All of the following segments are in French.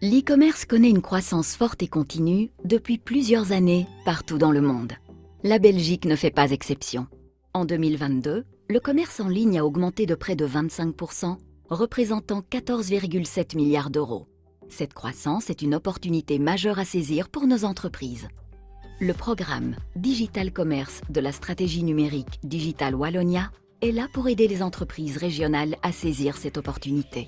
L'e-commerce connaît une croissance forte et continue depuis plusieurs années partout dans le monde. La Belgique ne fait pas exception. En 2022, le commerce en ligne a augmenté de près de 25%, représentant 14,7 milliards d'euros. Cette croissance est une opportunité majeure à saisir pour nos entreprises. Le programme Digital Commerce de la stratégie numérique Digital Wallonia est là pour aider les entreprises régionales à saisir cette opportunité.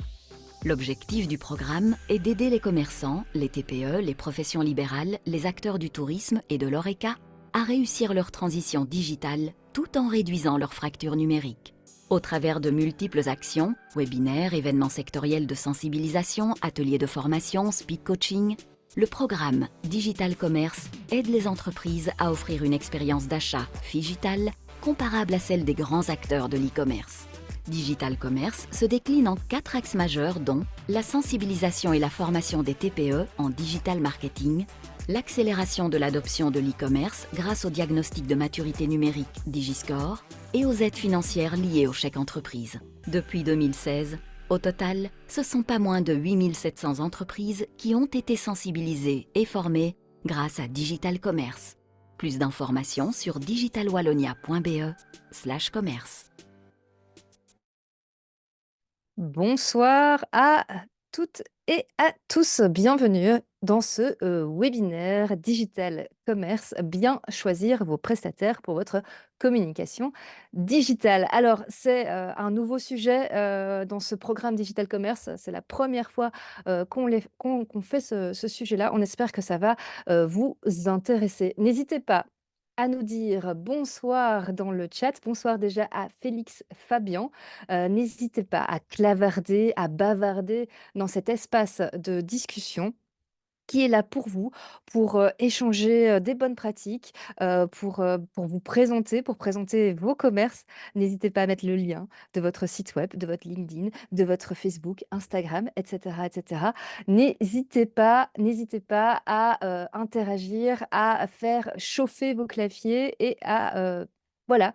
L'objectif du programme est d'aider les commerçants, les TPE, les professions libérales, les acteurs du tourisme et de l'ORECA à réussir leur transition digitale tout en réduisant leur fracture numérique. Au travers de multiples actions, webinaires, événements sectoriels de sensibilisation, ateliers de formation, speed coaching, le programme Digital Commerce aide les entreprises à offrir une expérience d'achat digitale comparable à celle des grands acteurs de l'e-commerce. Digital Commerce se décline en 4 axes majeurs dont la sensibilisation et la formation des TPE en digital marketing, l'accélération de l'adoption de l'e-commerce grâce au diagnostic de maturité numérique DigiScore et aux aides financières liées au chèque entreprise. Depuis 2016, au total, ce sont pas moins de 8700 entreprises qui ont été sensibilisées et formées grâce à Digital Commerce. Plus d'informations sur digitalwallonia.be/commerce. Bonsoir à toutes et à tous. Bienvenue dans ce webinaire Digital Commerce, bien choisir vos prestataires pour votre communication digitale. Alors, c'est un nouveau sujet dans ce programme Digital Commerce. C'est la première fois qu'on fait ce sujet-là. On espère que ça va vous intéresser. N'hésitez pas à nous dire bonsoir dans le chat. Bonsoir déjà à Félix Fabian. N'hésitez pas à clavarder, à bavarder dans cet espace de discussion qui est là pour vous, pour échanger des bonnes pratiques, pour vous présenter, pour présenter vos commerces. N'hésitez pas à mettre le lien de votre site web, de votre LinkedIn, de votre Facebook, Instagram, etc., etc. N'hésitez pas à interagir, à faire chauffer vos claviers et à voilà,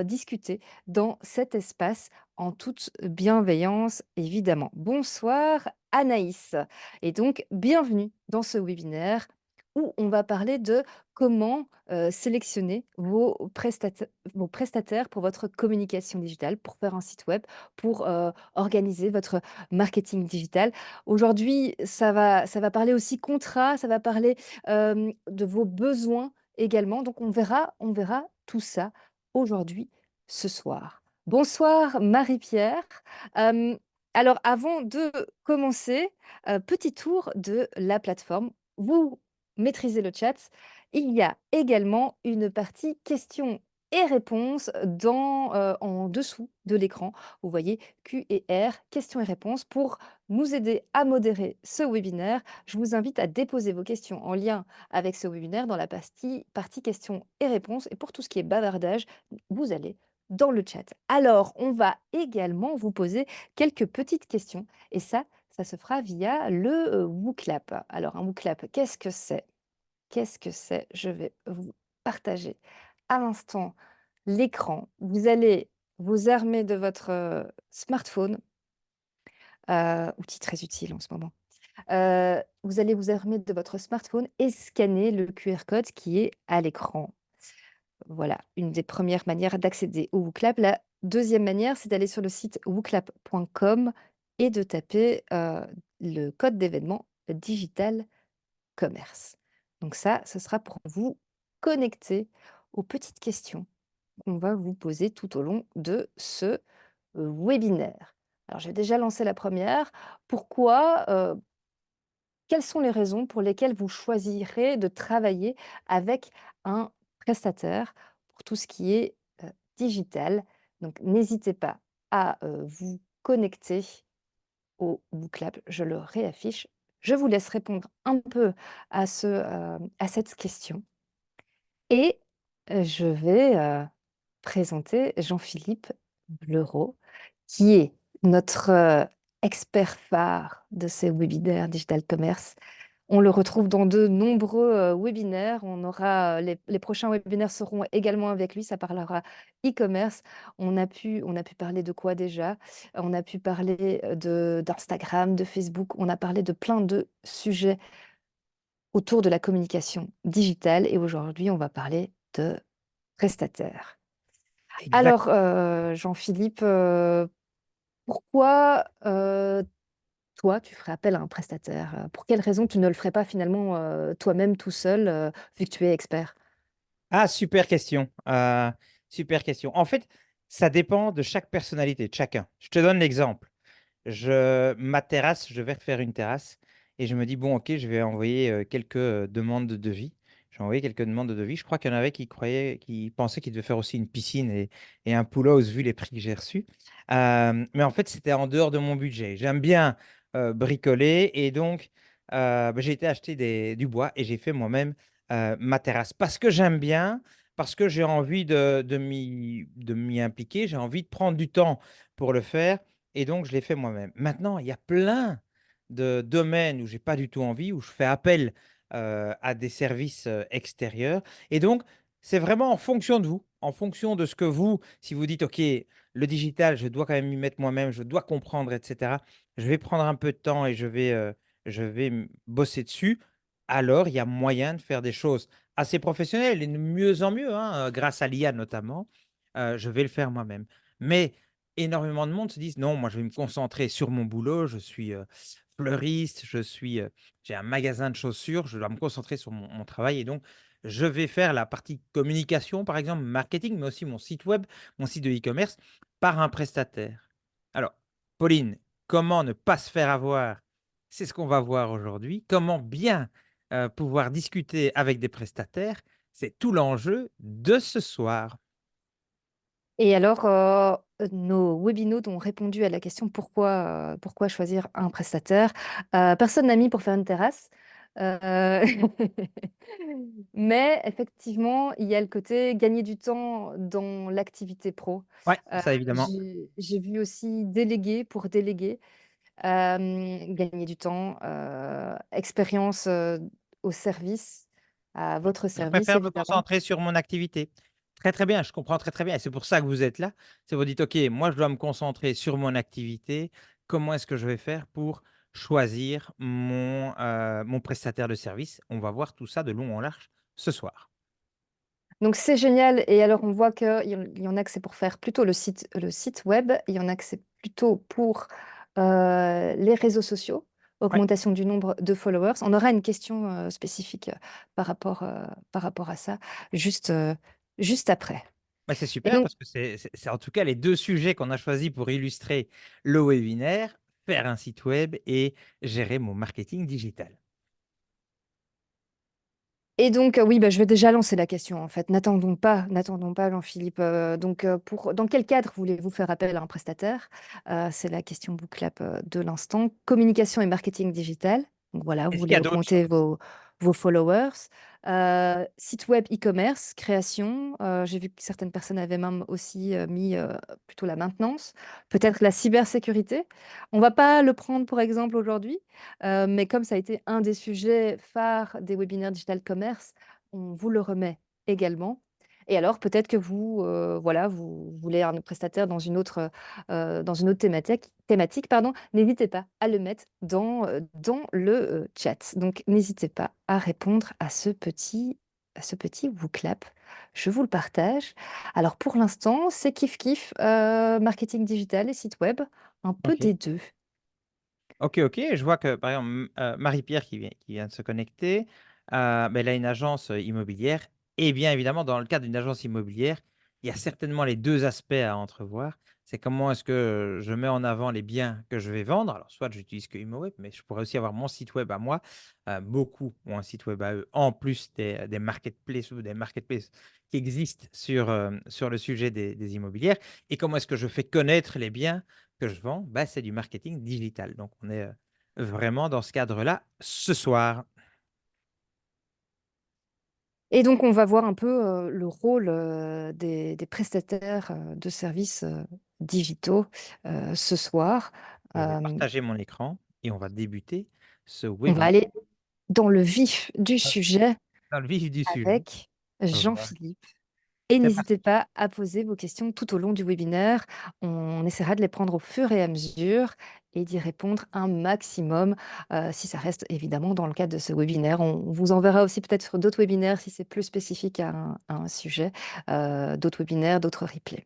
discuter dans cet espace en toute bienveillance, évidemment. Bonsoir Anaïs. Et donc, bienvenue dans ce webinaire où on va parler de comment sélectionner vos prestataires pour votre communication digitale, pour faire un site web, pour organiser votre marketing digital. Aujourd'hui, ça va parler aussi contrat, ça va parler de vos besoins également. Donc, on verra tout ça aujourd'hui, ce soir. Bonsoir Marie-Pierre. Euh, alors, avant de commencer, petit tour de la plateforme. Vous maîtrisez le chat. Il y a également une partie questions et réponses en dessous de l'écran. Vous voyez Q et R, questions et réponses. Pour nous aider à modérer ce webinaire, je vous invite à déposer vos questions en lien avec ce webinaire dans la partie questions et réponses. Et pour tout ce qui est bavardage, vous allez dans le chat. Alors, on va également vous poser quelques petites questions. Et ça se fera via le WooClap. Alors, un WooClap, qu'est-ce que c'est? Qu'est-ce que c'est? Je vais vous partager à l'instant l'écran. Vous allez vous armer de votre smartphone, outil très utile en ce moment. Vous allez vous armer de votre smartphone et scanner le QR code qui est à l'écran. Voilà, une des premières manières d'accéder au WooClap. La deuxième manière, c'est d'aller sur le site wooclap.com et de taper le code d'événement Digital Commerce. Donc ça, ce sera pour vous connecter aux petites questions qu'on va vous poser tout au long de ce webinaire. Alors, j'ai déjà lancé la première. Quelles sont les raisons pour lesquelles vous choisirez de travailler avec un prestataire pour tout ce qui est digital? Donc, n'hésitez pas à vous connecter au WooClap. Je le réaffiche. Je vous laisse répondre un peu à cette question. Et je vais présenter Jean-Philippe Bleureau, qui est notre expert phare de ces webinaires Digital Commerce. On le retrouve dans de nombreux webinaires. Les prochains webinaires seront également avec lui. Ça parlera e-commerce. On a pu parler de quoi déjà? On a pu parler d'Instagram, de Facebook. On a parlé de plein de sujets autour de la communication digitale. Et aujourd'hui, on va parler de prestataires. Exact. Alors, Jean-Philippe, pourquoi toi, tu ferais appel à un prestataire? Pour quelle raison tu ne le ferais pas finalement toi-même tout seul, vu que tu es expert? Ah, super question. Super question. En fait, ça dépend de chaque personnalité, de chacun. Je te donne l'exemple. Ma terrasse, je vais refaire une terrasse et je me dis, bon, ok, je vais envoyer quelques demandes de devis. J'ai envoyé quelques demandes de devis. Je crois qu'il y en avait qui pensaient qu'ils devaient faire aussi une piscine et un pool house vu les prix que j'ai reçus. Mais en fait, c'était en dehors de mon budget. J'aime bien bricoler et donc j'ai été acheter du bois et j'ai fait moi-même ma terrasse parce que j'aime bien, parce que j'ai envie de m'y impliquer, j'ai envie de prendre du temps pour le faire. Et donc, je l'ai fait moi-même. Maintenant, il y a plein de domaines où j'ai pas du tout envie, où je fais appel à des services extérieurs. Et donc, c'est vraiment en fonction de vous, en fonction de ce que vous, si vous dites, OK, le digital, je dois quand même m'y mettre moi-même, je dois comprendre, etc. Je vais prendre un peu de temps et je vais bosser dessus. Alors, il y a moyen de faire des choses assez professionnelles et de mieux en mieux, hein, grâce à l'IA notamment. Je vais le faire moi-même. Mais énormément de monde se disent: «Non, moi, je vais me concentrer sur mon boulot. Je suis, fleuriste, j'ai un magasin de chaussures, je dois me concentrer sur mon travail et donc je vais faire la partie communication, par exemple, marketing, mais aussi mon site web, mon site de e-commerce par un prestataire». Alors, Pauline, comment ne pas se faire avoir? C'est ce qu'on va voir aujourd'hui. Comment bien, pouvoir discuter avec des prestataires? C'est tout l'enjeu de ce soir. Et alors, nos webinautes ont répondu à la question: «Pourquoi choisir un prestataire?» Personne n'a mis pour faire une terrasse, heu, mais effectivement, il y a le côté gagner du temps dans l'activité pro. Ouais, ça évidemment. J'ai vu aussi déléguer pour déléguer, gagner du temps, expérience, au service, à votre Je service préfère me évidemment. concentrer sur mon activité. Très, très bien, je comprends très, très bien et c'est pour ça que vous êtes là. C'est vous dites: «OK, moi je dois me concentrer sur mon activité. Comment est-ce que je vais faire pour choisir mon prestataire de service?» On va voir tout ça de long en large ce soir. Donc c'est génial et alors on voit qu'il y en a que c'est pour faire plutôt le site web, il y en a que c'est plutôt pour, les réseaux sociaux, Ouais, augmentation du nombre de followers. On aura une question, spécifique, par rapport à ça juste, juste après. bah, c'est Et super donc parce que c'est en tout cas les 2 sujets qu'on a choisis pour illustrer le webinaire, faire un site web et gérer mon marketing digital. Oui, bah, je vais déjà lancer la question, en fait. N'attendons pas Jean-Philippe, dans quel cadre voulez-vous faire appel à un prestataire? C'est la question bouclap, de l'instant. Communication et marketing digital, donc voilà, vous Est-ce qu'il y voulez a d'autres augmenter choses? vos followers. Site web e-commerce, création, j'ai vu que certaines personnes avaient même aussi, mis, plutôt la maintenance, peut-être la cybersécurité. On va pas le prendre pour exemple aujourd'hui, mais comme ça a été un des sujets phares des webinaires Digital Commerce, on vous le remet également. Et alors peut-être que vous, voilà, vous voulez un prestataire dans une autre thématique, pardon, n'hésitez pas à le mettre dans le, chat. Donc n'hésitez pas à répondre à ce petit WooClap. Je vous le partage. Alors pour l'instant, c'est kiff kiff, marketing digital et site web, un peu OK. des 2. OK, OK. Je vois que, par exemple, Marie-Pierre qui vient de se connecter, elle a une agence, immobilière et bien évidemment, dans le cadre d'une agence immobilière, il y a certainement les 2 aspects à entrevoir. C'est comment est-ce que je mets en avant les biens que je vais vendre? Alors soit j'utilise que ImoWeb, mais je pourrais aussi avoir mon site web à moi. Beaucoup ont un site web à eux, en plus des marketplaces ou des marketplaces qui existent sur le sujet des immobilières et comment est-ce que je fais connaître les biens que je vends, bah, c'est du marketing digital. Donc on est, vraiment dans ce cadre-là ce soir. Et donc, on va voir un peu, le rôle, des prestataires, de services, digitaux, ce soir. Je vais Hem, partager mon écran et on va débuter ce on va webinaire. aller dans le vif du Dans sujet dans le vif du sujet. avec Voilà, Jean-Philippe. Et c'est n'hésitez parti. pas à poser vos questions tout au long du webinaire. On essaiera de les prendre au fur et à mesure et d'y répondre un maximum, si ça reste évidemment dans le cadre de ce webinaire. On vous enverra aussi peut-être sur d'autres webinaires si c'est plus spécifique à un sujet, d'autres webinaires, d'autres replays.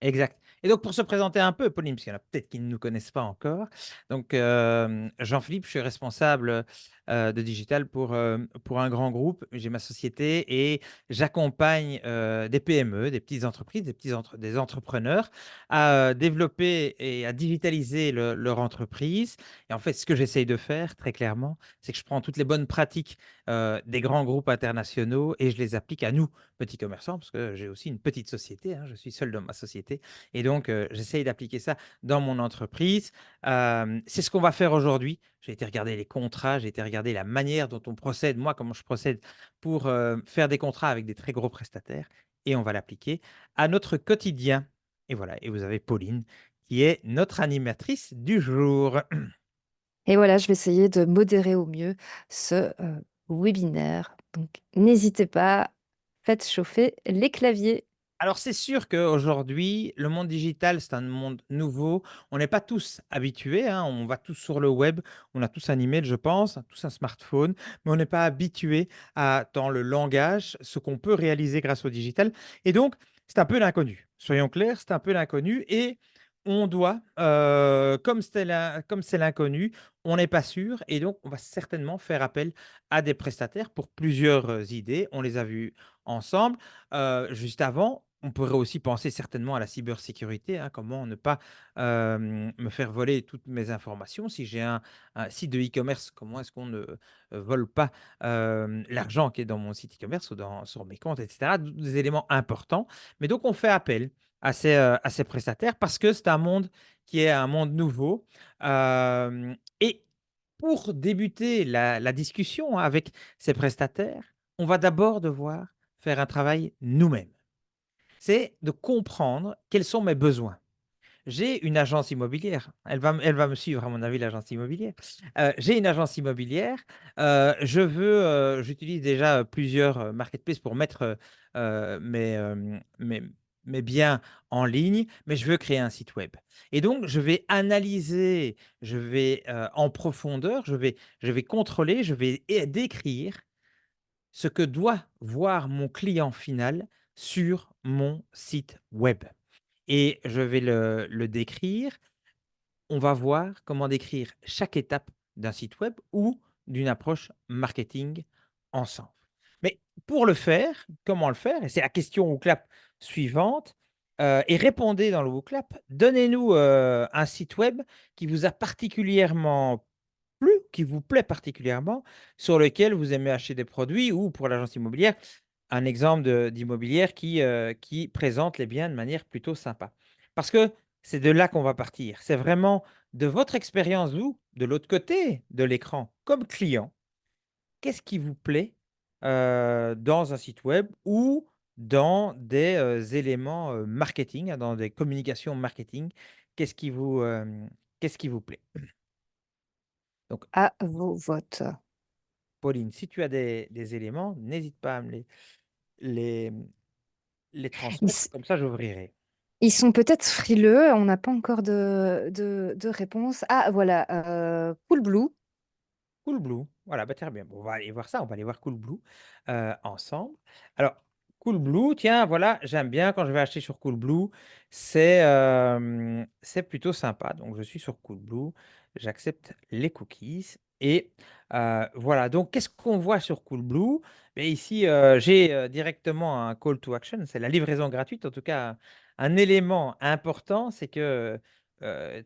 Exact. Et donc, pour se présenter un peu, Pauline, parce qu'il y en a peut-être qui ne nous connaissent pas encore. Donc, Jean-Philippe, je suis responsable de digital pour un grand groupe. J'ai ma société et j'accompagne des PME, des petites entreprises, des entrepreneurs à développer et à digitaliser leur entreprise. Et en fait, ce que j'essaye de faire, très clairement, c'est que je prends toutes les bonnes pratiques des grands groupes internationaux et je les applique à nous, petits commerçants, parce que j'ai aussi une petite société, hein, je suis seul dans ma société. Et donc, j'essaye d'appliquer ça dans mon entreprise. C'est ce qu'on va faire aujourd'hui. J'ai été regarder les contrats, j'ai été regarder la manière dont on procède, moi, comment je procède pour faire des contrats avec des très gros prestataires. Et on va l'appliquer à notre quotidien. Et voilà, et vous avez Pauline, qui est notre animatrice du jour. Et voilà, je vais essayer de modérer au mieux ce, webinaire. Donc n'hésitez pas, faites chauffer les claviers. Alors, c'est sûr qu'aujourd'hui, le monde digital, c'est un monde nouveau. On n'est pas tous habitués, hein. On va tous sur le web. On a tous un email, je pense, tous un smartphone, mais on n'est pas habitué à, dans le langage, ce qu'on peut réaliser grâce au digital. Et donc, c'est un peu l'inconnu. Soyons clairs, c'est un peu l'inconnu. Et on doit, comme c'est l'inconnu, on n'est pas sûr. Et donc, on va certainement faire appel à des prestataires pour plusieurs idées. On les a vus ensemble. Juste avant, on pourrait aussi penser certainement à la cybersécurité, hein, comment ne pas me faire voler toutes mes informations. Si j'ai un site de e-commerce, comment est-ce qu'on ne vole pas l'argent qui est dans mon site e-commerce ou sur mes comptes, etc. Des éléments importants. Mais donc, on fait appel à ces prestataires parce que c'est un monde qui est un monde nouveau. Et pour débuter la discussion avec ces prestataires, on va d'abord devoir faire un travail nous-mêmes. C'est de comprendre quels sont mes besoins. J'ai une agence immobilière, elle va me suivre à mon avis, l'agence immobilière. J'ai une agence immobilière, j'utilise déjà plusieurs marketplaces pour mettre mes biens en ligne, mais je veux créer un site web. Et donc, je vais analyser, je vais en profondeur, je vais contrôler, je vais décrire ce que doit voir mon client final sur mon site web. Et je vais le décrire. On va voir comment décrire chaque étape d'un site web ou d'une approche marketing ensemble. Mais pour le faire, comment le faire? Et c'est la question au clap suivante. Et répondez dans le WooClap. Donnez-nous un site web qui vous a particulièrement plu, qui vous plaît particulièrement, sur lequel vous aimez acheter des produits ou pour l'agence immobilière, un exemple d'immobilière qui présente les biens de manière plutôt sympa. Parce que c'est de là qu'on va partir. C'est vraiment de votre expérience, vous, de l'autre côté de l'écran, comme client. Qu'est-ce qui vous plaît dans un site web ou dans des éléments marketing, hein, dans des communications marketing? Qu'est-ce qui vous, qu'est-ce qui vous plaît? Donc, À vos votes. Pauline, si tu as des éléments, n'hésite pas à me les, les Ils transmettre, s comme ça j'ouvrirai. ils sont peut-être frileux, on n'a pas encore de réponse. Ah voilà, Coolblue. Coolblue, voilà, bah, très bien. Bon, on va aller voir ça, on va aller voir Coolblue ensemble. Alors, Coolblue, tiens, voilà, j'aime bien quand je vais acheter sur Coolblue, c'est plutôt sympa. Donc, je suis sur Coolblue, j'accepte les cookies et voilà. Donc, qu'est-ce qu'on voit sur Coolblue? Mais ici, j'ai directement un call to action, c'est la livraison gratuite. En tout cas, un élément important, c'est que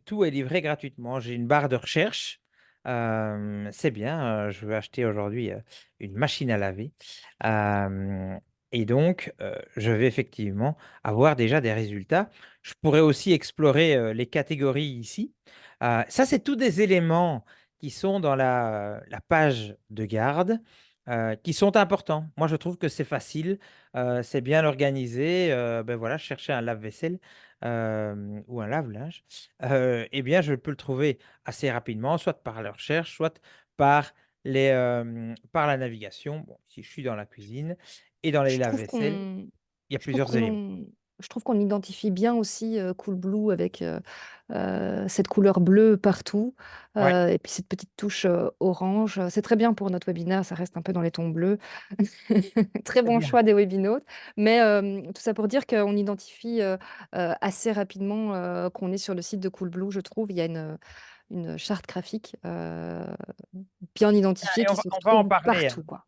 tout est livré gratuitement. J'ai une barre de recherche. C'est bien, je veux acheter aujourd'hui, une machine à laver. Hem et donc, je vais effectivement avoir déjà des résultats. Je pourrais aussi explorer, les catégories ici. Ça, c'est tous des éléments qui sont dans la page de garde, qui sont importants. Moi, je trouve que c'est facile, c'est bien organisé, ben, voilà, chercher un lave-vaisselle, ou un lave-linge, eh bien, je peux le trouver assez rapidement, soit par la recherche, soit par par la navigation. Bon, si je suis dans la cuisine et dans les Je trouve lave-vaisselle, qu'on il y a je trouve plusieurs éléments. qu'on je trouve qu'on identifie bien aussi, Coolblue avec, cette couleur bleue partout, Ouais, et puis cette petite touche, orange. C'est très bien pour notre webinaire, ça reste un peu dans les tons bleus. Très c'est bon bien. choix des webinotes, mais tout ça pour dire qu'on identifie, assez rapidement, qu'on est sur le site de Coolblue, je trouve. Il y a une charte graphique, bien identifiée Et qui se on va en retrouve parler, hein. partout, quoi.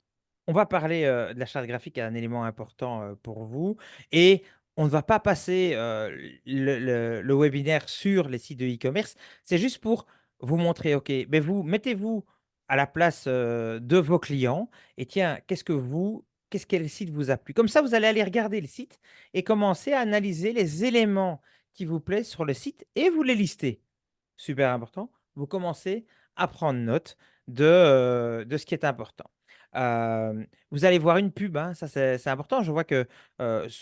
On va parler, de la charte graphique, un élément important, pour vous, et on ne va pas passer, le webinaire sur les sites de e-commerce. C'est juste pour vous montrer, OK, mais vous mettez-vous à la place, de vos clients et tiens, quel site vous a plu? Comme ça, vous allez aller regarder le site et commencer à analyser les éléments qui vous plaisent sur le site et vous les listez. Super important, vous commencez à prendre note de ce qui est important. Vous allez voir une pub, hein, ça c'est important. Je vois que,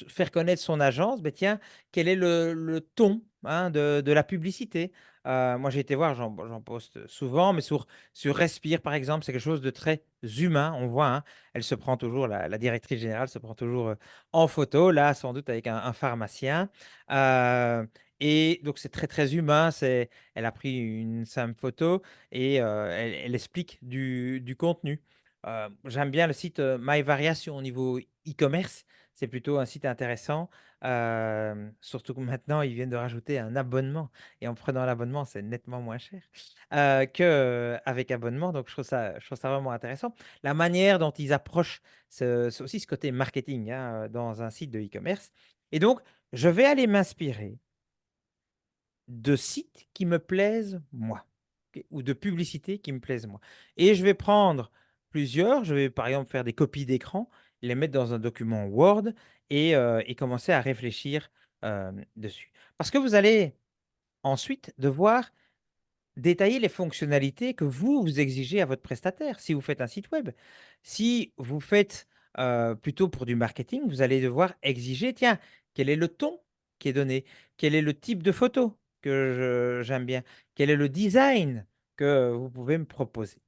faire connaître son agence, beh, tiens, quel est le ton, hein, de la publicité? Moi j'ai été voir, j'en poste souvent, mais sur Respire par exemple, c'est quelque chose de très humain. On voit, hein, elle se prend toujours la directrice générale se prend toujours, en photo, là sans doute avec un pharmacien. Heu et donc c'est très, très humain, elle a pris une simple photo et elle explique du contenu. J'aime bien le site, MyVariation au niveau e-commerce. C'est plutôt un site intéressant, surtout que maintenant, ils viennent de rajouter un abonnement et en prenant l'abonnement, c'est nettement moins cher, qu'avec abonnement, donc je trouve ça vraiment intéressant. La manière dont ils approchent c'est aussi ce côté marketing, hein, dans un site de e-commerce et donc je vais aller m'inspirer de sites qui me plaisent moi, OK? Ou de publicités qui me plaisent moi et je vais prendre plusieurs, je vais par exemple faire des copies d'écran, les mettre dans un document Word et commencer à réfléchir, dessus. Parce que vous allez ensuite devoir détailler les fonctionnalités que vous exigez à votre prestataire, si vous faites un site web. Si vous faites, plutôt pour du marketing, vous allez devoir exiger: «Tiens, quel est le ton qui est donné? Quel est le type de photo que je j'aime bien? Quel est le design que vous pouvez me proposer?»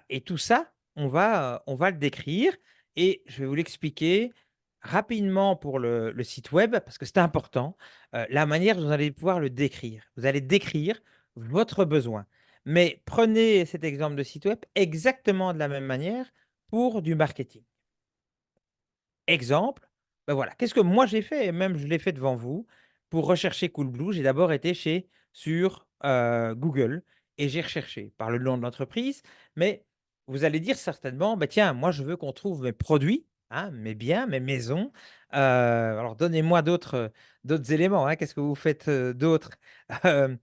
Et tout ça, on va le décrire et je vais vous l'expliquer rapidement pour le site web parce que c'est important, la manière dont vous allez pouvoir le décrire. Vous allez décrire votre besoin. Mais prenez cet exemple de site web exactement de la même manière pour du marketing. Exemple, ben voilà, qu'est-ce que moi j'ai fait? Et même je l'ai fait devant vous. Pour rechercher Coolblue, j'ai d'abord été sur, Google et j'ai recherché par le nom de l'entreprise. Mais vous allez dire certainement: «Bah, tiens, moi je veux qu'on trouve mes produits, hein, mes biens, mes maisons». Alors donnez-moi d'autres éléments, hein. Qu'est-ce que vous faites, d'autre? Hem,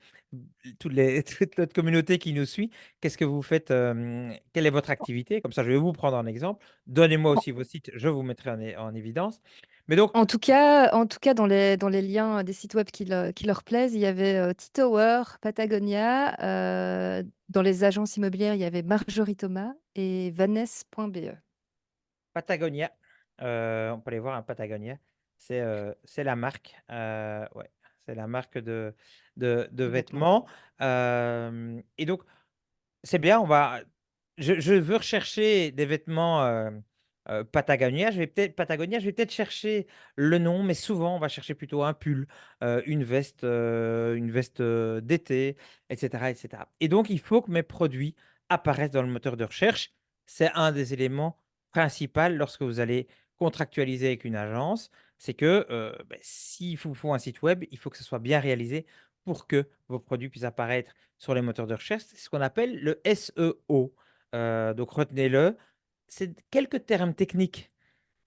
toute notre communauté qui nous suit, qu'est-ce que vous faites, quelle est votre activité? Comme ça, je vais vous prendre en exemple. Donnez-moi aussi vos sites, je vous mettrai en évidence. Mais donc En tout cas, dans les liens des sites web qui leur plaisent, il y avait, T-Tower, Patagonia, dans les agences immobilières, il y avait Marjorie Thomas et Vaness.be. Patagonia, on peut aller voir un Patagonia. C'est la marque, ouais, c'est la marque de De vêtements. vêtements, et donc c'est bien, je veux rechercher des vêtements, Patagonia, je vais peut-être chercher le nom, mais souvent on va chercher plutôt un pull, une veste, d'été et cetera et donc il faut que mes produits apparaissent dans le moteur de recherche. C'est un des éléments principaux lorsque vous allez contractualiser avec une agence. C'est que, s'il vous faut un site web, il faut que ce soit bien réalisé pour que vos produits puissent apparaître sur les moteurs de recherche. C'est ce qu'on appelle le SEO. Donc retenez-le. C'est quelques termes techniques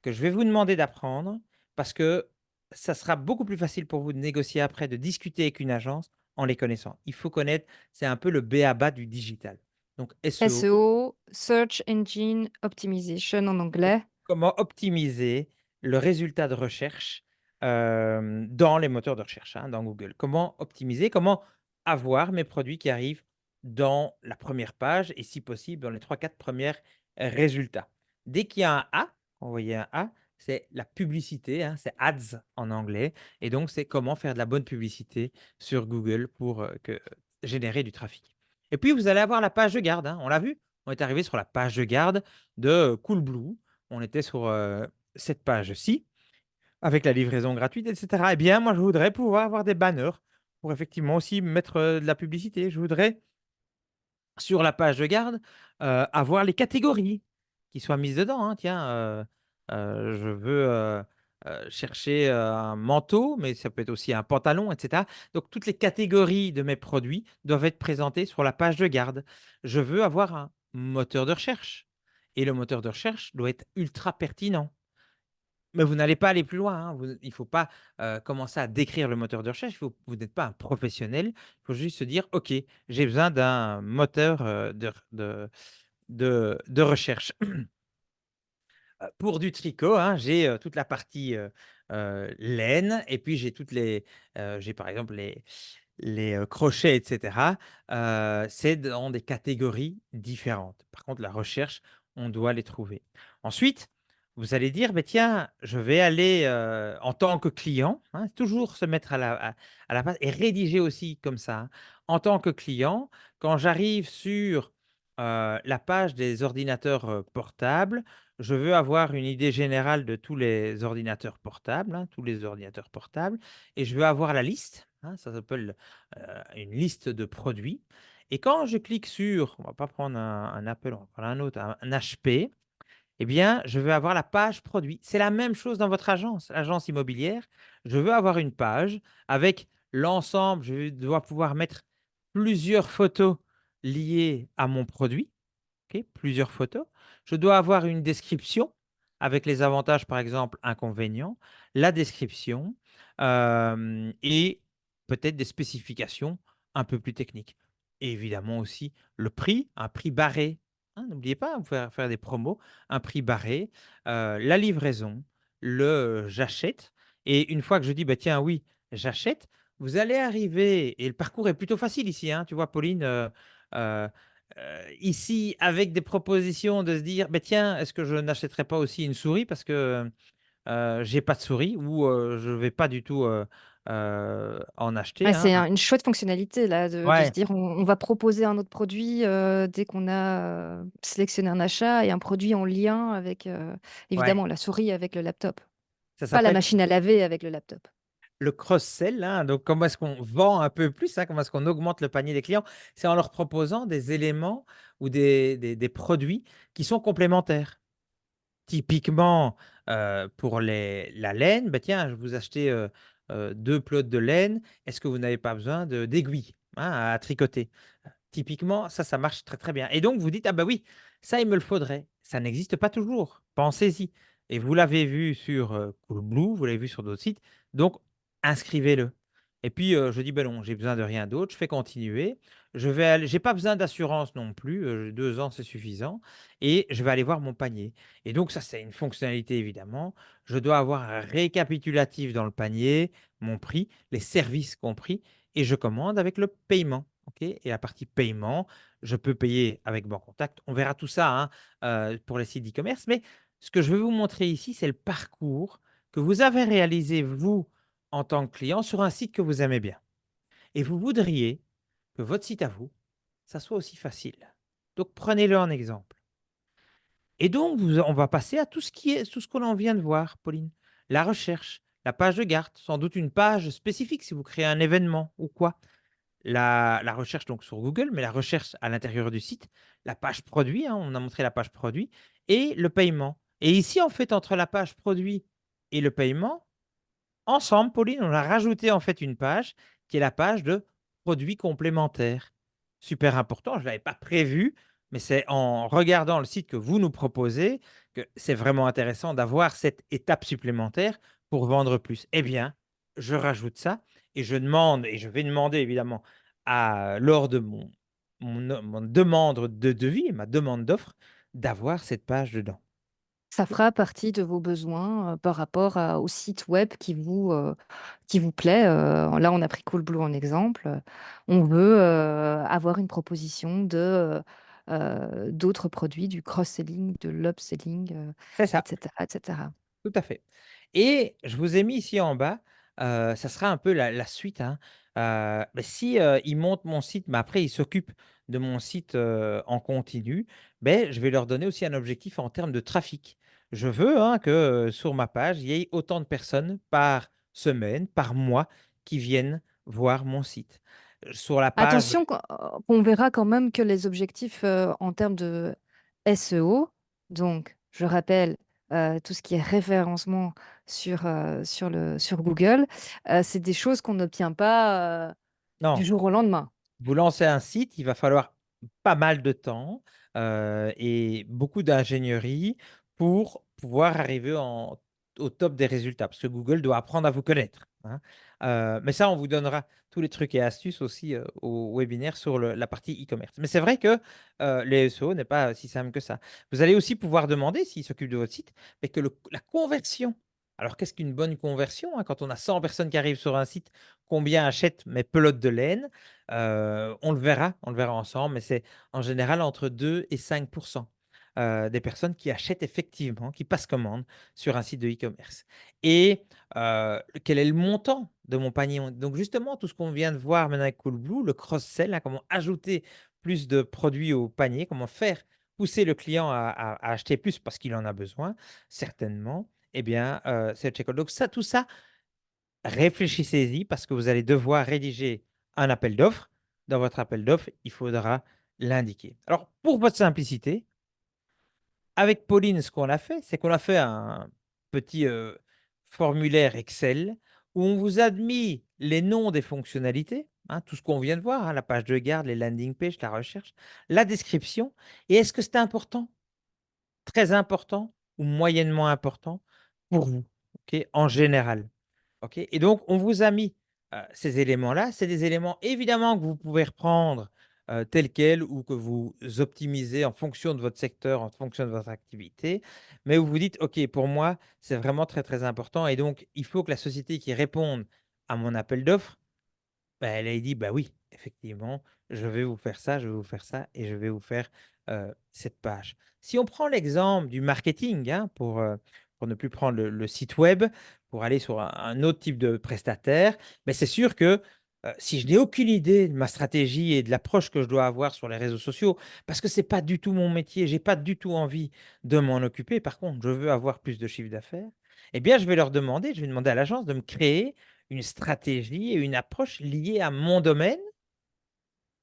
que je vais vous demander d'apprendre parce que ça sera beaucoup plus facile pour vous de négocier après, de discuter avec une agence en les connaissant. Il faut connaître, c'est un peu le b.a-ba du digital. Donc SEO, SEO, Search Engine Optimization en donc anglais. comment optimiser le résultat de recherche, dans les moteurs de recherche, hein, dans Google. Comment optimiser, comment avoir mes produits qui arrivent dans la première page et si possible dans les trois quatre premiers résultats. Dès qu'il y a un A, quand vous voyez un A, c'est la publicité, hein, c'est ads en anglais et donc c'est comment faire de la bonne publicité sur Google pour, générer du trafic et puis vous allez avoir la page de garde, hein, on l'a vu? on est arrivé sur la page de garde de Coolblue. On était sur cette page-ci avec la livraison gratuite, etc. Eh bien, moi, je voudrais pouvoir avoir des banners pour effectivement aussi mettre de la publicité. Je voudrais, sur la page de garde, avoir les catégories qui soient mises dedans, hein. Tiens, je veux chercher un manteau, mais ça peut être aussi un pantalon, etc. Donc, toutes les catégories de mes produits doivent être présentées sur la page de garde. Je veux avoir un moteur de recherche. Et le moteur de recherche doit être ultra pertinent. Mais vous n'allez pas aller plus loin, hein. Il ne faut pas commencer à décrire le moteur de recherche. Vous n'êtes pas un professionnel. Il faut juste se dire, OK, j'ai besoin d'un moteur de recherche. Pour du tricot, hein, j'ai toute la partie laine, et puis j'ai par exemple les crochets, etc. C'est dans des catégories différentes. Par contre, la recherche, on doit les trouver. Ensuite, vous allez dire, bah, tiens, je vais aller en tant que client, hein, toujours se mettre à la base et rédiger aussi comme ça, hein. En tant que client, quand j'arrive sur la page des ordinateurs portables, je veux avoir une idée générale de tous les ordinateurs portables, hein, tous les ordinateurs portables, et je veux avoir la liste, hein, ça s'appelle une liste de produits. Et quand je clique sur, on va pas prendre un Apple, on va prendre un autre, un HP, eh bien, je veux avoir la page produit. C'est la même chose dans votre agence immobilière. Je veux avoir une page avec l'ensemble. Je dois pouvoir mettre plusieurs photos liées à mon produit. OK, plusieurs photos. Je dois avoir une description avec les avantages, par exemple, inconvénients, la description, et peut-être des spécifications un peu plus techniques. Et évidemment aussi le prix, un prix barré, hein, n'oubliez pas, vous pouvez faire des promos, un prix barré, la livraison, j'achète, et une fois que je dis: «Bah, tiens, oui, j'achète», vous allez arriver, et le parcours est plutôt facile ici, hein, tu vois, Pauline, heu ici, avec des propositions de se dire: «Beh, tiens, est-ce que je n'achèterais pas aussi une souris parce que, j'ai pas de souris ou je vais pas du tout, en acheter», Ah, hein. c'est une chouette fonctionnalité là de se Ouais, dire on va proposer un autre produit, dès qu'on a, sélectionné un achat et un produit en lien avec, ouais, évidemment la souris avec le laptop. ça Pas la s'appelle machine à laver avec le laptop. le cross-sell, hein. Donc comment est-ce qu'on vend un peu plus, hein, comment est-ce qu'on augmente le panier des clients? C'est en leur proposant des éléments ou des produits qui sont complémentaires. Typiquement, pour la laine, bah, tiens, je vous acheter, 2 pelotes de laine. Est-ce que vous n'avez pas besoin d'aiguilles, hein, à tricoter? Typiquement, ça marche très, très bien, et donc vous dites: «Ah bah oui, ça, il me le faudrait». Ça n'existe pas toujours, pensez-y, et vous l'avez vu sur, Coolblue, vous l'avez vu sur d'autres sites, donc inscrivez-le, et puis, je dis: «Ben non, j'ai besoin de rien d'autre», je fais continuer, j'ai pas besoin d'assurance non plus, 2 ans, c'est suffisant, et je vais aller voir mon panier, et donc ça, c'est une fonctionnalité évidemment. Je dois avoir un récapitulatif dans le panier, mon prix, les services compris, et je commande avec le paiement. OK, et la partie paiement, je peux payer avec Bancontact. On verra tout ça, hein, pour les sites d'e-commerce. Mais ce que je veux vous montrer ici, c'est le parcours que vous avez réalisé, vous, en tant que client, sur un site que vous aimez bien. Et vous voudriez que votre site à vous, ça soit aussi facile. Donc, prenez-le en exemple. Et donc, on va passer à tout ce que l'on vient de voir, Pauline. La recherche, la page de garde, sans doute une page spécifique si vous créez un événement ou quoi. La recherche donc sur Google, mais la recherche à l'intérieur du site, la page produit, hein, on a montré la page produit, et le paiement. Et ici, en fait, entre la page produit et le paiement, ensemble, Pauline, on a rajouté en fait une page qui est la page de produits complémentaires. Super important, je ne l'avais pas prévu, mais c'est en regardant le site que vous nous proposez que c'est vraiment intéressant d'avoir cette étape supplémentaire pour vendre plus. Eh bien, je rajoute ça, et je demande, et je vais demander évidemment lors de mon demande de devis, ma demande d'offre, d'avoir cette page dedans. Ça fera partie de vos besoins, par rapport au site web qui vous plaît. Là, on a pris Coolblue en exemple. On veut, avoir une proposition d'autres produits, du cross-selling, de l'upselling, C'est ça. et cetera, et cetera. Tout à fait, et je vous ai mis ici en bas ça sera un peu la suite, hein. Si, ils montent mon site, mais après ils s'occupent de mon site, en continu, beh, je vais leur donner aussi un objectif en termes de trafic. Je veux, hein, que, sur ma page, il y ait autant de personnes par semaine, par mois, qui viennent voir mon site. Sur la page Attention qu'on verra quand même que les objectifs, en termes de SEO, donc je rappelle, tout ce qui est référencement sur Google, c'est des choses qu'on n'obtient pas, du non. jour au lendemain. Vous lancez un site, il va falloir pas mal de temps, et beaucoup d'ingénierie pour pouvoir arriver au top des résultats. Parce que Google doit apprendre à vous connaître, hein. Mais ça, on vous donnera tous les trucs et astuces aussi, au webinaire sur la partie e-commerce. Mais c'est vrai que, les SEO n'est pas si simple que ça. Vous allez aussi pouvoir demander, s'ils s'occupent de votre site, mais que la conversion, alors qu'est-ce qu'une bonne conversion, hein? Quand on a 100 personnes qui arrivent sur un site, combien achètent mes pelotes de laine? On le verra ensemble, mais c'est en général entre 2 et 5 des personnes qui achètent effectivement, qui passent commande sur un site de e-commerce. Et quel est le montant de mon panier? Donc justement, tout ce qu'on vient de voir maintenant avec Coolblue, le cross-sell, hein, comment ajouter plus de produits au panier, comment faire pousser le client à acheter plus parce qu'il en a besoin, certainement, eh bien, c'est le checkout. Donc ça, tout ça, réfléchissez-y parce que vous allez devoir rédiger un appel d'offres. Dans votre appel d'offres, il faudra l'indiquer. Alors, pour votre simplicité, avec Pauline, ce qu'on a fait, c'est qu'on a fait un petit formulaire Excel où on vous a mis les noms des fonctionnalités, hein, tout ce qu'on vient de voir, hein, la page de garde, les landing pages, la recherche, la description. Et est-ce que c'est important, très important ou moyennement important pour vous, ok, en général? OK, et donc on vous a mis, ces éléments-là. C'est des éléments évidemment que vous pouvez reprendre, tels quels ou que vous optimisez en fonction de votre secteur, en fonction de votre activité. Mais vous vous dites: «OK, pour moi, c'est vraiment très, très important et donc il faut que la société qui réponde à mon appel d'offres, bah, elle ait dit: «Bah oui, effectivement, je vais vous faire ça, je vais vous faire ça et je vais vous faire, cette page». Si on prend l'exemple du marketing, hein, pour ne plus prendre le site web, pour aller sur un autre type de prestataire, beh, c'est sûr que, si je n'ai aucune idée de ma stratégie et de l'approche que je dois avoir sur les réseaux sociaux, parce que c'est pas du tout mon métier, j'ai pas du tout envie de m'en occuper, par contre, je veux avoir plus de chiffre d'affaires, eh bien, je vais demander à l'agence de me créer une stratégie et une approche liée à mon domaine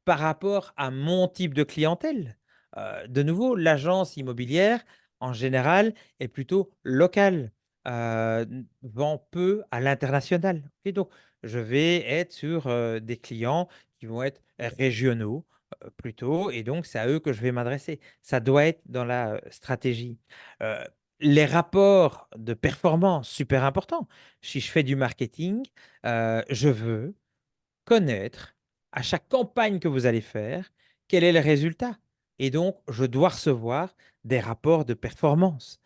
par rapport à mon type de clientèle. De nouveau, l'agence immobilière, en général, est plutôt locale, vend peu à l'international. Et donc, je vais être sur, des clients qui vont être régionaux, plutôt et donc c'est à eux que je vais m'adresser. Ça doit être dans la, stratégie. Heu, les rapports de performance, super important. Si je fais du marketing, je veux connaître à chaque campagne que vous allez faire, quel est le résultat et donc je dois recevoir des rapports de performance,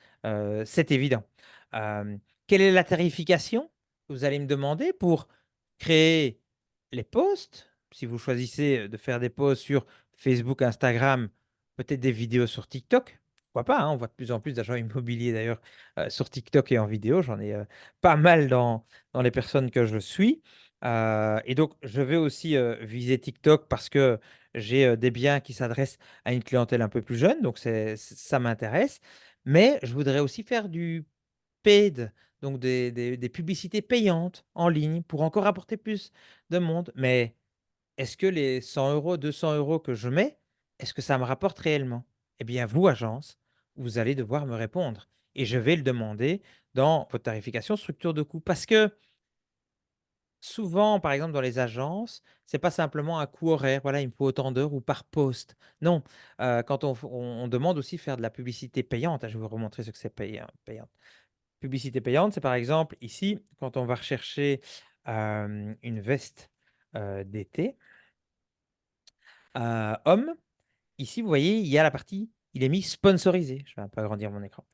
c'est évident. Quelle est la tarification? Vous allez me demander pour créer les posts. Si vous choisissez, de faire des posts sur Facebook, Instagram, peut-être des vidéos sur TikTok, pourquoi pas, hein? On voit de plus en plus d'agents immobiliers d'ailleurs, sur TikTok et en vidéo. J'en ai, pas mal dans les personnes que je suis. Et donc je vais aussi, viser TikTok parce que j'ai, des biens qui s'adressent à une clientèle un peu plus jeune, donc ça m'intéresse. Mais je voudrais aussi faire du paid, donc des publicités payantes en ligne pour encore apporter plus de monde. Mais est-ce que les 100 €, 200 € que je mets, est-ce que ça me rapporte réellement? Eh bien vous, agence, vous allez devoir me répondre et je vais le demander dans votre tarification structure de coût. Parce que souvent, par exemple, dans les agences, c'est pas simplement un coût horaire, voilà, il me faut autant d'heures ou par poste. Non, quand on demande aussi faire de la publicité payante, hein, je vais vous remontrer ce que c'est payante. Publicité payante, c'est par exemple ici, quand on va rechercher, une veste, d'été, homme. Ici, vous voyez, il y a la partie, il est mis sponsorisé. Je vais un peu agrandir mon écran.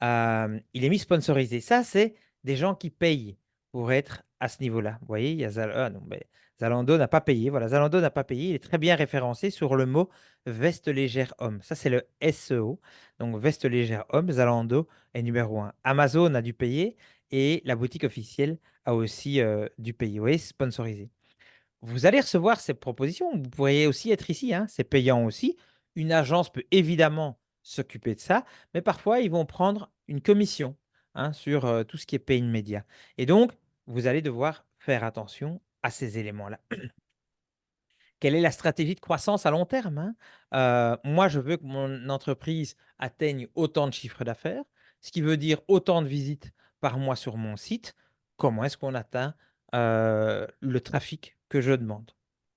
Il est mis sponsorisé. Ça, c'est des gens qui payent pour être à ce niveau-là. Vous voyez, il y a non, mais Zalando n'a pas payé. Voilà, Zalando n'a pas payé. Il est très bien référencé sur le mot veste légère homme. Ça, c'est le SEO. Donc, veste légère homme, Zalando est numéro un. Amazon a dû payer et la boutique officielle a aussi du pays. Vous voyez, sponsorisé. Vous allez recevoir ces propositions. Vous pourriez aussi être ici, hein, c'est payant aussi. Une agence peut évidemment s'occuper de ça, mais parfois ils vont prendre une commission, hein, sur tout ce qui est paid media. Et donc, vous allez devoir faire attention à ces éléments-là. Quelle est la stratégie de croissance à long terme, hein? Moi, je veux que mon entreprise atteigne autant de chiffre d'affaires, ce qui veut dire autant de visites par mois sur mon site. Comment est-ce qu'on atteint, le trafic que je demande?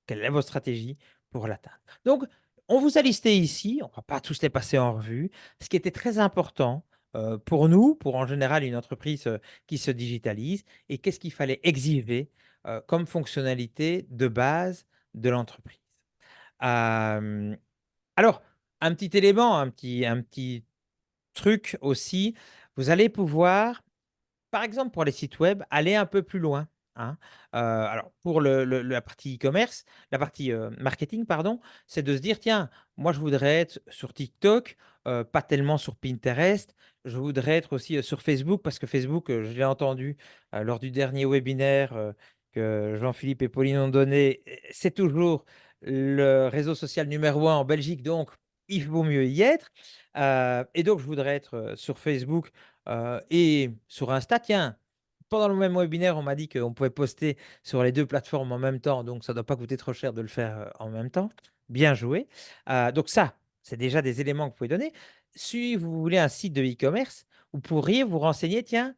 Quelle est votre stratégie pour l'atteindre? Donc, on vous a listé ici, on ne va pas tous les passer en revue, ce qui était très important, pour nous, pour en général une entreprise, qui se digitalise et qu'est-ce qu'il fallait exiger, comme fonctionnalité de base de l'entreprise. Hem, alors, un petit élément, un petit truc aussi, vous allez pouvoir, par exemple, pour les sites web, aller un peu plus loin, hein. Alors pour la partie e-commerce, la partie, marketing pardon, c'est de se dire: «Tiens, moi je voudrais être sur TikTok, pas tellement sur Pinterest. Je voudrais être aussi, sur Facebook» parce que Facebook, je l'ai entendu, lors du dernier webinaire, que Jean-Philippe et Pauline ont donné, c'est toujours le réseau social numéro 1 en Belgique, donc il vaut mieux y être. Et donc je voudrais être, sur Facebook et sur Insta, tiens, pendant le même webinaire, on m'a dit qu'on pouvait poster sur les 2 plateformes en même temps, donc ça ne doit pas coûter trop cher de le faire, en même temps. Bien joué. Donc ça, c'est déjà des éléments que vous pouvez donner. Si vous voulez un site de e-commerce, vous pourriez vous renseigner, tiens,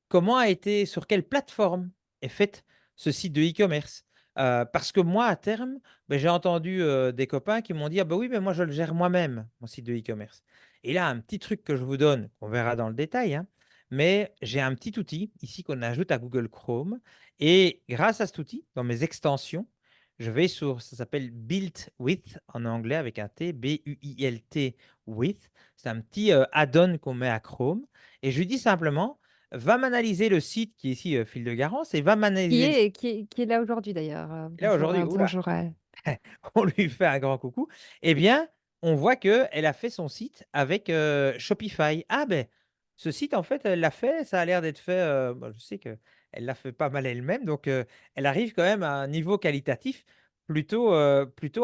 comment a été sur quelle plateforme est faite ce site de e-commerce? Parce que moi, à terme, beh, j'ai entendu, des copains qui m'ont dit: «Ah bah oui, mais moi je le gère moi-même, mon site de e-commerce» et là, un petit truc que je vous donne, on verra dans le détail, hein, mais j'ai un petit outil ici qu'on ajoute à Google Chrome et grâce à cet outil, dans mes extensions, je vais sur ça s'appelle Built With en anglais avec un T, B-U-I-L-T with. C'est un petit, add-on qu'on met à Chrome et je lui dis simplement: va m'analyser le site qui est ici, Fil de Garance et va Qui m'analyser le est qui est là aujourd'hui d'ailleurs, et là aujourd'hui, ouh là, bonjour à elle. on lui fait un grand coucou. Eh bien, on voit qu'elle a fait son site avec, Shopify. Ah beh, ce site en fait, elle l'a fait, ça a l'air d'être fait, bah, je sais qu'elle l'a fait pas mal elle-même, donc elle arrive quand même à un niveau qualitatif plutôt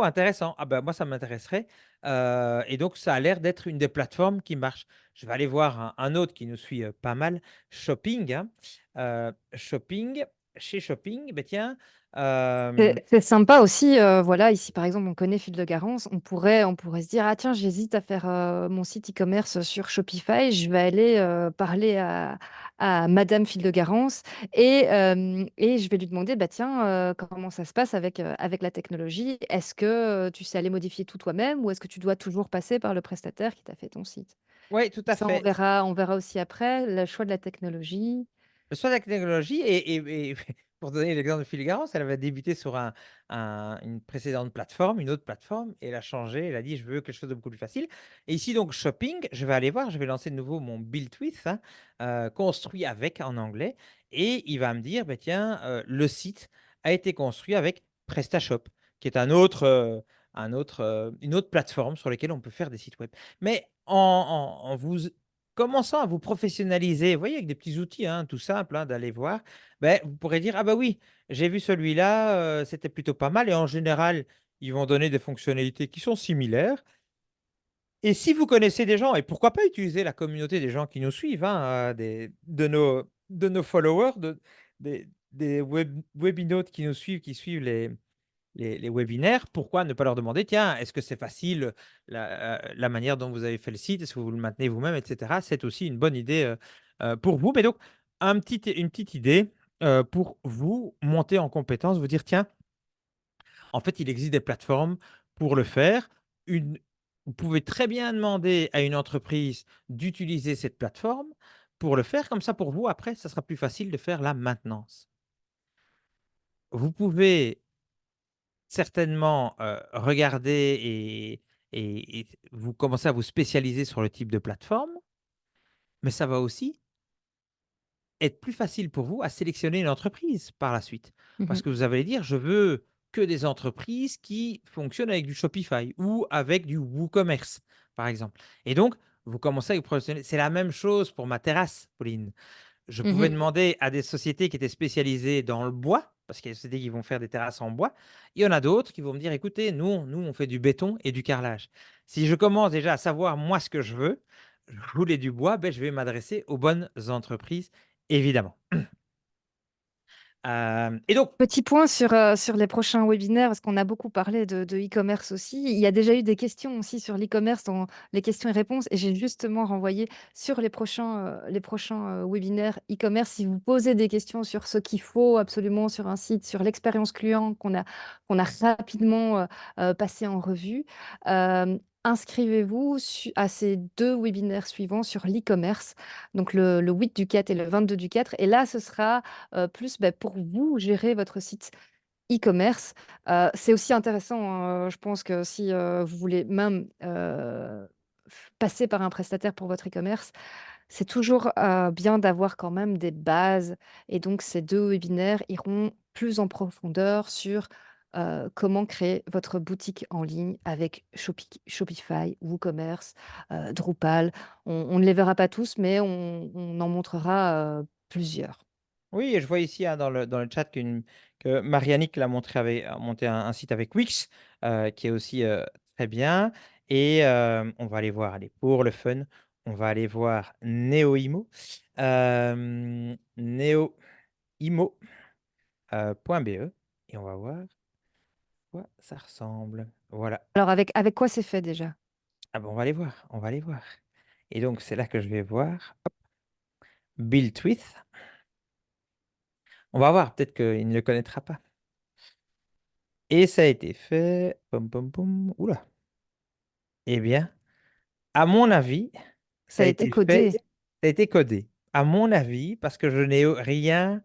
intéressant. Ah bah, moi ça m'intéresserait, et donc ça a l'air d'être une des plateformes qui marche. Je vais aller voir un autre qui nous suit, pas mal, Shopping, hein. Shopping, chez Shopping, beh, tiens, hem C'est sympa aussi, voilà, ici, par exemple, on connaît Fil de Garance, on pourrait se dire: «Ah tiens, j'hésite à faire, mon site e-commerce sur Shopify, je vais aller, parler à madame Fil de Garance et je vais lui demander: "Bah tiens, comment ça se passe avec la technologie? Est-ce que, tu sais aller modifier tout toi-même ou est-ce que tu dois toujours passer par le prestataire qui t'a fait ton site?"» ouais, tout à Ça, on fait. verra on verra aussi après, le choix de la technologie. Le choix de la technologie et pour donner l'exemple de Filigarance, elle avait débuté sur une précédente plateforme, une autre plateforme et elle a changé, elle a dit: «Je veux quelque chose de beaucoup plus facile» et ici donc shopping, je vais aller voir, je vais lancer de nouveau mon Build with, hein, construit avec en anglais et il va me dire: «Bah, tiens, le site a été construit avec PrestaShop», qui est une autre plateforme sur laquelle on peut faire des sites web. Mais en vous commençant à vous professionnaliser, vous voyez, avec des petits outils, hein, tout simples, hein, d'aller voir, beh, vous pourrez dire: «Ah bah oui, j'ai vu celui-là, c'était plutôt pas mal» et en général, ils vont donner des fonctionnalités qui sont similaires et si vous connaissez des gens et pourquoi pas utiliser la communauté des gens qui nous suivent, hein, des de nos followers, des webinautes qui nous suivent, qui suivent les webinaires, pourquoi ne pas leur demander: «Tiens, est-ce que c'est facile, la manière dont vous avez fait le site? Est-ce que vous le maintenez vous-même?» et cetera. C'est aussi une bonne idée, pour vous. Mais donc une petite idée, pour vous monter en compétence, vous dire: «Tiens, en fait, il existe des plateformes pour le faire». Une Vous pouvez très bien demander à une entreprise d'utiliser cette plateforme pour le faire. Comme ça, pour vous, après, ça sera plus facile de faire la maintenance. Vous pouvez certainement, regarder et vous commencez à vous spécialiser sur le type de plateforme, mais ça va aussi être plus facile pour vous à sélectionner une entreprise par la suite. Parce Mmh. que vous allez dire: «Je veux que des entreprises qui fonctionnent avec du Shopify ou avec du WooCommerce», par exemple et donc vous commencez à vous professionnaliser. C'est la même chose pour ma terrasse, Pauline. je pouvais Mhm. demander à des sociétés qui étaient spécialisées dans le bois, parce qu'il y a des sociétés qui vont faire des terrasses en bois. Il y en a d'autres qui vont me dire, écoutez, nous, on fait du béton et du carrelage. Si je commence déjà à savoir moi ce que je voulais du bois, ben, je vais m'adresser aux bonnes entreprises, évidemment. Et donc, Petit point sur les prochains webinaires, parce qu'on a beaucoup parlé de e-commerce aussi. Il y a déjà eu des questions aussi sur l'e-commerce dans les questions et réponses, et j'ai justement renvoyé sur les prochains webinaires e-commerce. Si vous posez des questions sur ce qu'il faut absolument sur un site, sur l'expérience client qu'on a rapidement passé en revue, inscrivez-vous à ces deux webinaires suivants sur l'e-commerce, donc le 8 du 4 et le 22 du 4. Et là, ce sera plus pour vous gérer votre site e-commerce. C'est aussi intéressant, hein, je pense que si vous voulez même passer par un prestataire pour votre e-commerce, c'est toujours bien d'avoir quand même des bases. Et donc, ces deux webinaires iront plus en profondeur sur comment créer votre boutique en ligne avec Shopify, WooCommerce, Drupal. On ne les verra pas tous, mais on en montrera plusieurs. oui, et je vois ici hein, dans le chat que Marianique a monté un site avec Wix, qui est aussi très bien. Et on va aller voir, allez, pour le fun, on va aller voir NeoImo. NeoImo.be. Et on va voir à quoi ça ressemble. Voilà. Alors, avec quoi c'est fait déjà? Ah bon, on va aller voir, on va aller voir. Et donc, c'est là que je vais voir. Hop, Built with. On va voir, peut-être qu'il ne le connaîtra pas. Et ça a été fait. Pom, pom, pom. Oula. Eh bien, à mon avis, ça Ça a a été été fait, codé. ça a été codé. À mon avis, parce que je n'ai rien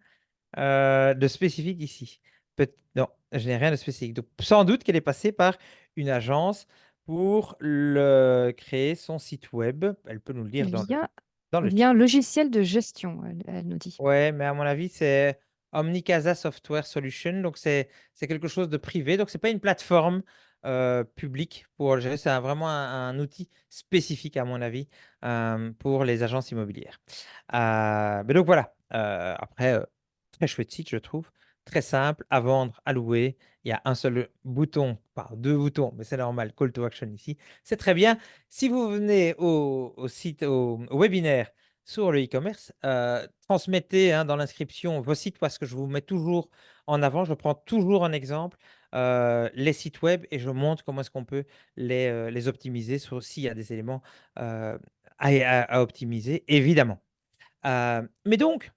de spécifique ici. Non, je n'ai rien de spécifique. Donc, sans doute qu'elle est passée par une agence pour créer son site web. Elle peut nous le dire Lien, dans le chat. lien logiciel de gestion, elle nous dit. Ouais, mais à mon avis, c'est Omnicasa Software Solution. Donc, c'est quelque chose de privé. Donc, c'est pas une plateforme publique pour le gérer. C'est vraiment un outil spécifique, à mon avis, pour les agences immobilières. Mais donc, voilà. Après, très chouette site, je trouve. Très simple à vendre, à louer. Il y a un seul bouton, pas deux boutons, mais c'est normal. Call to action ici. C'est très bien. Si vous venez au site, au webinaire, sur le e-commerce, transmettez hein, dans l'inscription vos sites parce que je vous mets toujours en avant, je prends toujours en exemple les sites web et je montre comment est-ce qu'on peut les optimiser s'il y a des éléments à optimiser, évidemment. Mais donc,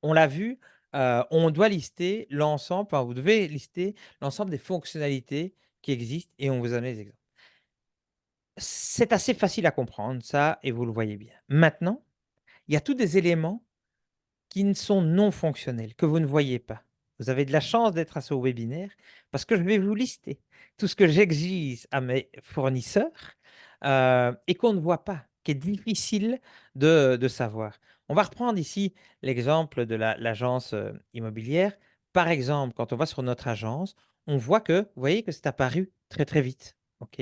on l'a vu, on doit lister l'ensemble, enfin, vous devez lister l'ensemble des fonctionnalités qui existent et on vous donne les exemples. C'est assez facile à comprendre, ça, et vous le voyez bien. Maintenant, il y a tous des éléments qui ne sont non fonctionnels, que vous ne voyez pas. Vous avez de la chance d'être à ce webinaire parce que je vais vous lister tout ce que j'exige à mes fournisseurs et qu'on ne voit pas, qui est difficile de savoir. On va reprendre ici l'exemple de l'agence immobilière. Par exemple, quand on va sur notre agence, on voit que, vous voyez que c'est apparu très très vite. OK.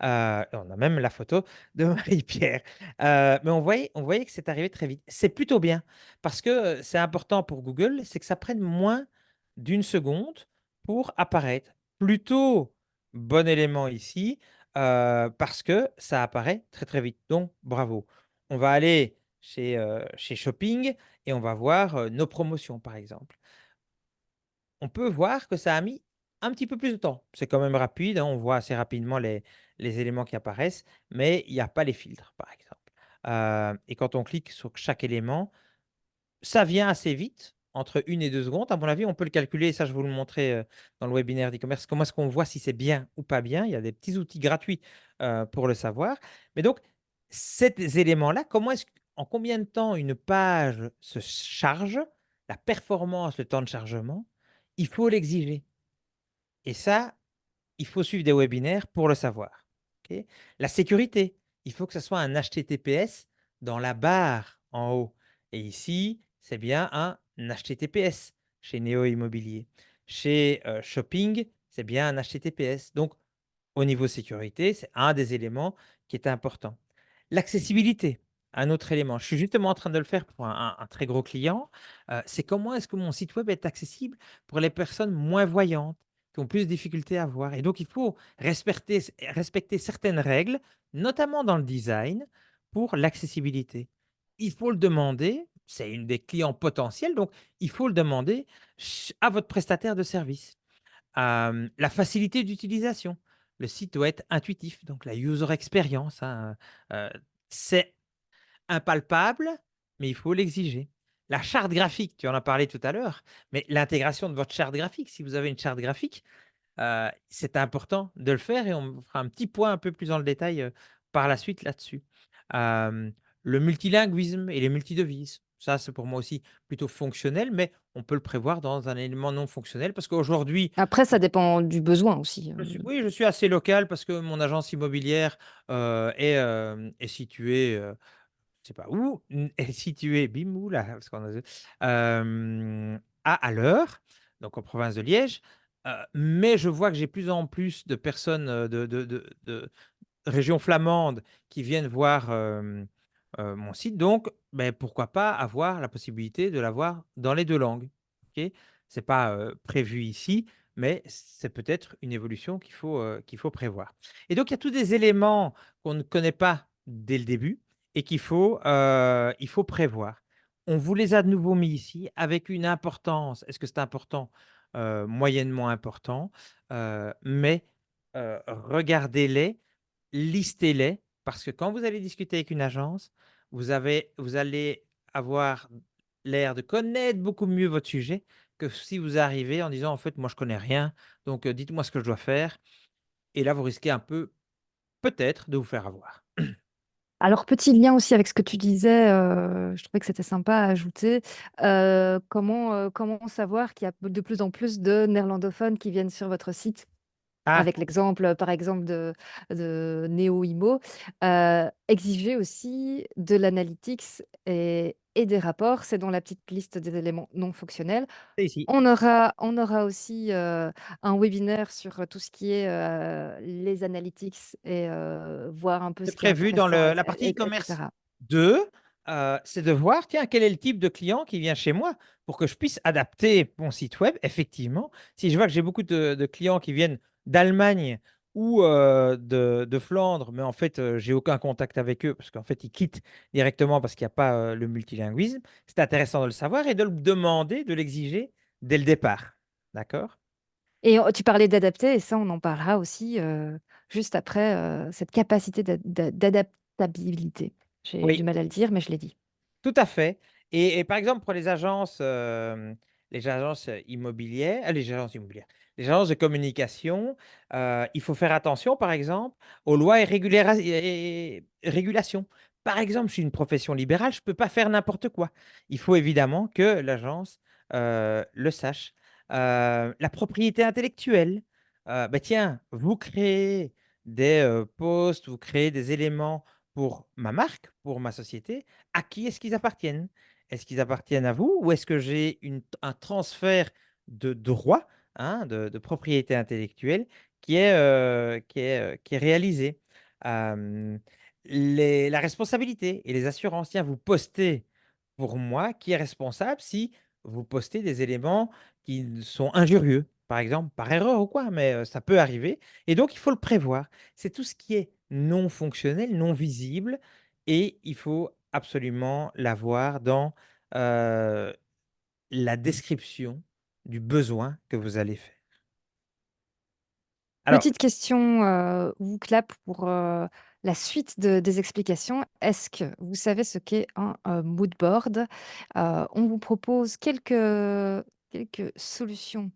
On a même la photo de Marie-Pierre. Mais on voyait que c'est arrivé très vite. C'est plutôt bien parce que c'est important pour Google, c'est que ça prenne moins d'une seconde pour apparaître. Plutôt bon élément ici, parce que ça apparaît très, très vite. Donc bravo. On va aller chez Shopping et on va voir, nos promotions, par exemple. On peut voir que ça a mis un petit peu plus de temps. C'est quand même rapide, hein, on voit assez rapidement les éléments qui apparaissent, mais il n'y a pas les filtres, par exemple. Et quand on clique sur chaque élément, ça vient assez vite, entre 1 et 2 secondes. À mon avis, on peut le calculer, ça je vous le montrer dans le webinaire d'e-commerce. Comment est-ce qu'on voit si c'est bien ou pas bien? Il y a des petits outils gratuits pour le savoir. Mais donc, ces éléments-là, en combien de temps une page se charge, la performance, le temps de chargement, il faut l'exiger. Et ça, il faut suivre des webinaires pour le savoir. OK. La sécurité, il faut que ce soit un HTTPS dans la barre en haut. Et ici, c'est bien un HTTPS chez Néo Immobilier. Chez Shopping, c'est bien un HTTPS. Donc, au niveau sécurité, c'est un des éléments qui est important. L'accessibilité. un autre élément. Je suis justement en train de le faire pour un très gros client. C'est comment est-ce que mon site web est accessible pour les personnes moins voyantes, qui ont plus de difficultés à voir. Et donc, il faut respecter certaines règles, notamment dans le design, pour l'accessibilité. Il faut le demander, c'est une des clients potentiels, donc il faut le demander à votre prestataire de service. La facilité d'utilisation. Le site doit être intuitif, donc la user experience, hein, c'est impalpable, mais il faut l'exiger. La charte graphique, tu en as parlé tout à l'heure, mais l'intégration de votre charte graphique, si vous avez une charte graphique, c'est important de le faire et on fera un petit point un peu plus dans le détail par la suite là-dessus. Euh, le multilinguisme et les multidevises, ça c'est pour moi aussi plutôt fonctionnel, mais on peut le prévoir dans un élément non fonctionnel parce qu'aujourd'hui, Après, ça dépend du besoin aussi. oui, je suis assez local parce que mon agence immobilière est située je sais pas où, est situé, bim, où là, parce qu'on a à l'heure, donc en province de Liège. Mais je vois que j'ai plus en plus de personnes de région flamande qui viennent voir mon site. Donc, ben, pourquoi pas avoir la possibilité de l'avoir dans les deux langues. Ok, c'est pas prévu ici, mais c'est peut-être une évolution qu'il faut prévoir. Et donc, il y a tous des éléments qu'on ne connaît pas dès le début et il faut prévoir. On vous les a de nouveau mis ici avec une importance. Est-ce que c'est important? Moyennement important. Mais regardez-les, listez-les, parce que quand vous allez discuter avec une agence, vous allez avoir l'air de connaître beaucoup mieux votre sujet que si vous arrivez en disant, en fait, moi, je connais rien, donc dites-moi ce que je dois faire. Et là, vous risquez un peu, peut-être, de vous faire avoir. Alors, petit lien aussi avec ce que tu disais, je trouvais que c'était sympa à ajouter. Comment savoir qu'il y a de plus en plus de néerlandophones qui viennent sur votre site? Ah, Avec l'exemple, par exemple, de NeoImo, exiger aussi de l'analytics et des rapports. C'est dans la petite liste des éléments non fonctionnels. c'est ici. On aura aussi, un webinaire sur, tout ce qui est, les analytics et voir un peu C'est ce qui est prévu dans intéressant la partie et e-commerce cetera. 2, c'est de voir, tiens, quel est le type de client qui vient chez moi pour que je puisse adapter mon site web. Effectivement, si je vois que j'ai beaucoup de clients qui viennent d'Allemagne ou de Flandre, mais en fait, j'ai aucun contact avec eux parce qu'en fait, ils quittent directement parce qu'il n'y a pas le multilinguisme. C'est intéressant de le savoir et de le demander, de l'exiger dès le départ. D'accord? Et tu parlais d'adapter et ça, on en parlera aussi, juste après, cette capacité d'adaptabilité. J'ai du Oui. mal à le dire, mais je l'ai dit. Tout à fait. Et par exemple, pour les agences immobilières, les agences de communication, il faut faire attention, par exemple, aux lois et régulations. Par exemple, je suis une profession libérale, je ne peux pas faire n'importe quoi. Il faut évidemment que l'agence le sache. La propriété intellectuelle, bah tiens, vous créez des posts, vous créez des éléments pour ma marque, pour ma société. À qui est-ce qu'ils appartiennent? Est-ce qu'ils appartiennent à vous ou est-ce que j'ai un transfert de droit, hein, de propriété intellectuelle qui est réalisé? Euh, la responsabilité et les assurances. Tiens, vous postez pour moi, qui est responsable si vous postez des éléments qui sont injurieux, par exemple, par erreur ou quoi, mais ça peut arriver. Et donc, il faut le prévoir. C'est tout ce qui est non fonctionnel, non visible, et il faut absolument l'avoir dans euh, la description du besoin que vous allez faire. Alors, Petite question, Clap pour, la suite des explications. Est-ce que vous savez ce qu'est un, mood board? On vous propose quelques solutions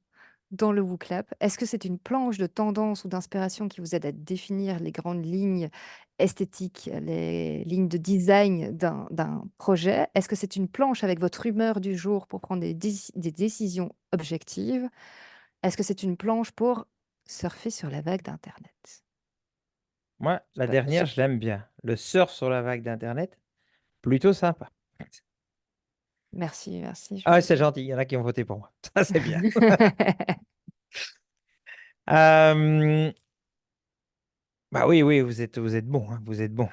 dans le WooClap. Est-ce que c'est une planche de tendance ou d'inspiration qui vous aide à définir les grandes lignes esthétiques, les lignes de design d'un projet? Est-ce que c'est une planche avec votre humeur du jour pour prendre des décisions objectives? Est-ce que c'est une planche pour surfer sur la vague d'internet? moi, la Pas dernière, je l'aime bien. Le surf sur la vague d'Internet, plutôt sympa. Merci, merci, je Ah, ouais, vais c'est le gentil, il y en a qui ont voté pour moi. Ça, c'est bien. Euh, Bah oui, oui, vous êtes bon, hein, vous êtes bon.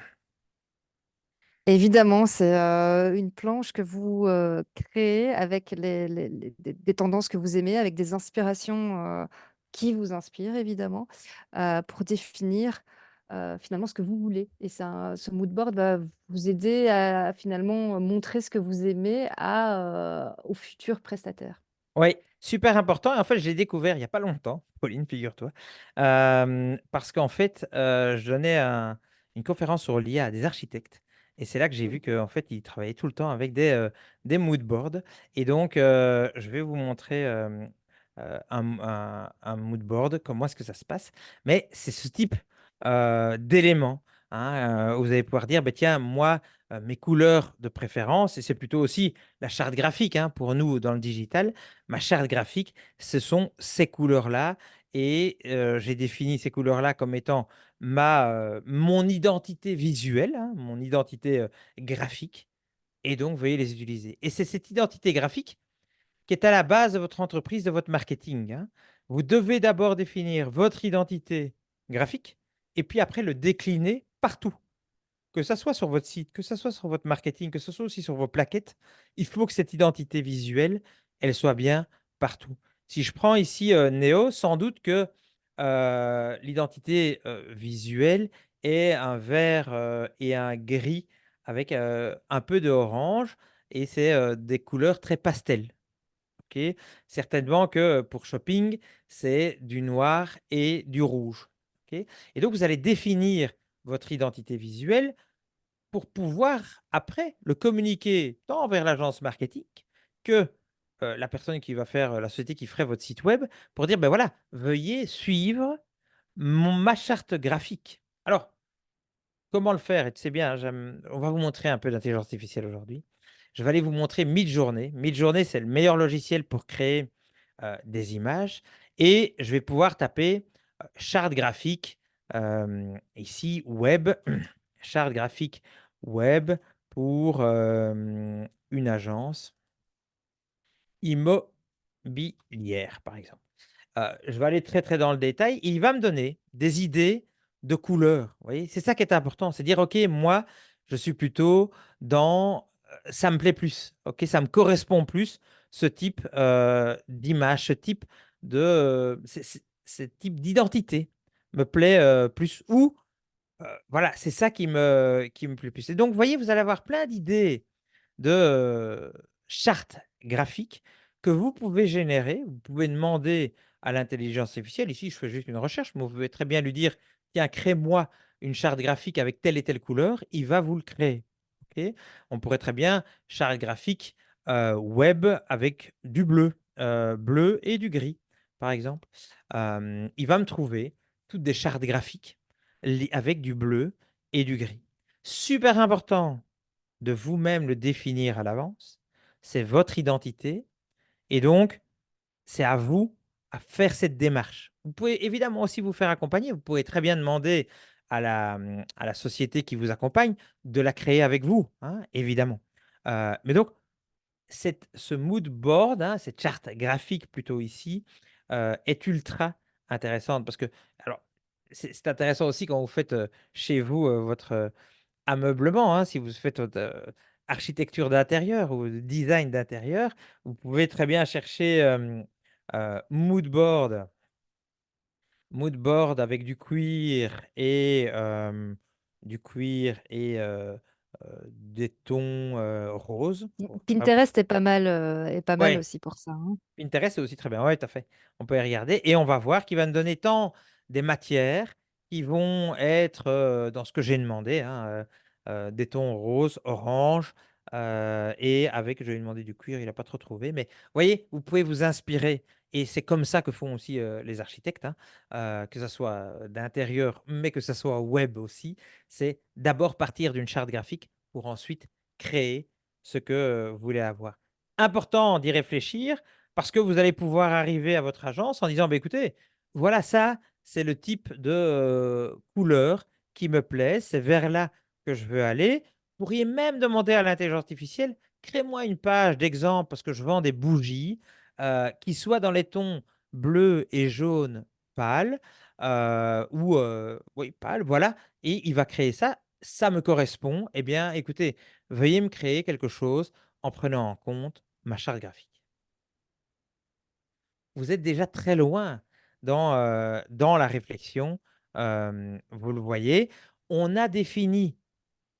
Évidemment, c'est une planche que vous créez avec des tendances que vous aimez, avec des inspirations qui vous inspirent, évidemment, pour définir finalement ce que vous voulez. Et ce mood board va vous aider à finalement montrer ce que vous aimez aux futurs prestataires. Oui, super important et en fait, je l'ai découvert il y a pas longtemps, Pauline, figure-toi, parce qu'en fait, je donnais une conférence sur l'IA à des architectes et c'est là que j'ai vu qu'en fait, ils travaillaient tout le temps avec des mood boards et donc je vais vous montrer, un mood board, comment est-ce que ça se passe. Mais c'est ce type, d'éléments, hein, où vous allez pouvoir dire: «Beh, tiens, moi, mes couleurs de préférence» et c'est plutôt aussi la charte graphique, hein, pour nous dans le digital. Ma charte graphique, ce sont ces couleurs-là et j'ai défini ces couleurs-là comme étant mon identité visuelle, hein, mon identité, graphique et donc veuillez les utiliser et c'est cette identité graphique qui est à la base de votre entreprise, de votre marketing, hein. Vous devez d'abord définir votre identité graphique et puis après le décliner partout. Que ça soit sur votre site, que ça soit sur votre marketing, que ce soit aussi sur vos plaquettes, il faut que cette identité visuelle, elle soit bien partout. Si je prends ici, Néo, sans doute que, l'identité, visuelle est un vert, et un gris avec, un peu de orange et c'est, des couleurs très pastel. OK? Certainement que, pour shopping, c'est du noir et du rouge. OK? Et donc vous allez définir votre identité visuelle pour pouvoir après le communiquer tant vers l'agence marketing que, la personne qui va faire, la société qui ferait votre site web pour dire: «Ben voilà, veuillez suivre ma charte graphique». Alors, comment le faire? Et tu sais bien, on va vous montrer un peu d'intelligence artificielle aujourd'hui. Je vais aller vous montrer Midjourney. Midjourney, c'est le meilleur logiciel pour créer, des images et je vais pouvoir taper, charte graphique, ici web, charte graphique web pour, une agence immobilière, par exemple. Je vais aller très, très dans le détail et il va me donner des idées de couleurs, vous voyez? C'est ça qui est important, c'est dire: «OK, moi, je suis plutôt dans, ça me plaît plus, OK, ça me correspond plus, ce type, d'image, ce type de, ce type d'identité me plaît, plus» ou voilà, c'est ça qui me plaît plus et donc vous voyez, vous allez avoir plein d'idées de, chartes graphiques que vous pouvez générer. Vous pouvez demander à l'intelligence artificielle, ici je fais juste une recherche, mais vous pouvez très bien lui dire: «Tiens, crée-moi une charte graphique avec telle et telle couleur», il va vous le créer, OK? On pourrait très bien charte graphique, web avec du bleu, bleu et du gris, par exemple. Il va me trouver toutes des chartes graphiques li avec du bleu et du gris. Super important de vous-même le définir à l'avance. C'est votre identité et donc c'est à vous à faire cette démarche. Vous pouvez évidemment aussi vous faire accompagner. Vous pouvez très bien demander à la société qui vous accompagne de la créer avec vous, hein, évidemment. Mais donc ce mood board, hein, cette charte graphique plutôt ici, est ultra intéressante parce que alors c'est intéressant aussi quand vous faites, chez vous, votre ameublement, hein, si vous faites votre, architecture d'intérieur ou design d'intérieur, vous pouvez très bien chercher, mood board avec du cuir et des tons, roses. Bon, hop. Pinterest est pas mal Ouais. aussi pour ça, hein. Pinterest, c'est aussi très bien. Ouais, tout à fait. On peut y regarder et on va voir qu'il va nous donner tant des matières qui vont être, dans ce que j'ai demandé, hein, des tons roses, orange, et avec je lui ai demandé du cuir, il n'a pas trop trouvé, mais vous voyez, vous pouvez vous inspirer et c'est comme ça que font aussi, les architectes, hein, que ça soit, d'intérieur, mais que ça soit web aussi. C'est d'abord partir d'une charte graphique pour ensuite créer ce que, vous voulez avoir. Important d'y réfléchir parce que vous allez pouvoir arriver à votre agence en disant: «Beh, écoutez, voilà ça, c'est le type de, couleur qui me plaît, c'est vers là que je veux aller». Vous pourriez même demander à l'intelligence artificielle: «Crée-moi une page d'exemple parce que je vends des bougies, qui soient dans les tons bleu et jaune pâle, ou oui pâle, voilà» et il va créer ça ça me correspond, eh bien, écoutez, veuillez me créer quelque chose en prenant en compte ma charte graphique. Vous êtes déjà très loin dans la réflexion, vous le voyez. On a défini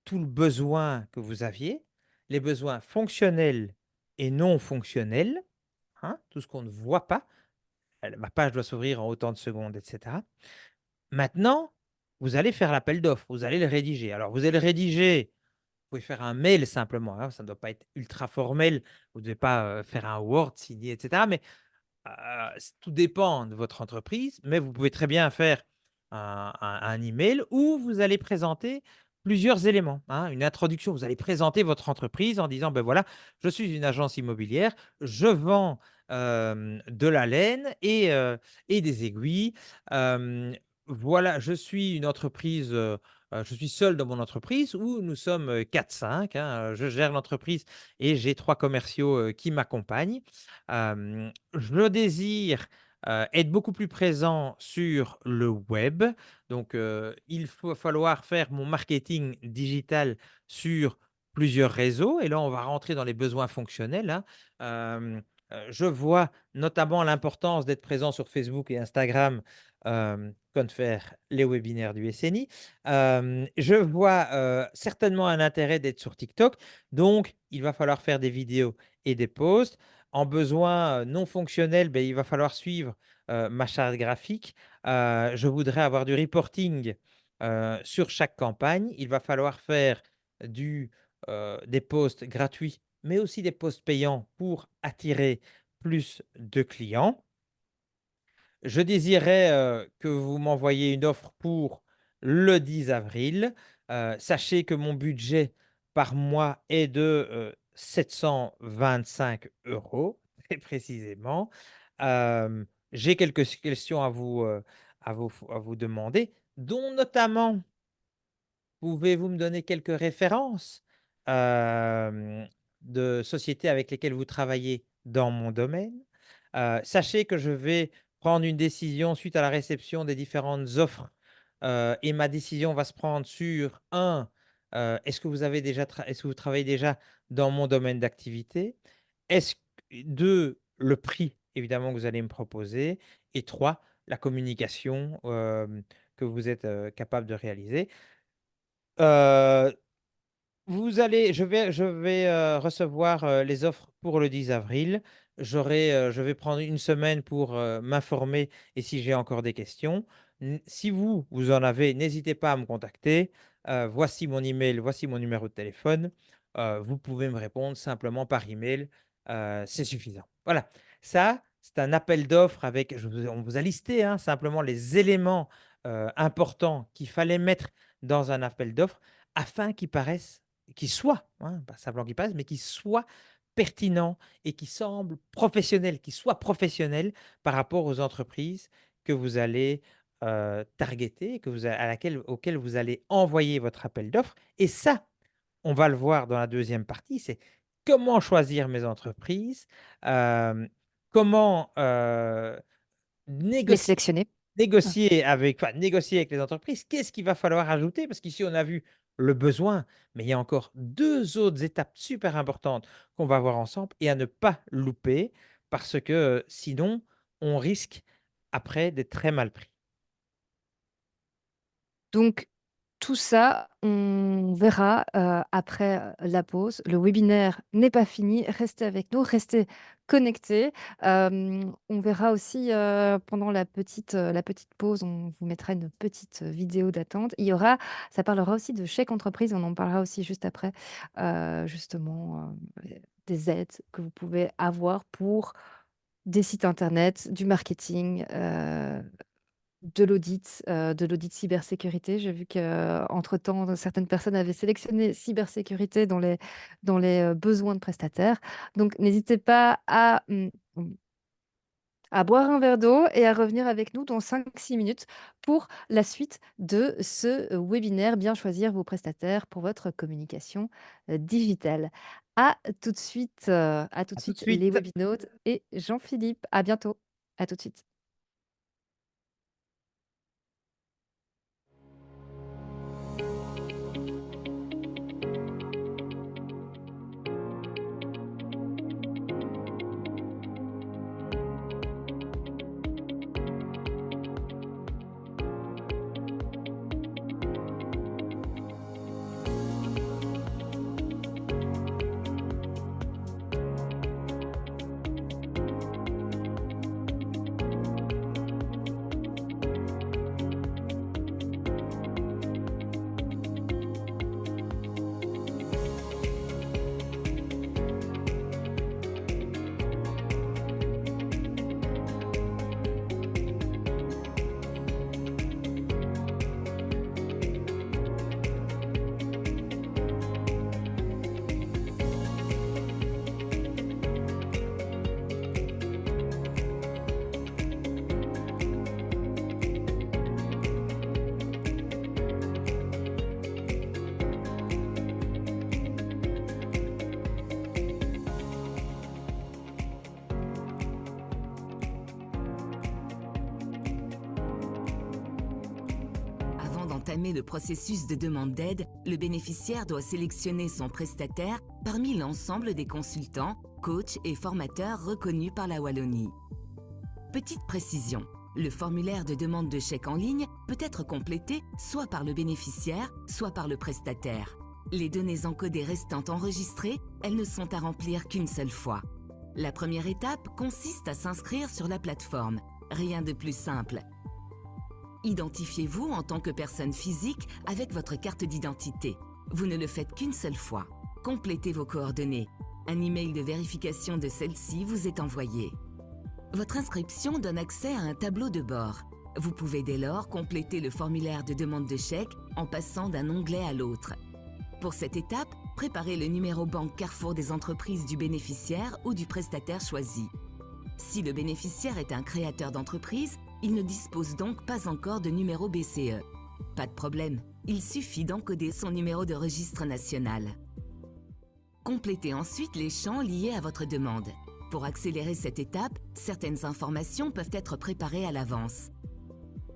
tout le besoin que vous aviez, les besoins fonctionnels et non fonctionnels, hein, tout ce qu'on ne voit pas. Ma page doit s'ouvrir en autant de secondes, et cetera. Maintenant, vous allez faire l'appel d'offres, vous allez le rédiger. Alors, vous allez le rédiger, vous pouvez faire un mail simplement, hein, ça ne doit pas être ultra formel. Vous ne devez pas faire un Word signé, et cetera. Mais tout dépend de votre entreprise, mais vous pouvez très bien faire un email où vous allez présenter plusieurs éléments, hein. Une introduction, vous allez présenter votre entreprise en disant: «Ben voilà, je suis une agence immobilière, je vends, de la laine et des aiguilles. Hem, voilà, je suis une entreprise, je suis seul dans mon entreprise où nous sommes, 4-5, hein, je gère l'entreprise et j'ai 3 commerciaux, qui m'accompagnent. Je désire, être beaucoup plus présent sur le web. Donc, il faut falloir faire mon marketing digital sur plusieurs réseaux et là, on va rentrer dans les besoins fonctionnels, hein. Je vois notamment l'importance d'être présent sur Facebook et Instagram, comme de faire les webinaires du SNI. Je vois, certainement un intérêt d'être sur TikTok, donc il va falloir faire des vidéos et des posts. En besoin, non fonctionnel, beh, il va falloir suivre, ma charte graphique. Je voudrais avoir du reporting, sur chaque campagne. Il va falloir faire du, des posts gratuits, mais aussi des posts payants pour attirer plus de clients. Je désirais, que vous m'envoyiez une offre pour le 10 avril. Sachez que mon budget par mois est de, 725 € très précisément. J'ai quelques questions à vous demander, dont notamment pouvez-vous me donner quelques références, hem, de sociétés avec lesquelles vous travaillez dans mon domaine? Sachez que je vais prendre une décision suite à la réception des différentes offres, et ma décision va se prendre sur est-ce que vous travaillez déjà dans mon domaine d'activité? Est-ce q 2, le prix évidemment que vous allez me proposer et 3, la communication, que vous êtes, capable de réaliser. Heu, je vais, recevoir, les offres pour le 10 avril. Je vais prendre une semaine pour, m'informer et si j'ai encore des questions. Si vous en avez, n'hésitez pas à me contacter. Voici mon email, voici mon numéro de téléphone. Vous pouvez me répondre simplement par email, c'est suffisant. Voilà, ça, c'est un appel d'offres avec on vous a listé, hein, simplement les éléments, importants qu'il fallait mettre dans un appel d'offres afin qu'il soit, hein, pas simplement qu'il paraisse, mais qu'il soit pertinent et qui semble professionnel, qui soit professionnel par rapport aux entreprises que vous allez, targeter, que vous a à laquelle auxquelles vous allez envoyer votre appel d'offres et ça, on va le voir dans la deuxième partie, c'est comment choisir mes entreprises, hem, comment, Les négocier sélectionner. Ah. Négocier avec les entreprises, qu'est-ce qu'il va falloir ajouter? Parce qu'ici, on a vu le besoin, mais il y a encore 2 autres étapes super importantes qu'on va voir ensemble et à ne pas louper parce que, sinon, on risque après d'être très mal pris. Donc tout ça, on verra, après, la pause. Le webinaire n'est pas fini. Restez avec nous, restez connectés. On verra aussi, pendant la petite pause, on vous mettra une petite vidéo d'attente. Ça parlera aussi de chèque entreprise, on en parlera aussi juste après, justement, des aides que vous pouvez avoir pour des sites internet, du marketing, de l'audit cybersécurité. J'ai vu qu'entre-temps, certaines personnes avaient sélectionné cybersécurité dans les besoins de prestataires. Donc n'hésitez pas à boire un verre d'eau et à revenir avec nous dans 5-6 minutes pour la suite de ce webinaire «Bien choisir vos prestataires pour votre communication, digitale». À tout de À tout de suite les suite. webinautes et Jean-Philippe. À bientôt. À tout de suite. entamer le processus de demande d'aide, le bénéficiaire doit sélectionner son prestataire parmi l'ensemble des consultants, coachs et formateurs reconnus par la Wallonie. Petite précision, le formulaire de demande de chèque en ligne peut être complété soit par le bénéficiaire, soit par le prestataire. Les données encodées restant enregistrées, elles ne sont à remplir qu'une seule fois. La première étape consiste à s'inscrire sur la plateforme. Rien de plus simple. Identifiez-vous en tant que personne physique avec votre carte d'identité. Vous ne le faites qu'une seule fois. Complétez vos coordonnées. Un email de vérification de celle-ci vous est envoyé. Votre inscription donne accès à un tableau de bord. Vous pouvez dès lors compléter le formulaire de demande de chèque en passant d'un onglet à l'autre. Pour cette étape, préparez le numéro banque Carrefour des entreprises du bénéficiaire ou du prestataire choisi. Si le bénéficiaire est un créateur d'entreprise, il ne dispose donc pas encore de numéro BCE. Pas de problème, il suffit d'encoder son numéro de registre national. Complétez ensuite les champs liés à votre demande. Pour accélérer cette étape, certaines informations peuvent être préparées à l'avance.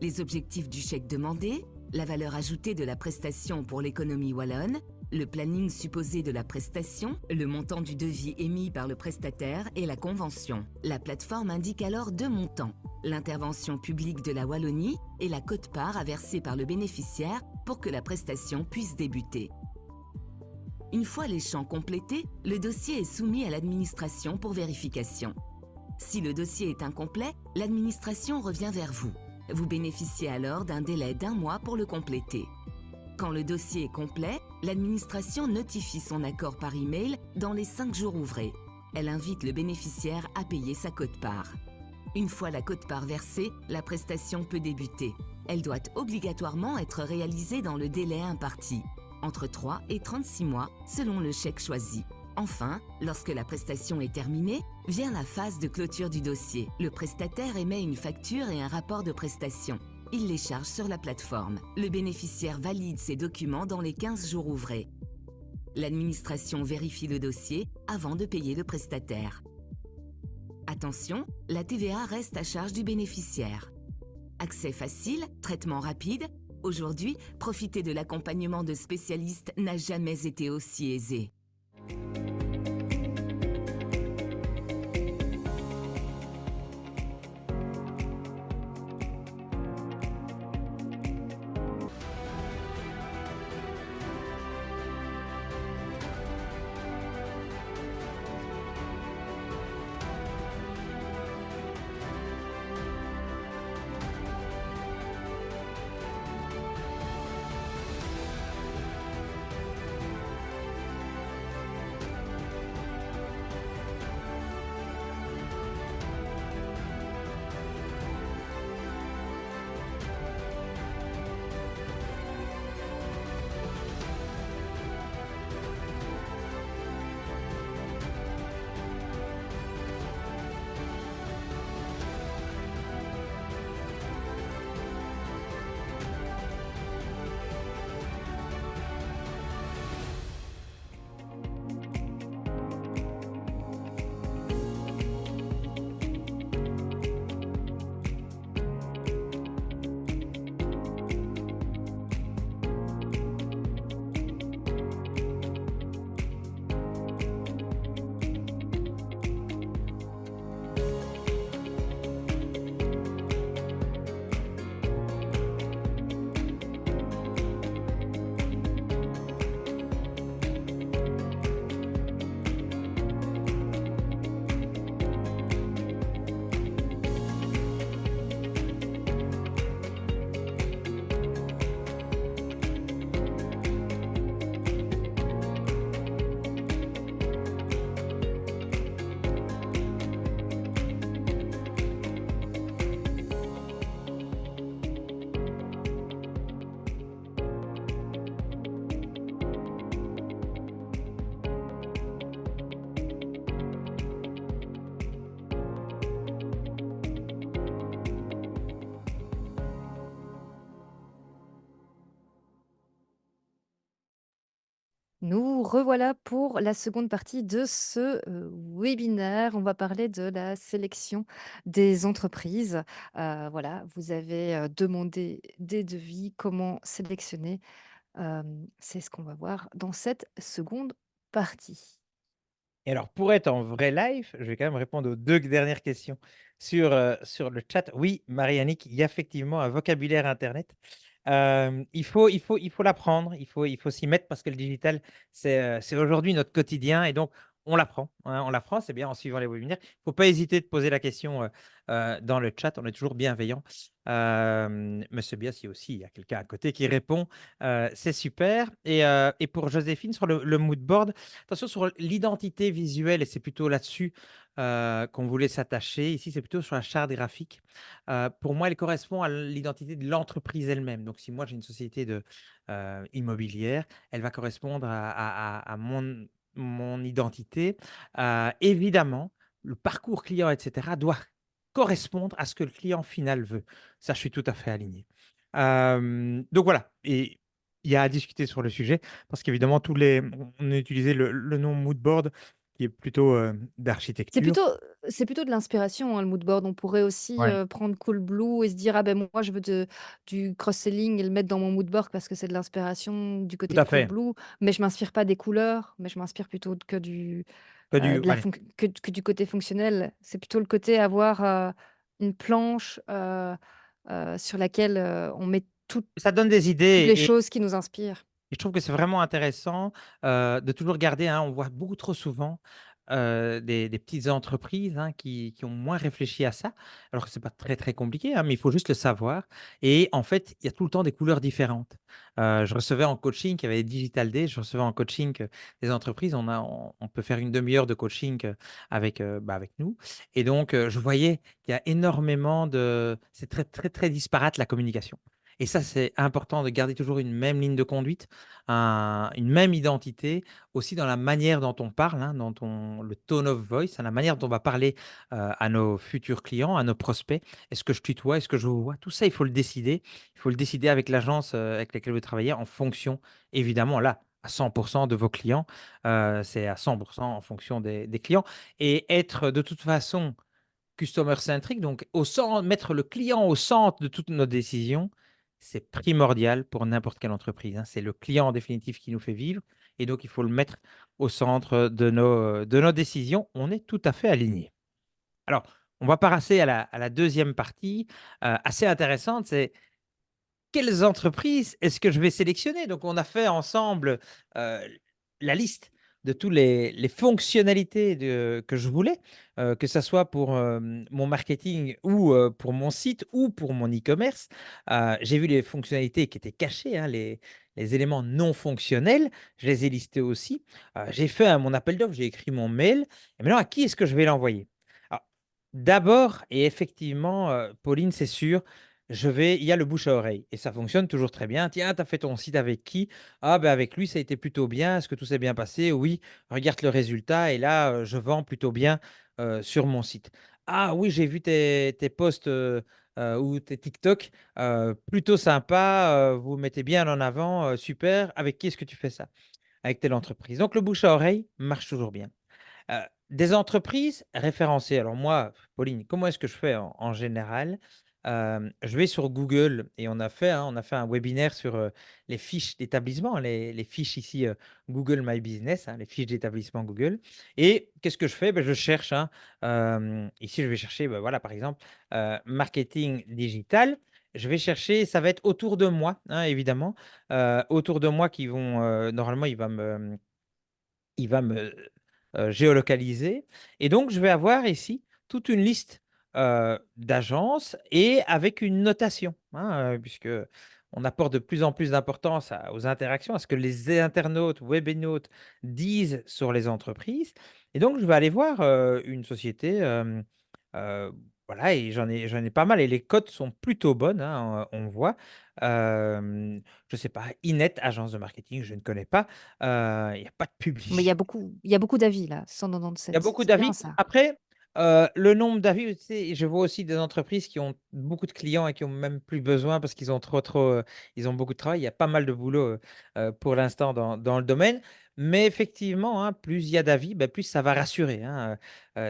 Les objectifs du chèque demandé, la valeur ajoutée de la prestation pour l'économie wallonne, le planning supposé de la prestation, le montant du devis émis par le prestataire et la convention. La plateforme indique alors deux montants, l'intervention publique de la Wallonie et la quote-part à verser par le bénéficiaire pour que la prestation puisse débuter. Une fois les champs complétés, le dossier est soumis à l'administration pour vérification. Si le dossier est incomplet, l'administration revient vers vous. Vous bénéficiez alors d'un délai d'1 mois pour le compléter. Quand le dossier est complet, l'administration notifie son accord par email dans les 5 jours ouvrés. Elle invite le bénéficiaire à payer sa quote-part. Une fois la quote-part versée, la prestation peut débuter. Elle doit obligatoirement être réalisée dans le délai imparti, entre 3 et 36 mois selon le chèque choisi. Enfin, lorsque la prestation est terminée, vient la phase de clôture du dossier. Le prestataire émet une facture et un rapport de prestation. Il les charge sur la plateforme. Le bénéficiaire valide ces documents dans les 15 jours ouvrés. L'administration vérifie le dossier avant de payer le prestataire. Attention, la TVA reste à charge du bénéficiaire. Accès facile, traitement rapide. Aujourd'hui, profiter de l'accompagnement de spécialistes n'a jamais été aussi aisé. Nous revoilà pour la seconde partie de ce webinaire. On va parler de la sélection des entreprises. Voilà, vous avez demandé des devis, comment sélectionner. C'est ce qu'on va voir dans cette seconde partie. Et alors, pour être en vrai live, je vais quand même répondre aux 2 dernières questions sur le chat. Oui, Marie-Annick, il y a effectivement un vocabulaire internet. Il faut l'apprendre, il faut s'y mettre parce que le digital, c'est aujourd'hui notre quotidien et donc on l'apprend, hein, on l'apprend, c'est bien en suivant les webinaires. Il ne faut pas hésiter de poser la question, dans le chat, on est toujours bienveillant. Monsieur Bias, il y a quelqu'un à côté qui répond, c'est super et pour Joséphine sur le mood board, attention sur l'identité visuelle et c'est plutôt là-dessus, qu'on voulait s'attacher. Ici, c'est plutôt sur la charte graphique. Pour moi, elle correspond à l'identité de l'entreprise elle-même. Donc si moi j'ai une société immobilière, elle va correspondre à mon identité. Évidemment, le parcours client et cetera doit correspondre à ce que le client final veut. Ça, je suis tout à fait aligné. Donc voilà et il y a à discuter sur le sujet parce qu'évidemment on a utilisé le nom mood board qui est plutôt, C'est d'architecture. plutôt c'est plutôt de l'inspiration, hein, le mood board. On pourrait aussi, Ouais, prendre Coolblue et se dire: «Ah ben moi je veux du cross-selling et le mettre dans mon mood board parce que c'est de l'inspiration du tout côté de à fait. Coolblue, mais je m'inspire pas des couleurs, mais je m'inspire plutôt Que du de la ouais. fonc que du côté fonctionnel». C'est plutôt le côté avoir, une planche, sur laquelle, on met Ça donne des toutes idées les et choses qui nous inspirent. Et je trouve que c'est vraiment intéressant, de toujours garder, hein, on voit beaucoup trop souvent, des petites entreprises, hein, qui ont moins réfléchi à ça, alors que c'est pas très, très compliqué, hein, mais il faut juste le savoir et en fait, il y a tout le temps des couleurs différentes. Je recevais en coaching, il y avait Digital Day, je recevais en coaching, des entreprises, on peut faire une demi heure de coaching, avec nous et donc je voyais qu'il y a énormément de c'est très, très, très disparate la communication et ça, c'est important de garder toujours une même ligne de conduite une même identité, aussi dans la manière dont on parle, hein, le tone of voice, hein, la manière dont on va parler à nos futurs clients, à nos prospects. Est-ce que je tutoie? Est-ce que je vous vois? Tout ça, il faut le décider. Il faut le décider avec l'agence avec laquelle vous travaillez en fonction, évidemment, là, à 100% de vos clients. C'est à 100% en fonction des clients. Et être de toute façon customer centric, donc au centre, mettre le client au centre de toutes nos décisions, c'est primordial pour n'importe quelle entreprise, hein. C'est le client en définitive qui nous fait vivre et donc il faut le mettre au centre de nos décisions. On est tout à fait alignés. Alors, on va passer à la deuxième partie, assez intéressante, c'est quelles entreprises est-ce que je vais sélectionner? Donc, on a fait ensemble euh, la liste de toutes les fonctionnalités que je voulais, que ce soit pour mon marketing ou pour mon site ou pour mon e-commerce. J'ai vu les fonctionnalités qui étaient cachées, hein, les éléments non fonctionnels, je les ai listés aussi. J'ai fait mon appel d'offres, j'ai écrit mon mail. Et maintenant, à qui est-ce que je vais l'envoyer? Alors, d'abord, et effectivement, Pauline, c'est sûr, il y a le bouche à oreille et ça fonctionne toujours très bien. Tiens, tu as fait ton site avec qui? Ah, ben avec lui, ça a été plutôt bien. Est-ce que tout s'est bien passé? Oui, regarde le résultat et là, je vends plutôt bien sur mon site. Ah oui, j'ai vu tes posts ou tes TikTok, plutôt sympa. Vous mettez bien en avant, super. Avec qui est-ce que tu fais ça? Avec telle entreprise. Donc, le bouche à oreille marche toujours bien. Des entreprises référencées. Alors moi, Pauline, comment est-ce que je fais en général? Je vais sur Google et on a fait un webinaire sur, les fiches d'établissement, les fiches ici, Google My Business, hein, les fiches d'établissement Google et qu'est-ce que je fais? Je cherche, hein, ici je vais chercher, voilà, par exemple, marketing digital. Je vais chercher, ça va être autour de moi, hein, évidemment, autour de moi qui vont, normalement il va me géolocaliser et donc je vais avoir ici toute une liste, d'agences et avec une notation, hein, puisque on apporte de plus en plus d'importance aux interactions, à ce que les internautes, webinautes disent sur les entreprises et donc je vais aller voir, une société, heu, voilà et j'en ai pas mal et les cotes sont plutôt bonnes, hein, on voit. Je ne sais pas, Inet, agence de marketing, je ne connais pas, il y a pas de Mais publicité. il y a beaucoup d'avis là, Il y a 197, beaucoup c'est bien d'avis. ça. Après, Le nombre d'avis, tu sais, je vois aussi des entreprises qui ont beaucoup de clients et qui ont même plus besoin parce qu'ils ont ils ont beaucoup de travail. Il y a pas mal de boulot, pour l'instant dans le domaine. Mais effectivement, hein, plus il y a d'avis, bah, plus ça va rassurer, hein,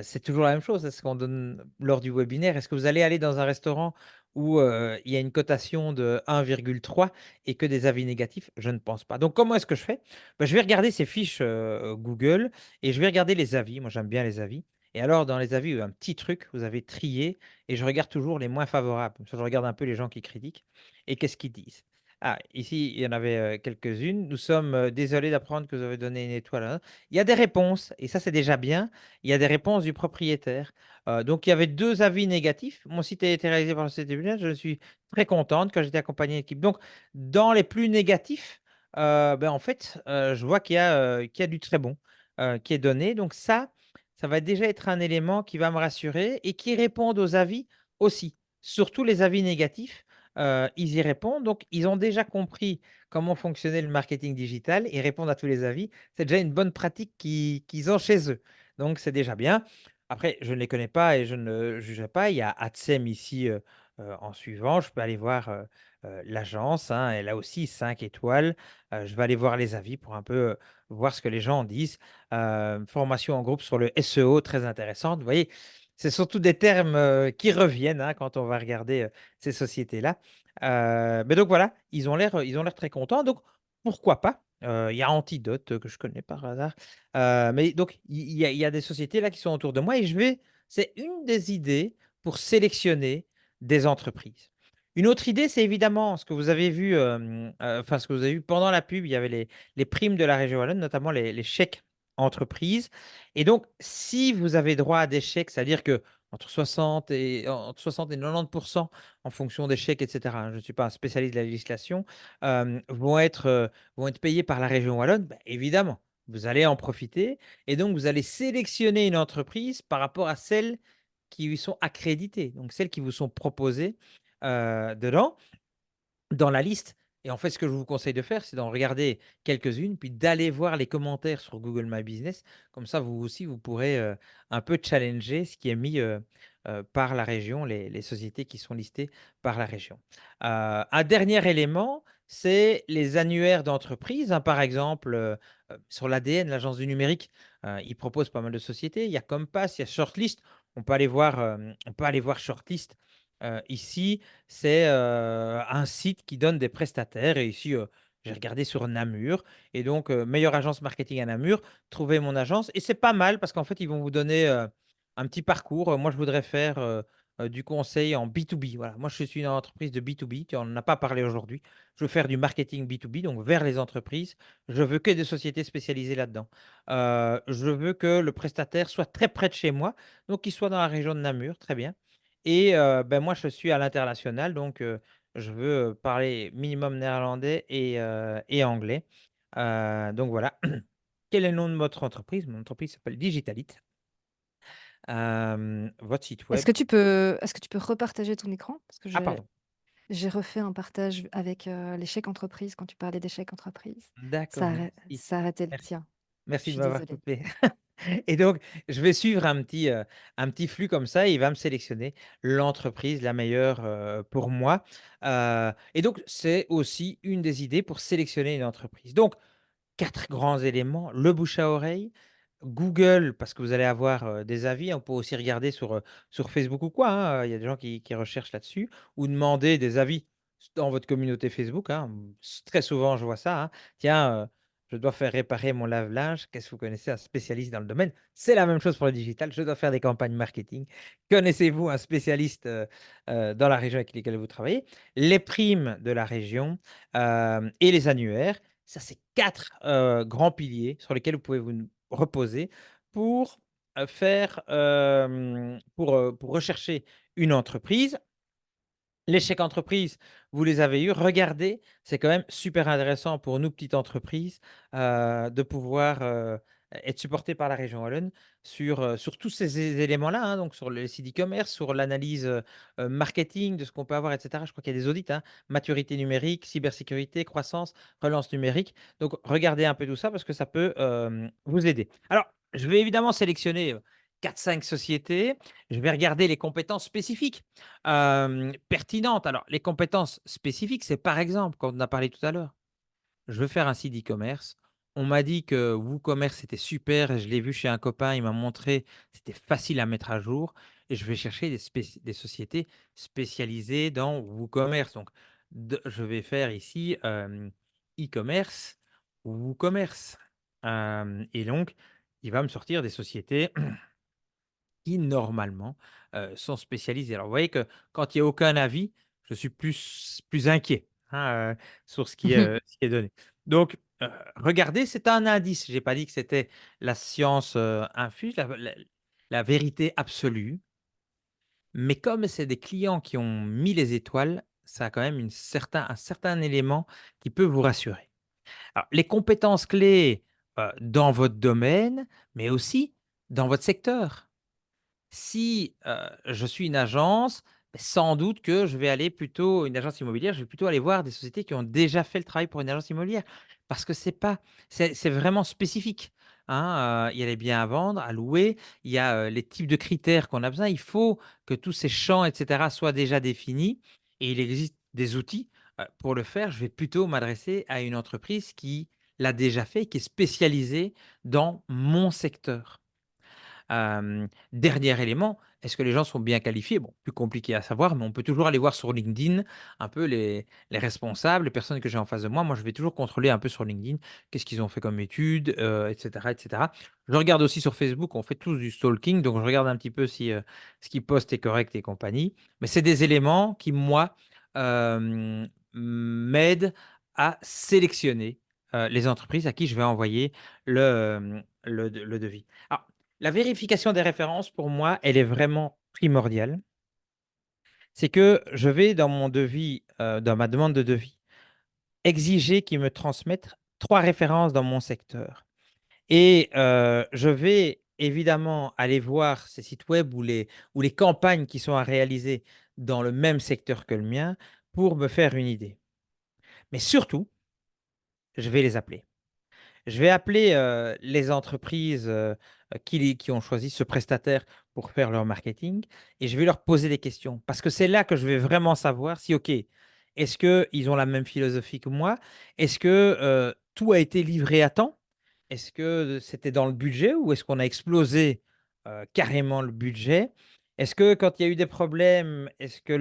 c'est toujours la même chose, c'est ce qu'on donne lors du webinaire. Est-ce que vous allez aller dans un restaurant où, il y a une cotation de 1,3 et que des avis négatifs? Je ne pense pas. Donc comment est-ce que je fais? Bah, je vais regarder ces fiches, Google et je vais regarder les avis. Moi, j'aime bien les avis. Et alors, dans les avis, un petit truc, vous avez trié et je regarde toujours les moins favorables. Comme ça, je regarde un peu les gens qui critiquent et qu'est-ce qu'ils disent. Ah, ici, il y en avait quelques-unes. Nous sommes désolés d'apprendre que vous avez donné une étoile. Il y a des réponses, et ça, c'est déjà bien. Il y a des réponses du propriétaire. Donc, il y avait 2 avis négatifs. Mon site a été réalisé par le société Bullion. Je suis très contente quand j'étais accompagné d'équipe. Donc, dans les plus négatifs, ben, en fait, je vois qu'il y a du très bon qui est donné. Donc, ça va déjà être un élément qui va me rassurer et qui répondent aux avis aussi. Surtout les avis négatifs, ils y répondent. Donc, ils ont déjà compris comment fonctionnait le marketing digital et répondent à tous les avis. C'est déjà une bonne pratique qu'ils ont chez eux. Donc, c'est déjà bien. Après, je ne les connais pas et je ne jugerai pas. Il y a AdSem ici en suivant. Je peux aller voir l'agence, hein, elle a aussi 5 étoiles. Je vais aller voir les avis pour un peu voir ce que les gens en disent. Formation en groupe sur le SEO, très intéressante. Vous voyez, c'est surtout des termes qui reviennent hein, quand on va regarder ces sociétés-là. Mais donc voilà, ils ont l'air très contents. Donc pourquoi pas? Il y a Antidote que je connais par hasard. Mais donc il y a des sociétés là qui sont autour de moi et c'est une des idées pour sélectionner des entreprises. Une autre idée, c'est évidemment ce que vous avez vu, enfin ce que vous avez vu pendant la pub, il y avait les primes de la région wallonne, notamment les chèques entreprises. Et donc, si vous avez droit à des chèques, c'est-à-dire que entre 60 et 90 en fonction des chèques, etc., hein, je ne suis pas un spécialiste de la législation, vont être payés par la région wallonne, bah, évidemment, vous allez en profiter. Et donc, vous allez sélectionner une entreprise par rapport à celles qui lui sont accréditées, donc celles qui vous sont proposées dedans dans la liste. Et en fait, ce que je vous conseille de faire, c'est d'en regarder quelques-unes, puis d'aller voir les commentaires sur Google My Business. Comme ça, vous aussi, vous pourrez un peu challenger ce qui est mis par la région, les sociétés qui sont listées par la région. Un dernier élément, c'est les annuaires d'entreprise, hein. Par exemple, sur l'ADN, l'agence du numérique, ils proposent pas mal de sociétés. Il y a Compass, il y a Shortlist. On peut aller voir Shortlist ici. C'est un site qui donne des prestataires et ici, j'ai regardé sur Namur et donc meilleure agence marketing à Namur, trouver mon agence et c'est pas mal parce qu'en fait, ils vont vous donner, un petit parcours. Moi, je voudrais faire, du conseil en B2B. Voilà, moi, je suis une entreprise de B2B, tu en as pas parlé aujourd'hui. Je veux faire du marketing B2B, donc vers les entreprises. Je veux que des sociétés spécialisées là-dedans. Je veux que le prestataire soit très près de chez moi, donc qu'il soit dans la région de Namur, très bien. Et ben, moi, je suis à l'international, donc je veux, parler minimum néerlandais et anglais. Donc voilà. Quel est le nom de votre entreprise? Mon entreprise s'appelle Digitalit. Votre site Est-ce web que tu peux repartager ton écran? Parce que ah pardon. j'ai refait un partage avec, les chèques entreprises quand tu parlais des chèques entreprises. D'accord, merci. Ça a arrêté le Merci tien. Je merci de suis m'avoir désolée. coupé. Et donc, je vais suivre un petit flux comme ça et il va me sélectionner l'entreprise la meilleure, pour moi. Et donc, c'est aussi une des idées pour sélectionner une entreprise. Donc 4 grands éléments, le bouche à oreille, Google parce que vous allez avoir, des avis. On peut aussi regarder sur Facebook ou quoi, hein, il y a des gens qui recherchent là-dessus ou demander des avis dans votre communauté Facebook, hein. Très souvent, je vois ça, hein. «Tiens, je dois faire réparer mon lave-linge. Qu'est-ce que vous connaissez un spécialiste dans le domaine?» C'est la même chose pour le digital. «Je dois faire des campagnes marketing. Connaissez-vous un spécialiste, dans la région avec lesquelles vous travaillez?» Les primes de la région, et les annuaires. Ça, c'est 4 grands piliers sur lesquels vous pouvez vous reposer pour, pour rechercher une entreprise. L'échec entreprise, vous les avez eus. Regardez, c'est quand même super intéressant pour nous, petites entreprises, de pouvoir, être supportés par la région wallonne sur tous ces éléments-là, hein, donc sur les sites e-commerce, sur l'analyse, marketing de ce qu'on peut avoir et cetera. Je crois qu'il y a des audits, hein, maturité numérique, cybersécurité, croissance, relance numérique. Donc regardez un peu tout ça parce que ça peut, vous aider. Alors, je vais évidemment sélectionner, 4-5 sociétés, je vais regarder les compétences spécifiques pertinentes. Alors, les compétences spécifiques, c'est par exemple, quand on a parlé tout à l'heure, je veux faire un site e-commerce. On m'a dit que WooCommerce c'était super. Je l'ai vu chez un copain, il m'a montré, c'était facile à mettre à jour. Et je vais chercher des sociétés spécialisées dans WooCommerce. Donc, je vais faire ici e-commerce, WooCommerce. Et donc, il va me sortir des sociétés qui normalement, sont spécialisés. Alors vous voyez que quand il y a aucun avis, je suis plus inquiet, hein, sur ce qui est donné. Donc, regardez, c'est un indice. J'ai pas dit que c'était la science, infuse, la vérité absolue, mais comme c'est des clients qui ont mis les étoiles, ça a quand même un certain élément qui peut vous rassurer. Alors les compétences clés, dans votre domaine, mais aussi dans votre secteur. Si, je suis une agence, beh, sans doute que je vais aller plutôt une agence immobilière, je vais plutôt aller voir des sociétés qui ont déjà fait le travail pour une agence immobilière. Parce que c'est vraiment spécifique, hein, il y a les biens à vendre, à louer, il y a, les types de critères qu'on a besoin. Il faut que tous ces champs et cetera soient déjà définis et il existe des outils, pour le faire. Je vais plutôt m'adresser à une entreprise qui l'a déjà fait, qui est spécialisée dans mon secteur. Dernier élément, est-ce que les gens sont bien qualifiés? Bon, plus compliqué à savoir, mais on peut toujours aller voir sur LinkedIn un peu les responsables, les personnes que j'ai en face de moi. Moi, je vais toujours contrôler un peu sur LinkedIn, qu'est-ce qu'ils ont fait comme études, et cetera, et cetera. Je regarde aussi sur Facebook, on fait tous du stalking, donc je regarde un petit peu si, ce qu'ils postent est correct et compagnie. Mais c'est des éléments qui, moi, m'aident à sélectionner, les entreprises à qui je vais envoyer le devis. Alors, la vérification des références, pour moi, elle est vraiment primordiale. C'est que je vais dans mon devis, dans ma demande de devis, exiger qu'ils me transmettent 3 références dans mon secteur et je vais évidemment aller voir ces sites web ou les campagnes qui sont à réaliser dans le même secteur que le mien pour me faire une idée. Mais surtout, je vais les appeler. Je vais appeler, les entreprises, qui ont choisi ce prestataire pour faire leur marketing et je vais leur poser des questions. Parce que c'est là que je vais vraiment savoir si, OK, est-ce qu'ils ont la même philosophie que moi? Est-ce que, tout a été livré à temps? Est-ce que c'était dans le budget ou est-ce qu'on a explosé, carrément le budget? Est-ce que quand il y a eu des problèmes, est-ce que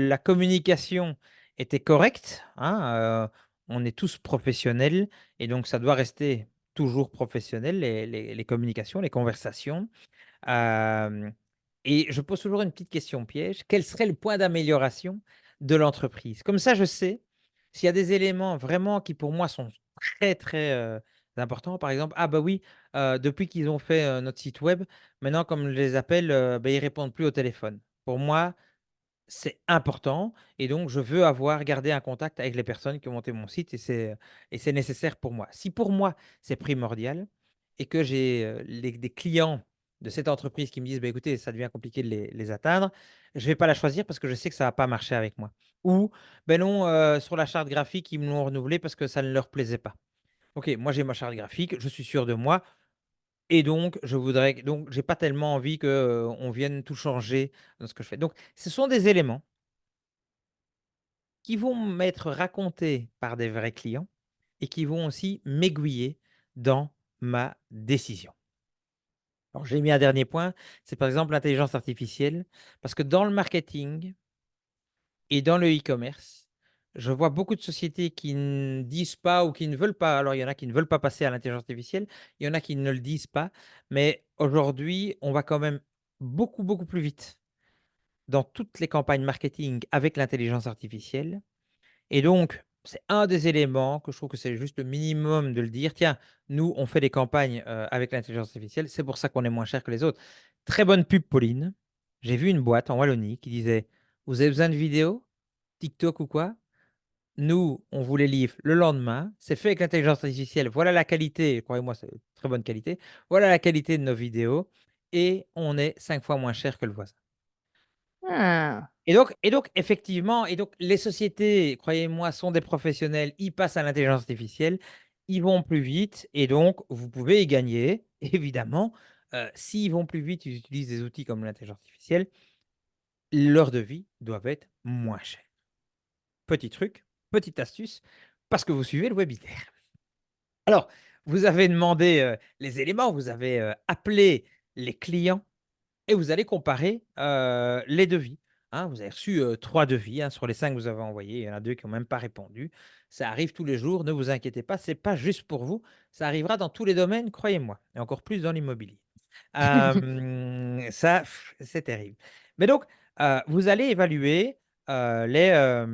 la communication était correcte? Hein, on est tous professionnels et donc ça doit rester toujours professionnel, les communications, les conversations. Hem Et je pose toujours une petite question piège: quel serait le point d'amélioration de l'entreprise? Comme ça, je sais s'il y a des éléments vraiment qui pour moi sont très, très, importants. Par exemple: «Ah bah oui, depuis qu'ils ont fait, notre site web, maintenant comme je les appelle, bah, ils répondent plus au téléphone». Pour moi, c'est important et donc je veux avoir gardé un contact avec les personnes qui ont monté mon site et c'est nécessaire pour moi. Si pour moi, c'est primordial et que j'ai, des clients de cette entreprise qui me disent: «Bah, écoutez, ça devient compliqué de les atteindre», je ne vais pas la choisir parce que je sais que ça va pas marcher avec moi. Ou, ben non, sur la charte graphique, ils me l'ont renouvelée parce que ça ne leur plaisait pas. OK, moi j'ai ma charte graphique, je suis sûr de moi et donc je voudrais donc j'ai pas tellement envie que, on vienne tout changer dans ce que je fais. Donc ce sont des éléments qui vont m'être racontés par des vrais clients et qui vont aussi m'aiguiller dans ma décision. Alors, j'ai mis un dernier point, c'est par exemple l'intelligence artificielle, parce que dans le marketing et dans le e-commerce, je vois beaucoup de sociétés qui ne disent pas ou qui ne veulent pas. Alors, il y en a qui ne veulent pas passer à l'intelligence artificielle, il y en a qui ne le disent pas, mais aujourd'hui, on va quand même beaucoup, beaucoup plus vite dans toutes les campagnes marketing avec l'intelligence artificielle. Et donc, c'est un des éléments que je trouve que c'est juste le minimum de le dire. Tiens, nous, on fait des campagnes avec l'intelligence artificielle, c'est pour ça qu'on est moins cher que les autres. Très bonne pub, Pauline. J'ai vu une boîte en Wallonie qui disait: vous avez besoin de vidéos, TikTok ou quoi? Nous, on vous les livre le lendemain. C'est fait avec l'intelligence artificielle. Voilà la qualité, croyez-moi, c'est de très bonne qualité. Voilà la qualité de nos vidéos et on est 5 fois moins cher que le voisin. Ah! Et donc effectivement les sociétés, croyez-moi, sont des professionnels, ils passent à l'intelligence artificielle, ils vont plus vite et donc vous pouvez y gagner évidemment, s'ils vont plus vite, ils utilisent des outils comme l'intelligence artificielle, leurs devis doivent être moins chers. Petit truc, petite astuce, parce que vous suivez le webinaire. Alors, vous avez demandé, les éléments, vous avez, appelé les clients et vous allez comparer, les devis, hein. Vous avez reçu, 3 devis, hein, sur les 5 que vous avez envoyés. Il y en a 2 qui ont même pas répondu. Ça arrive tous les jours, ne vous inquiétez pas, c'est pas juste pour vous, ça arrivera dans tous les domaines, croyez-moi, et encore plus dans l'immobilier. Ça, c'est terrible. Mais donc, vous allez évaluer, les,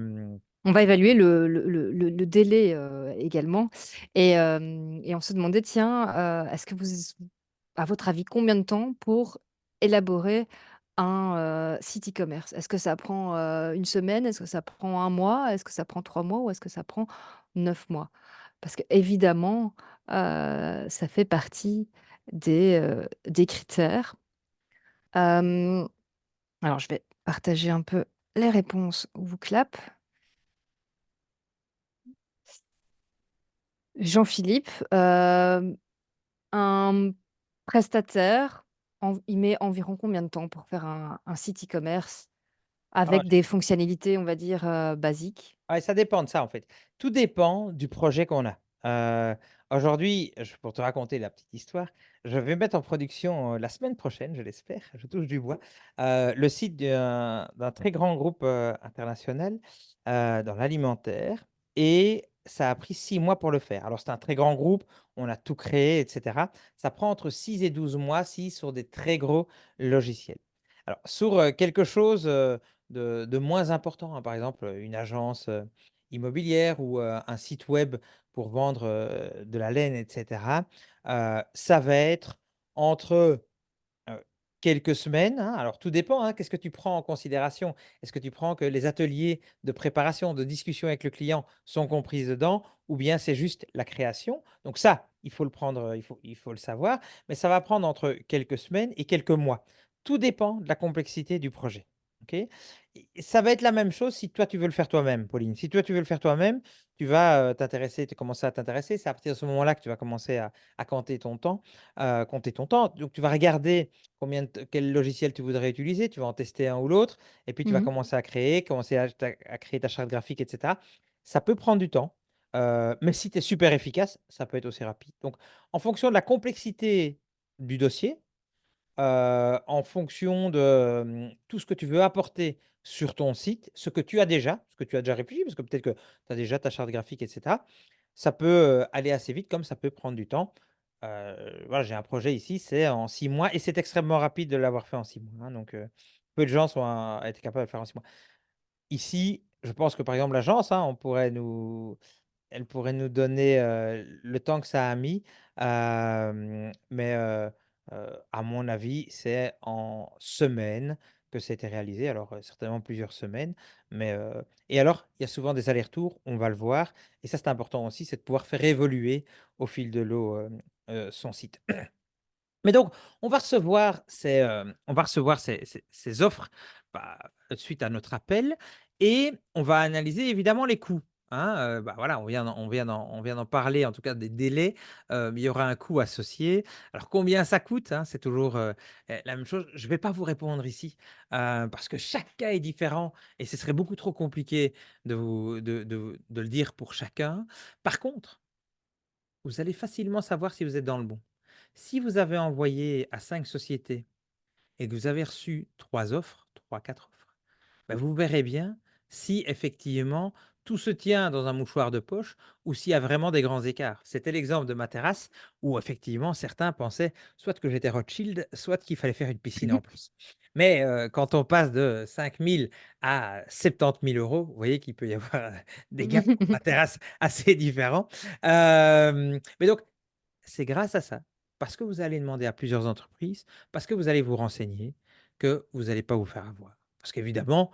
On va évaluer le délai, également et on se demandait, tiens, est-ce que vous à votre avis, combien de temps pour élaborer un, site e-commerce? Est-ce que ça prend, 1 semaine? Est-ce que ça prend 1 mois? Est-ce que ça prend 3 mois? Ou est-ce que ça prend 9 mois? Parce qu'évidemment, ça fait partie des critères. Hem, alors je vais partager un peu les réponses Wooclap. Jean-Philippe, un prestataire, il met environ combien de temps pour faire un site e-commerce ah, avec des fonctionnalités, on va dire, basiques? ouais, ça dépend de ça, en fait. Tout dépend du projet qu'on a. Aujourd'hui, pour te raconter la petite histoire, je vais mettre en production, la semaine prochaine, je l'espère, je touche du bois, le site d'un très grand groupe, international, dans l'alimentaire, et ça a pris 6 mois pour le faire. Alors c'est un très grand groupe, on a tout créé et cetera. Ça prend entre 6 et 12 mois si sur des très gros logiciels. Alors sur, quelque chose, de moins important, hein, par exemple, une agence, immobilière ou, un site web pour vendre, de la laine et cetera, ça va être entre, Heu, quelques semaines, hein. Alors tout dépend, hein, qu'est-ce que tu prends en considération? Est-ce que tu prends que les ateliers de préparation, de discussion avec le client sont compris dedans, ou bien c'est juste la création? Donc ça, il faut le prendre, il faut le savoir, mais ça va prendre entre quelques semaines et quelques mois. Tout dépend de la complexité du projet, OK? Et ça va être la même chose si toi tu veux le faire toi-même, Pauline. Si toi tu veux le faire toi-même, tu vas, commencer à t'intéresser. C'est à partir de ce moment-là que tu vas commencer à compter ton temps. Donc tu vas regarder quel logiciel tu voudrais utiliser, tu vas en tester un ou l'autre, et puis tu vas Mmh. commencer à créer, à créer ta charte graphique, et cetera. Ça peut prendre du temps, mais si tu es super efficace, ça peut être aussi rapide. Donc en fonction de la complexité du dossier, en fonction de, tout ce que tu veux apporter sur ton site, ce que tu as déjà réfléchi, parce que peut-être que tu as déjà ta charte graphique, et cetera. Ça peut, aller assez vite comme ça peut prendre du temps. Voilà, j'ai un projet ici, c'est en 6 mois, et c'est extrêmement rapide de l'avoir fait en 6 mois, hein, donc peu de gens sont à être capables de le faire en 6 mois. Ici, je pense que, par exemple, l'agence, hein, elle pourrait nous donner, le temps que ça a mis, mais à mon avis, c'est en semaines que c'était réalisé. Alors, certainement plusieurs semaines, mais et alors, il y a souvent des allers-retours, on va le voir, et ça, c'est important aussi, c'est de pouvoir faire évoluer au fil de l'eau, son site. Mais donc, on va recevoir ces offres, bah, suite à notre appel, et on va analyser évidemment les coûts, hein, bah, voilà, on vient d'en parler, en tout cas des délais, mais il y aura un coût associé. Alors combien ça coûte, hein? C'est toujours, la même chose. Je ne vais pas vous répondre ici, parce que chaque cas est différent et ce serait beaucoup trop compliqué de le dire pour chacun. Par contre, vous allez facilement savoir si vous êtes dans le bon. Si vous avez envoyé à 5 sociétés et que vous avez reçu 3 offres, 3, 4 offres, bah, vous verrez bien si effectivement tout se tient dans un mouchoir de poche ou s'il y a vraiment des grands écarts. C'était l'exemple de ma terrasse où effectivement certains pensaient soit que j'étais Rothschild, soit qu'il fallait faire une piscine en plus. Mais quand on passe de 5 000 à 70 000 €, vous voyez qu'il peut y avoir des gaps pour ma terrasse assez différents. Mais donc c'est grâce à ça, parce que vous allez demander à plusieurs entreprises, parce que vous allez vous renseigner, que vous allez pas vous faire avoir. Parce qu'évidemment,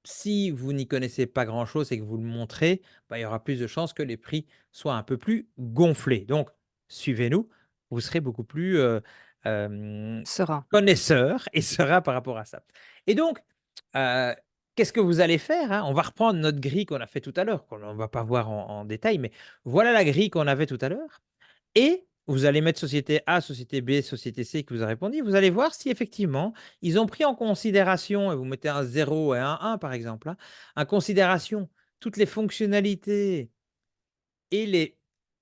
si vous n'y connaissez pas grand-chose et que vous le montrez, bah, il y aura plus de chances que les prix soient un peu plus gonflés. Donc suivez-nous, vous serez beaucoup plus, hem, Serein. connaisseur et serein par rapport à ça. Et donc, heu, qu'est-ce que vous allez faire, hein? On va reprendre notre grille qu'on a fait tout à l'heure, qu'on ne va pas voir en détail, mais voilà la grille qu'on avait tout à l'heure, et Vous allez mettre société A, société B, société C qui vous a répondu. Vous allez voir si effectivement, ils ont pris en considération, et vous mettez un 0 et un 1 par exemple, hein, en considération toutes les fonctionnalités et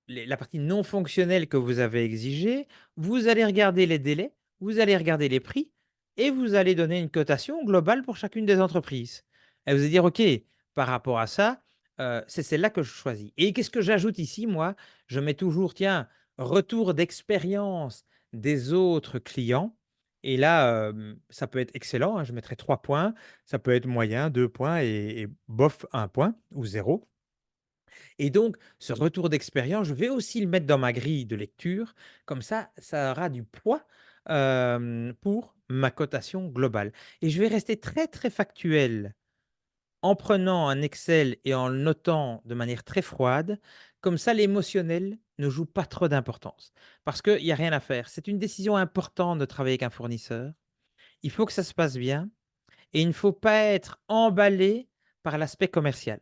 la partie non fonctionnelle que vous avez exigée. Vous allez regarder les délais, vous allez regarder les prix et vous allez donner une cotation globale pour chacune des entreprises. Et vous allez dire, OK, par rapport à ça, c'est celle-là que je choisis. Et qu'est-ce que j'ajoute ici, moi? Je mets toujours, tiens, retour d'expérience des autres clients. Et là, ça peut être excellent, hein, je mettrai 3 points, ça peut être moyen, 2 points et bof, 1 point ou 0. Et donc, ce retour d'expérience, je vais aussi le mettre dans ma grille de lecture. Comme ça aura du poids pour ma cotation globale. Et je vais rester très, très factuel en prenant un Excel et en le notant de manière très froide. Comme ça, l'émotionnel ne joue pas trop d'importance. Parce qu'il n'y a rien à faire. C'est une décision importante de travailler avec un fournisseur. Il faut que ça se passe bien et il ne faut pas être emballé par l'aspect commercial.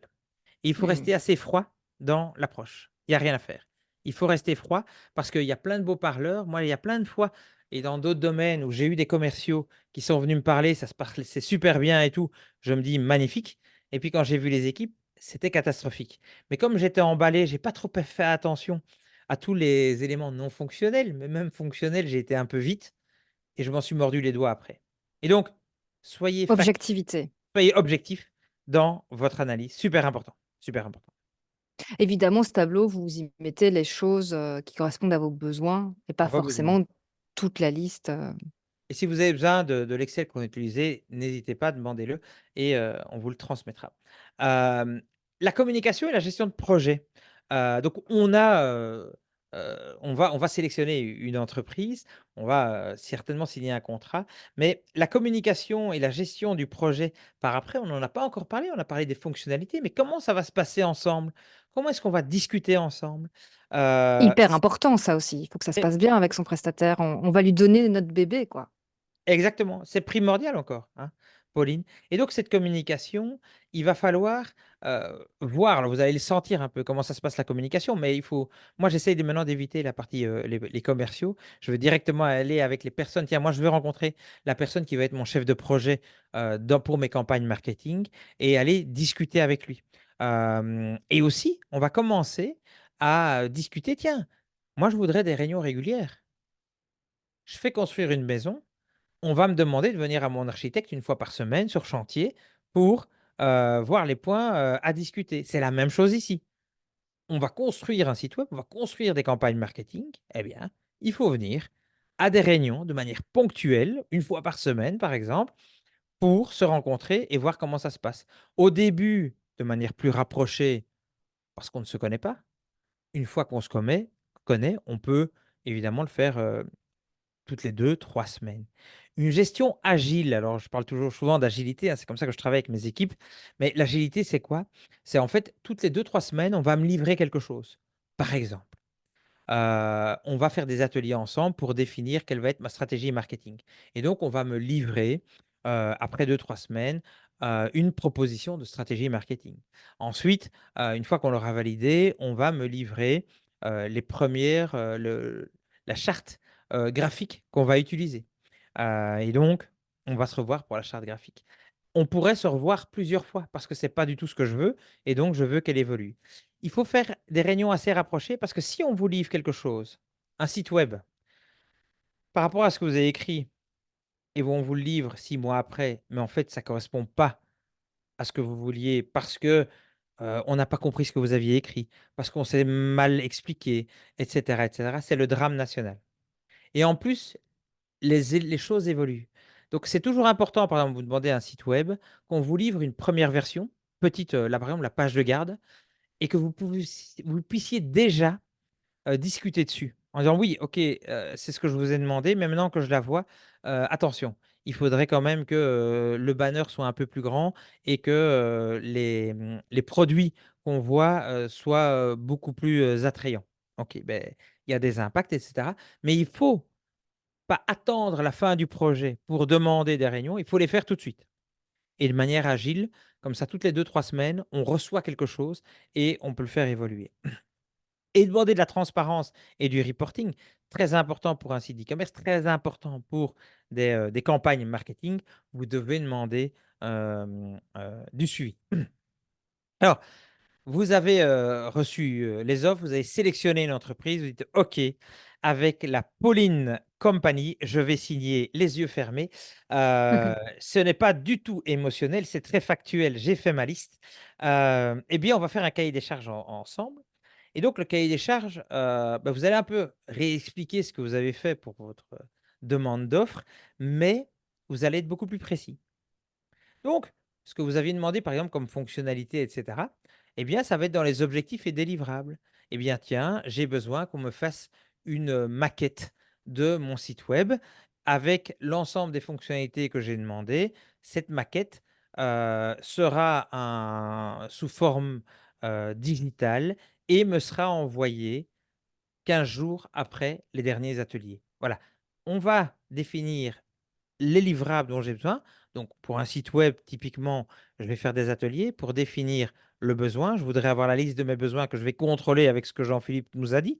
Et il faut Mmh. rester assez froid dans l'approche. Il y a rien à faire. Il faut rester froid parce qu'il y a plein de beaux parleurs. Moi, il y a plein de fois et dans d'autres domaines où j'ai eu des commerciaux qui sont venus me parler, ça se parle, c'est super bien et tout. Je me dis magnifique. Et puis quand j'ai vu les équipes, c'était catastrophique. Mais comme j'étais emballé, j'ai pas trop fait attention à tous les éléments non fonctionnels, mais même fonctionnels, j'ai été un peu vite et je m'en suis mordu les doigts après. Et donc, soyez fac Objectivité. soyez objectif dans votre analyse. Super important, super important. Évidemment, ce tableau, vous y mettez les choses, qui correspondent à vos besoins et pas À vos besoins. forcément toute la liste, Et si vous avez besoin de l'Excel qu'on a utilisé, n'hésitez pas, demandez-le et on vous le transmettra. Hem, la communication et la gestion de projet. Donc on va sélectionner une entreprise, on va, certainement signer un contrat, mais la communication et la gestion du projet par après, on n'en a pas encore parlé. On a parlé des fonctionnalités, mais comment ça va se passer ensemble? Comment est-ce qu'on va discuter ensemble? hyper S important ça aussi. Il faut que ça se passe bien avec son prestataire. On va lui donner notre bébé, quoi. Exactement, c'est primordial encore, hein, Pauline. Et donc cette communication, il va falloir, voir, alors vous allez le sentir un peu comment ça se passe la communication, mais il faut moi j'essaye de maintenant d'éviter la partie, les commerciaux. Je veux directement aller avec les personnes. Tiens, moi je veux rencontrer la personne qui va être mon chef de projet, pour mes campagnes marketing et aller discuter avec lui. Et aussi, on va commencer à discuter: «Tiens, moi je voudrais des réunions régulières. Je fais construire une maison, on va me demander de venir à mon architecte une fois par semaine sur chantier pour, voir les points, à discuter. C'est la même chose ici. On va construire un site web, on va construire des campagnes marketing. Eh bien, il faut venir à des réunions de manière ponctuelle, une fois par semaine par exemple, pour se rencontrer et voir comment ça se passe. Au début, de manière plus rapprochée, parce qu'on ne se connaît pas. Une fois qu'on se connaît, on peut évidemment le faire, toutes les 2, 3 semaines. Une gestion agile, alors je parle toujours souvent d'agilité, hein, c'est comme ça que je travaille avec mes équipes, mais l'agilité, c'est quoi? C'est en fait toutes les 2, 3 semaines, on va me livrer quelque chose. Par exemple, on va faire des ateliers ensemble pour définir quelle va être ma stratégie marketing et donc on va me livrer, après 2, 3 semaines, une proposition de stratégie marketing. Ensuite, une fois qu'on l'aura validée, on va me livrer, les premières, la charte, graphique qu'on va utiliser, et donc on va se revoir pour la charte graphique. On pourrait se revoir plusieurs fois parce que c'est pas du tout ce que je veux et donc je veux qu'elle évolue. Il faut faire des réunions assez rapprochées parce que si on vous livre quelque chose, un site web, par rapport à ce que vous avez écrit et on vous le livre 6 mois après, mais en fait ça correspond pas à ce que vous vouliez parce que, on n'a pas compris ce que vous aviez écrit, parce qu'on s'est mal expliqué et cetera, c'est le drame national et en plus, les choses évoluent. Donc c'est toujours important, par exemple, vous demandez un site web, qu'on vous livre une première version, petite, là par exemple la page de garde et que vous puissiez déjà discuter dessus en disant: «Oui, OK, c'est ce que je vous ai demandé, mais maintenant que je la vois, attention, il faudrait quand même que, le banner soit un peu plus grand et que, les produits qu'on voit, soient, beaucoup plus, attrayants». OK, beh, il y a des impacts et cetera, mais il faut pas attendre la fin du projet pour demander des réunions, il faut les faire tout de suite et de manière agile, comme ça toutes les 2, 3 semaines, on reçoit quelque chose et on peut le faire évoluer. et demander de la transparence et du reporting, très important pour un site e-commerce, très important pour des campagnes marketing, vous devez demander du suivi. Alors, vous avez reçu les offres, vous avez sélectionné une entreprise, vous dites OK, avec la Pauline Company, je vais signer les yeux fermés. Ce n'est pas du tout émotionnel, c'est très factuel. J'ai fait ma liste. Eh bien, on va faire un cahier des charges ensemble. Et donc, le cahier des charges, bah, vous allez un peu réexpliquer ce que vous avez fait pour votre demande d'offre, mais vous allez être beaucoup plus précis. Donc, ce que vous aviez demandé, par exemple, comme fonctionnalité, et cetera, eh bien, ça va être dans les objectifs et délivrables. Eh bien, tiens, j'ai besoin qu'on me fasse une maquette de mon site web avec l'ensemble des fonctionnalités que j'ai demandées. Cette maquette sera sous forme digitale et me sera envoyée 15 jours après les derniers ateliers. Voilà. On va définir les livrables dont j'ai besoin. Donc, pour un site web, typiquement, je vais faire des ateliers pour définir le besoin. Je voudrais avoir la liste de mes besoins que je vais contrôler avec ce que Jean-Philippe nous a dit.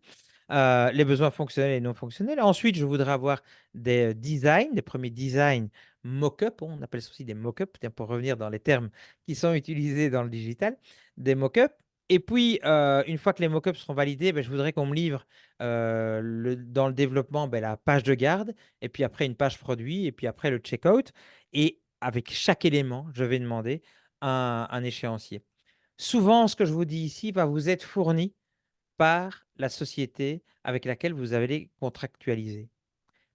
Les besoins fonctionnels et non fonctionnels. Ensuite, je voudrais avoir des designs, des premiers designs mock-up. On appelle ça aussi des mock-up, tiens, pour revenir dans les termes qui sont utilisés dans le digital, des mock-up. Et puis, une fois que les mock-ups seront validés, ben, je voudrais qu'on me livre dans le développement ben, la page de garde, et puis après une page produit, et puis après le checkout. Et avec chaque élément, je vais demander un échéancier. Souvent, ce que je vous dis ici va vous être fourni par la société avec laquelle vous allez contractualiser.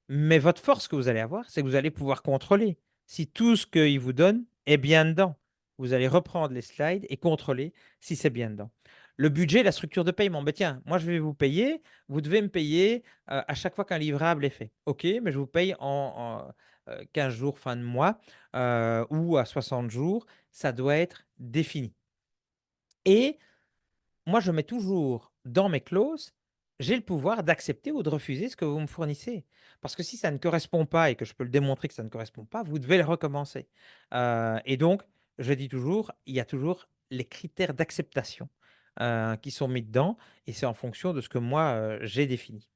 Mais votre force que vous allez avoir, c'est que vous allez pouvoir contrôler si tout ce qu'ils vous donnent est bien dedans. Vous allez reprendre les slides et contrôler si c'est bien dedans. Le budget, la structure de paiement. Ben tiens, moi je vais vous payer, vous devez me payer à chaque fois qu'un livrable est fait. OK, mais je vous paye en 15 jours fin de mois ou à 60 jours. Ça doit être défini. Et moi, je mets toujours dans mes clauses, j'ai le pouvoir d'accepter ou de refuser ce que vous me fournissez. Parce que si ça ne correspond pas et que je peux le démontrer que ça ne correspond pas, vous devez le recommencer. Et donc, je dis toujours, il y a toujours les critères d'acceptation qui sont mis dedans et c'est en fonction de ce que moi, j'ai défini.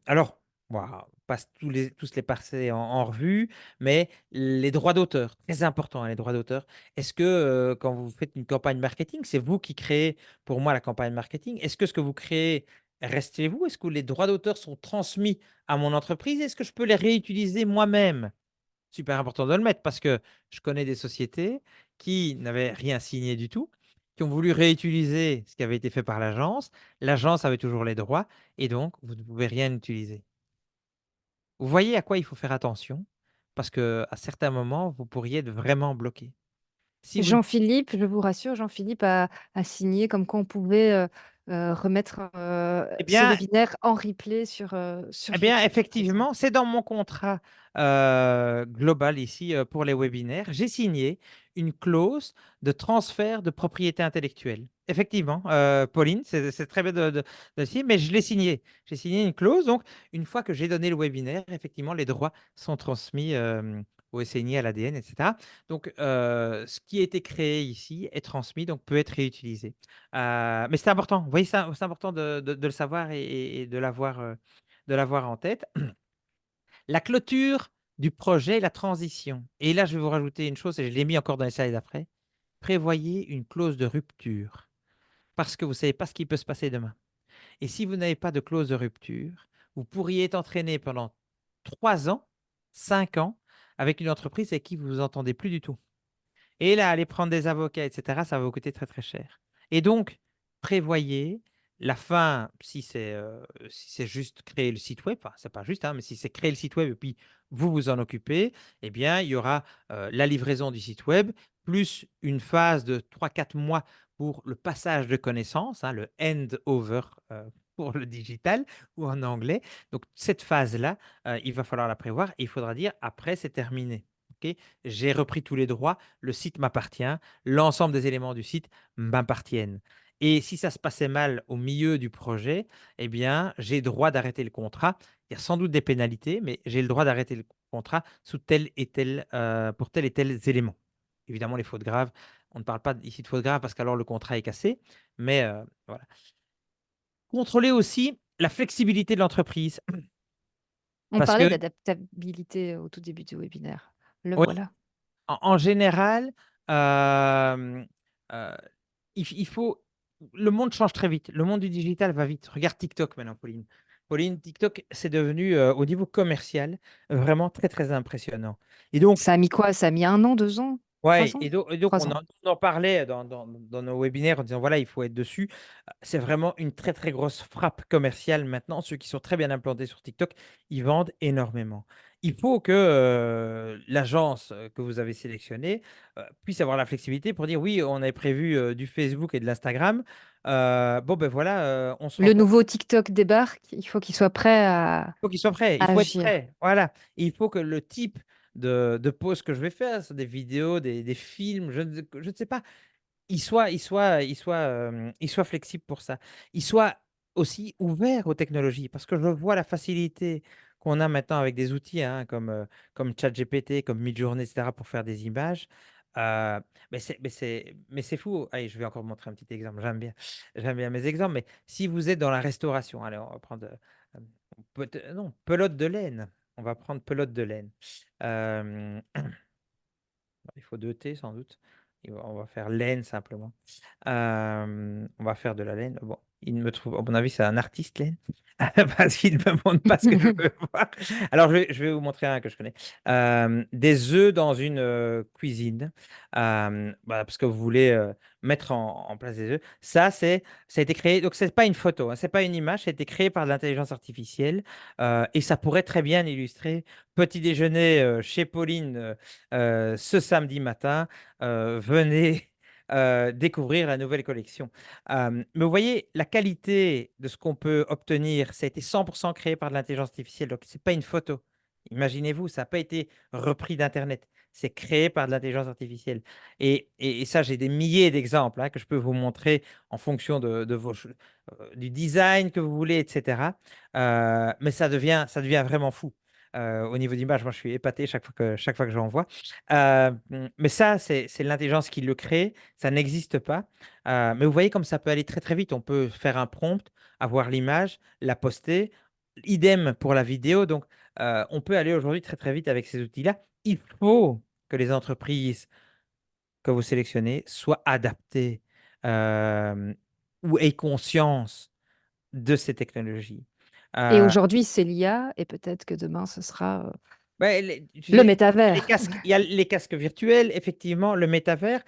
Alors, voilà, passe tous les passer en revue, mais les droits d'auteur, très important, hein, les droits d'auteur. Est-ce que quand vous faites une campagne marketing, c'est vous qui créez pour moi la campagne marketing? Est-ce que ce que vous créez reste chez vous? Est-ce que les droits d'auteur sont transmis à mon entreprise? Est-ce que je peux les réutiliser moi-même? Super important de le mettre parce que je connais des sociétés qui n'avaient rien signé du tout, qui ont voulu réutiliser ce qui avait été fait par l'agence. L'agence avait toujours les droits et donc vous ne pouvez rien utiliser. Vous voyez à quoi il faut faire attention parce qu'à certains moments, vous pourriez être vraiment bloqué. Si vous Jean-Philippe, je vous rassure, Jean-Philippe a signé comme quoi on pouvait, remettre, eh ce bien webinaire en replay sur Eh bien, YouTube, par exemple. effectivement, c'est dans mon contrat global ici pour les webinaires. J'ai signé une clause de transfert de propriété intellectuelle. Effectivement, Pauline, c'est très bien de signer, mais je l'ai signé. J'ai signé une clause. Donc, une fois que j'ai donné le webinaire, effectivement, les droits sont transmis au SNI, à l'ADN, etc. Donc, ce qui a été créé ici est transmis, donc peut être réutilisé. Mais c'est important. Vous voyez, c'est important de le savoir et de l'avoir. En tête. La clôture du projet, la transition. Et là, je vais vous rajouter une chose, et je l'ai mis encore dans les slides après. Prévoyez une clause de rupture, parce que vous ne savez pas ce qui peut se passer demain. Et si vous n'avez pas de clause de rupture, vous pourriez être entraîné pendant 3 ans, 5 ans, avec une entreprise avec qui vous vous entendez plus du tout. Et là, aller prendre des avocats, etc., ça va vous coûter très, très cher. Et donc, prévoyez la fin, si c'est juste créer le site web, enfin, c'est pas juste, hein, mais si c'est créer le site web et puis vous vous en occupez, eh bien, il y aura la livraison du site web, plus une phase de 3 4 mois pour le passage de connaissances, hein, le hand-over pour le digital ou en anglais. Donc, cette phase-là, il va falloir la prévoir et il faudra dire après, c'est terminé. Ok, j'ai repris tous les droits, le site m'appartient, l'ensemble des éléments du site m'appartiennent. Et si ça se passait mal au milieu du projet, eh bien, j'ai droit d'arrêter le contrat. Il y a sans doute des pénalités, mais j'ai le droit d'arrêter le contrat sous pour tel et tel élément. Évidemment, les fautes graves, on ne parle pas ici de fautes graves parce qu'alors le contrat est cassé, mais voilà. contrôler aussi la flexibilité de l'entreprise. On Parce parlait que, d'adaptabilité au tout début du webinaire. Le oui, voilà. en général, euh, euh, il faut. Le monde change très vite. Le monde du digital va vite. Regarde TikTok maintenant, Pauline. Pauline, TikTok, c'est devenu, au niveau commercial, vraiment très, très impressionnant. Et donc, Ça a mis quoi? Ça a mis 1 an, 2 ans, ouais, 3 ans? et donc, 3 on ans. en parlait dans nos webinaires en disant voilà, il faut être dessus. C'est vraiment une très très grosse frappe commerciale maintenant. Ceux qui sont très bien implantés sur TikTok, ils vendent énormément. Il faut que l'agence que vous avez sélectionnée puisse avoir la flexibilité pour dire oui, on avait prévu du Facebook et de l'Instagram. Bon, ben voilà, on se rend Le compte. nouveau TikTok débarque, il faut qu'il soit prêt Il faut qu'il soit prêt, il à faut être agir. prêt. Voilà. Et il faut que le type de pause que je vais faire, sur des vidéos, des films, je ne sais pas, il soit flexible pour ça. Il soit aussi ouvert aux technologies parce que je vois la facilité qu'on a maintenant avec des outils comme ChatGPT, comme Midjourney, etc. pour faire des images. Euh, mais c'est fou. Allez, je vais encore vous montrer un petit exemple. J'aime bien mes exemples. Mais si vous êtes dans la restauration, allez, on va prendre non, pelote de laine. On va prendre pelote de laine. Euh, il faut deux T sans doute. Et on va faire laine simplement. On va faire de la laine. Bon, il me trouve, à mon avis, c'est un artiste laine. Parce qu'il ne me montre pas ce que je veux voir. Alors, je vais vous montrer un que je connais. Des œufs dans une cuisine. Parce que vous voulez mettre en place des œufs. Ça a été créé. Donc, c'est pas une photo, hein, c'est pas une image. Ça a été créé par de l'intelligence artificielle. Et ça pourrait très bien illustrer petit déjeuner chez Pauline ce samedi matin. Venez découvrir la nouvelle collection. Mais vous voyez, la qualité de ce qu'on peut obtenir, ça a été 100% créé par de l'intelligence artificielle. Donc, ce n'est pas une photo. Imaginez-vous, ça n'a pas été repris d'Internet. C'est créé par de l'intelligence artificielle. Et ça, j'ai des milliers d'exemples que je peux vous montrer en fonction du design que vous voulez, etc. Mais ça devient vraiment fou. Au niveau d'image, moi, je suis épaté chaque fois que j'en vois. Mais ça, c'est l'intelligence qui le crée. Ça n'existe pas. Mais vous voyez comme ça peut aller très très vite. On peut faire un prompt, avoir l'image, la poster. Idem pour la vidéo. Donc, on peut aller aujourd'hui très très vite avec ces outils-là. Il faut que les entreprises que vous sélectionnez soient adaptées ou aient conscience de ces technologies. Et Euh, aujourd'hui, c'est l'IA et peut-être que demain, ce sera, Ouais, le il y a les métavers. casques, il y a les casques virtuels, effectivement, le métavers.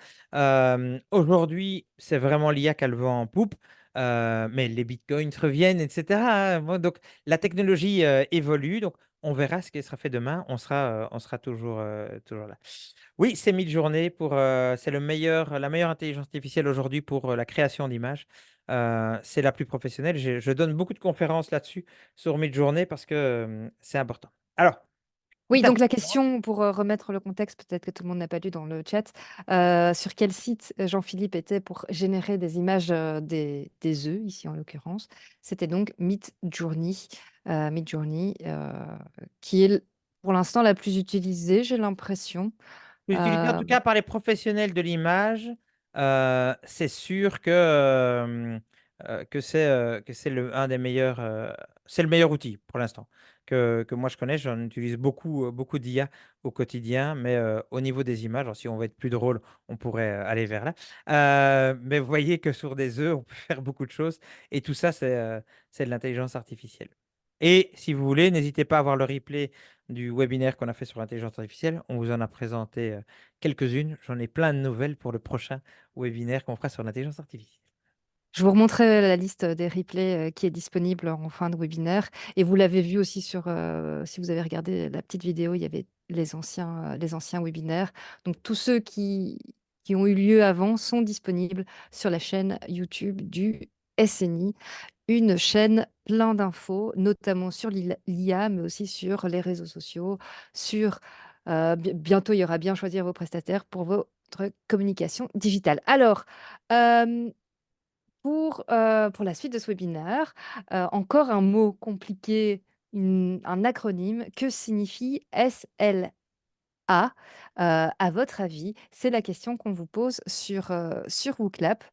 Aujourd'hui, c'est vraiment l'IA qui a le vent en poupe, mais les bitcoins reviennent, etc. Bon, donc, la technologie évolue, donc on verra ce qui sera fait demain. On sera toujours là. Oui, c'est Midjourney c'est la meilleure intelligence artificielle aujourd'hui pour la création d'images. C'est la plus professionnelle. Je donne beaucoup de conférences là-dessus sur Midjourney parce que c'est important. Alors. Oui, C'est donc la important. question pour, remettre le contexte, peut-être que tout le monde n'a pas lu dans le chat, sur quel site, Jean-Philippe était pour générer des images, des œufs, ici en l'occurrence. C'était donc Midjourney, Midjourney, qui est pour l'instant la plus utilisée, j'ai l'impression. Plus utilisé en tout Hem, cas par les professionnels de l'image, c'est sûr que c'est un des meilleurs, c'est le meilleur outil pour l'instant que moi je connais. J'en utilise beaucoup, beaucoup d'IA au quotidien, mais au niveau des images, alors si on veut être plus drôle, on pourrait aller vers là. Mais vous voyez que sur des œufs, on peut faire beaucoup de choses et tout ça, c'est de l'intelligence artificielle. Et si vous voulez, n'hésitez pas à voir le replay du webinaire qu'on a fait sur l'intelligence artificielle. On vous en a présenté quelques-unes. J'en ai plein de nouvelles pour le prochain webinaire qu'on fera sur l'intelligence artificielle. je vous remontrerai la liste des replays, qui est disponible en fin de webinaire et vous l'avez vu aussi sur, si vous avez regardé la petite vidéo, il y avait les anciens webinaires. Donc tous ceux qui ont eu lieu avant sont disponibles sur la chaîne YouTube du SNI, une chaîne plein d'infos, notamment sur l'IA, mais aussi sur les réseaux sociaux, sur, bientôt il y aura bien choisir vos prestataires pour votre communication digitale. Alors, hem pour la suite de ce webinaire, encore un mot compliqué, un acronyme. Que signifie SLA? À votre avis? C'est la question qu'on vous pose sur WooClap.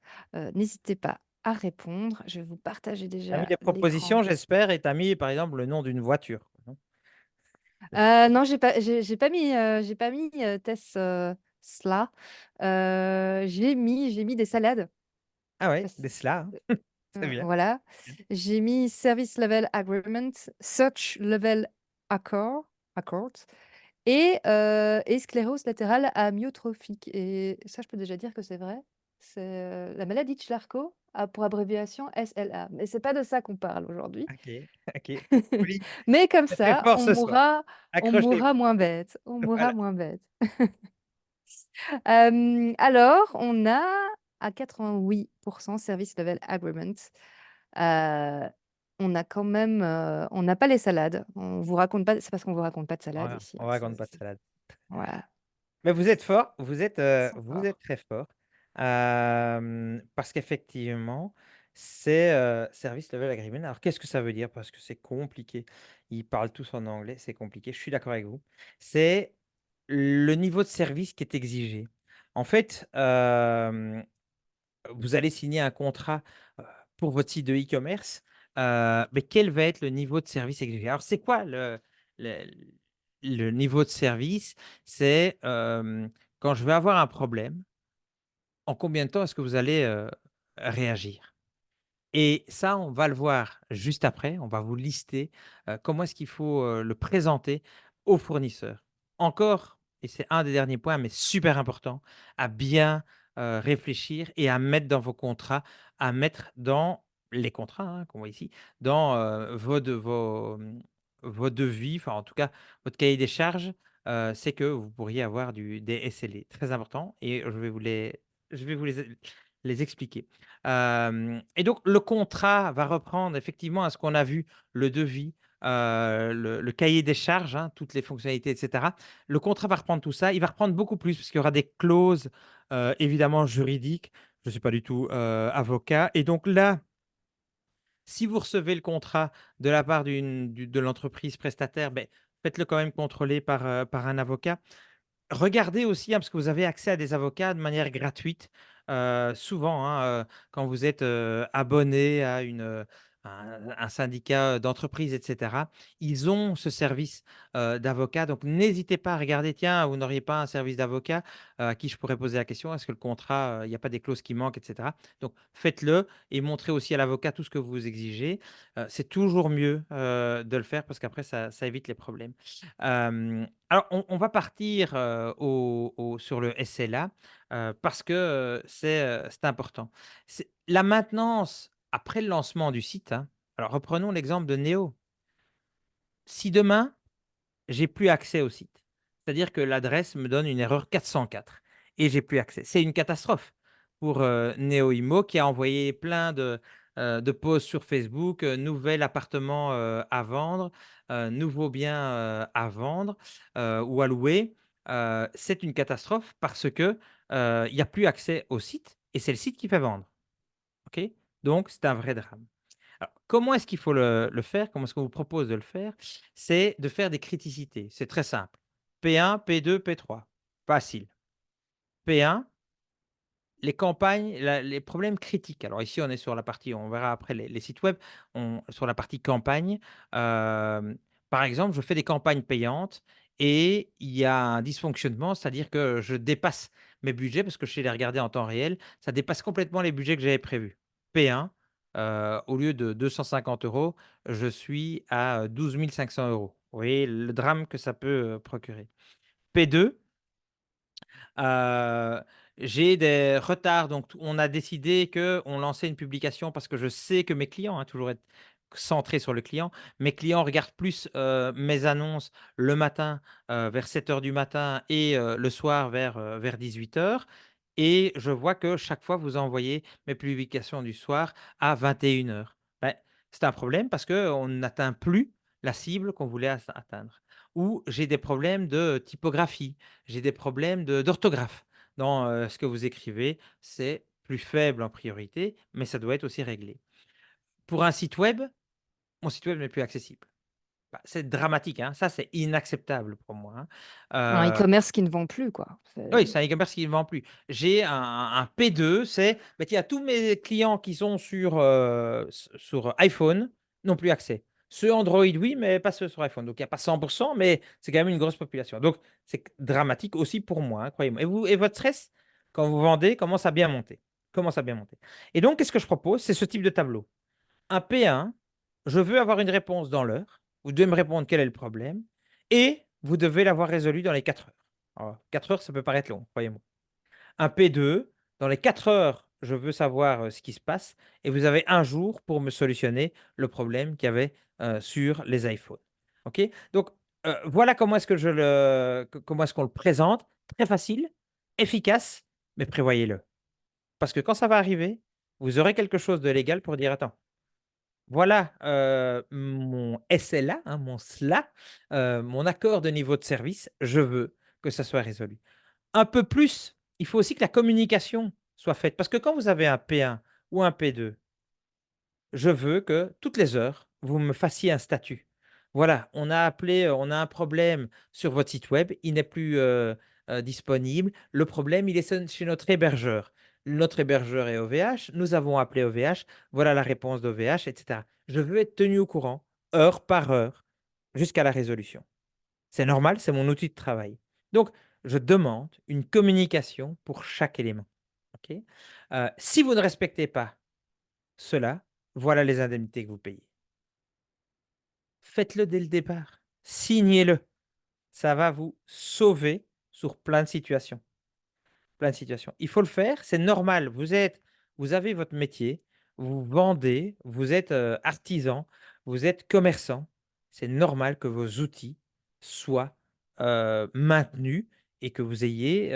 N'hésitez pas à répondre. Je vais vous partager Tu as mis déjà des l'écran. propositions, j'espère, et tu as mis, par exemple, le nom d'une voiture, non? Non, j'ai pas mis, Tesla. J'ai mis des salades Ah ouais, parce des cela, hein. C'est bien. voilà. J'ai mis Service Level Agreement, Search Level Accord et sclérose latérale amyotrophique et ça, je peux déjà dire que c'est vrai. C'est, la maladie de Charcot a pour abréviation SLA, mais c'est pas de ça qu'on parle aujourd'hui. OK, OK. Joli. Mais comme C'est très ça, fort ce soir. on Accrochez-vous. mourra moins bête, on mourra Voilà. moins bête. Alors, on a à 88% Service Level Agreement. Heu, on a quand même, on n'a pas les salades. On vous raconte pas c'est parce qu'on vous raconte pas de salade ici, On hein, raconte pas de c'est salade. voilà, Mais vous êtes fort, sans vous êtes fort. très fort, parce qu'effectivement, c'est, service level agreement. Alors qu'est-ce que ça veut dire? Parce que c'est compliqué. Ils parlent tous en anglais, c'est compliqué, je suis d'accord avec vous. C'est le niveau de service qui est exigé. En fait, vous allez signer un contrat, heu, pour votre site de e-commerce, mais quel va être le niveau de service exigé? Alors c'est quoi le le niveau de service? C'est, quand je vais avoir un problème, en combien de temps est-ce que vous allez, réagir? Et ça, on va le voir juste après. On va vous lister, comment est-ce qu'il faut, le présenter aux fournisseurs. Encore, et c'est un des derniers points, mais super important, à bien, réfléchir et à mettre dans vos contrats, à mettre dans les contrats, hein, qu'on voit ici, dans, vos devis, enfin, en tout cas, votre cahier des charges, c'est que vous pourriez avoir des SLA. Très important et je vais vous les expliquer. Et donc le contrat va reprendre effectivement à ce qu'on a vu, le devis, le cahier des charges, hein, toutes les fonctionnalités et cetera. Le contrat va reprendre tout ça, il va reprendre beaucoup plus parce qu'il y aura des clauses, évidemment juridiques. Je ne suis pas du tout, avocat et donc là, si vous recevez le contrat de la part de l'entreprise prestataire, beh, faites-le quand même contrôler par un avocat. Regardez aussi, hein, parce que vous avez accès à des avocats de manière gratuite, souvent, hein, quand vous êtes, abonné à un syndicat d'entreprise et cetera. Ils ont ce service, d'avocat, donc n'hésitez pas à regarder, tiens, vous n'auriez pas un service d'avocat, à qui je pourrais poser la question: «Est-ce que le contrat, il n'y a pas des clauses qui manquent?» et cetera. Donc faites-le et montrez aussi à l'avocat tout ce que vous exigez. C'est toujours mieux, de le faire parce qu'après ça évite les problèmes. Alors on va partir, sur le SLA, parce que, c'est important. C'est la maintenance après le lancement du site, hein. Alors reprenons l'exemple de Néo. Si demain j'ai plus accès au site. C'est-à-dire que l'adresse me donne une erreur 404 et j'ai plus accès. C'est une catastrophe pour, NeoImo qui a envoyé plein de posts sur Facebook, nouvel appartement, à vendre, nouveau bien, à vendre, ou à louer. C'est une catastrophe parce que, il y a plus accès au site et c'est le site qui fait vendre. OK? Donc c'est un vrai drame. Alors, comment est-ce qu'il faut le faire? Comment est-ce qu'on vous propose de le faire? C'est de faire des criticités. C'est très simple. P1, P2, P3. Facile. P1, les campagnes, les problèmes critiques. Alors ici, on est sur la partie, on verra après les sites web, sur la partie campagne. Par exemple, je fais des campagnes payantes et il y a un dysfonctionnement, c'est-à-dire que je dépasse mes budgets parce que je sais les regarder en temps réel. Ça dépasse complètement les budgets que j'avais prévus. P1, au lieu de 250 euros, je suis à 12 500 euros. Vous voyez le drame que ça peut procurer. P2, Heu, j'ai des retards, donc on a décidé qu'on lançait une publication parce que je sais que mes clients, hein, toujours être centré sur le client, mes clients regardent plus, mes annonces le matin, vers 7 heures du matin et le soir vers 18 heures. Et je vois que chaque fois vous envoyez mes publications du soir à 21 heures. Beh, c'est un problème parce qu'on n'atteint plus la cible qu'on voulait atteindre. Ou j'ai des problèmes de typographie, j'ai des problèmes d'orthographe dans, ce que vous écrivez. C'est plus faible en priorité, mais ça doit être aussi réglé. Pour un site web, mon site web n'est plus accessible. Bah, c'est dramatique, hein. Ça, c'est inacceptable pour moi, Un hein. e-commerce qui ne vend plus, quoi. Oui, c'est un e-commerce qui ne vend plus. J'ai un P2, c'est, bah, tiens, tous mes clients qui sont sur iPhone n'ont plus accès. Ceux Android, oui, mais pas ceux sur iPhone. Donc, il y a pas 100, mais c'est quand même une grosse population. Donc, c'est dramatique aussi pour moi, hein, croyez-moi. Et votre stress, quand vous vendez, commence à bien monter. Commence à bien monter. Et donc, qu'est-ce que je propose? C'est ce type de tableau. Un P1, je veux avoir une réponse dans l'heure. Vous devez me répondre quel est le problème. Et vous devez l'avoir résolu dans les 4 heures. Alors, 4 heures, ça peut paraître long, croyez-moi. Un P2, dans les 4 heures, je veux savoir ce qui se passe. Et vous avez un jour pour me solutionner le problème qu'il y avait sur les iPhones. OK? Donc, voilà comment est-ce que comment est-ce qu'on le présente. Très facile, efficace, mais prévoyez-le. Parce que quand ça va arriver, vous aurez quelque chose de légal pour dire, attends, voilà, mon SLA, hein, mon SLA, mon accord de niveau de service, je veux que ça soit résolu. Un peu plus, il faut aussi que la communication soit faite parce que quand vous avez un P1 ou un P2, je veux que toutes les heures, vous me fassiez un statut. Voilà, on a un problème sur votre site web, il n'est plus, disponible. Le problème, il est chez notre hébergeur. Notre hébergeur est OVH, nous avons appelé OVH, voilà la réponse d'OVH et cetera. Je veux être tenu au courant, heure par heure, jusqu'à la résolution. C'est normal, c'est mon outil de travail. Donc, je demande une communication pour chaque élément, OK? Si vous ne respectez pas cela, voilà les indemnités que vous payez. Faites-le dès le départ. Signez-le. Ça va vous sauver sur plein de situations. Plein de situations. Il faut le faire, c'est normal. Vous avez votre métier, vous vendez, vous êtes artisan, vous êtes commerçant. C'est normal que vos outils soient maintenus et que vous ayez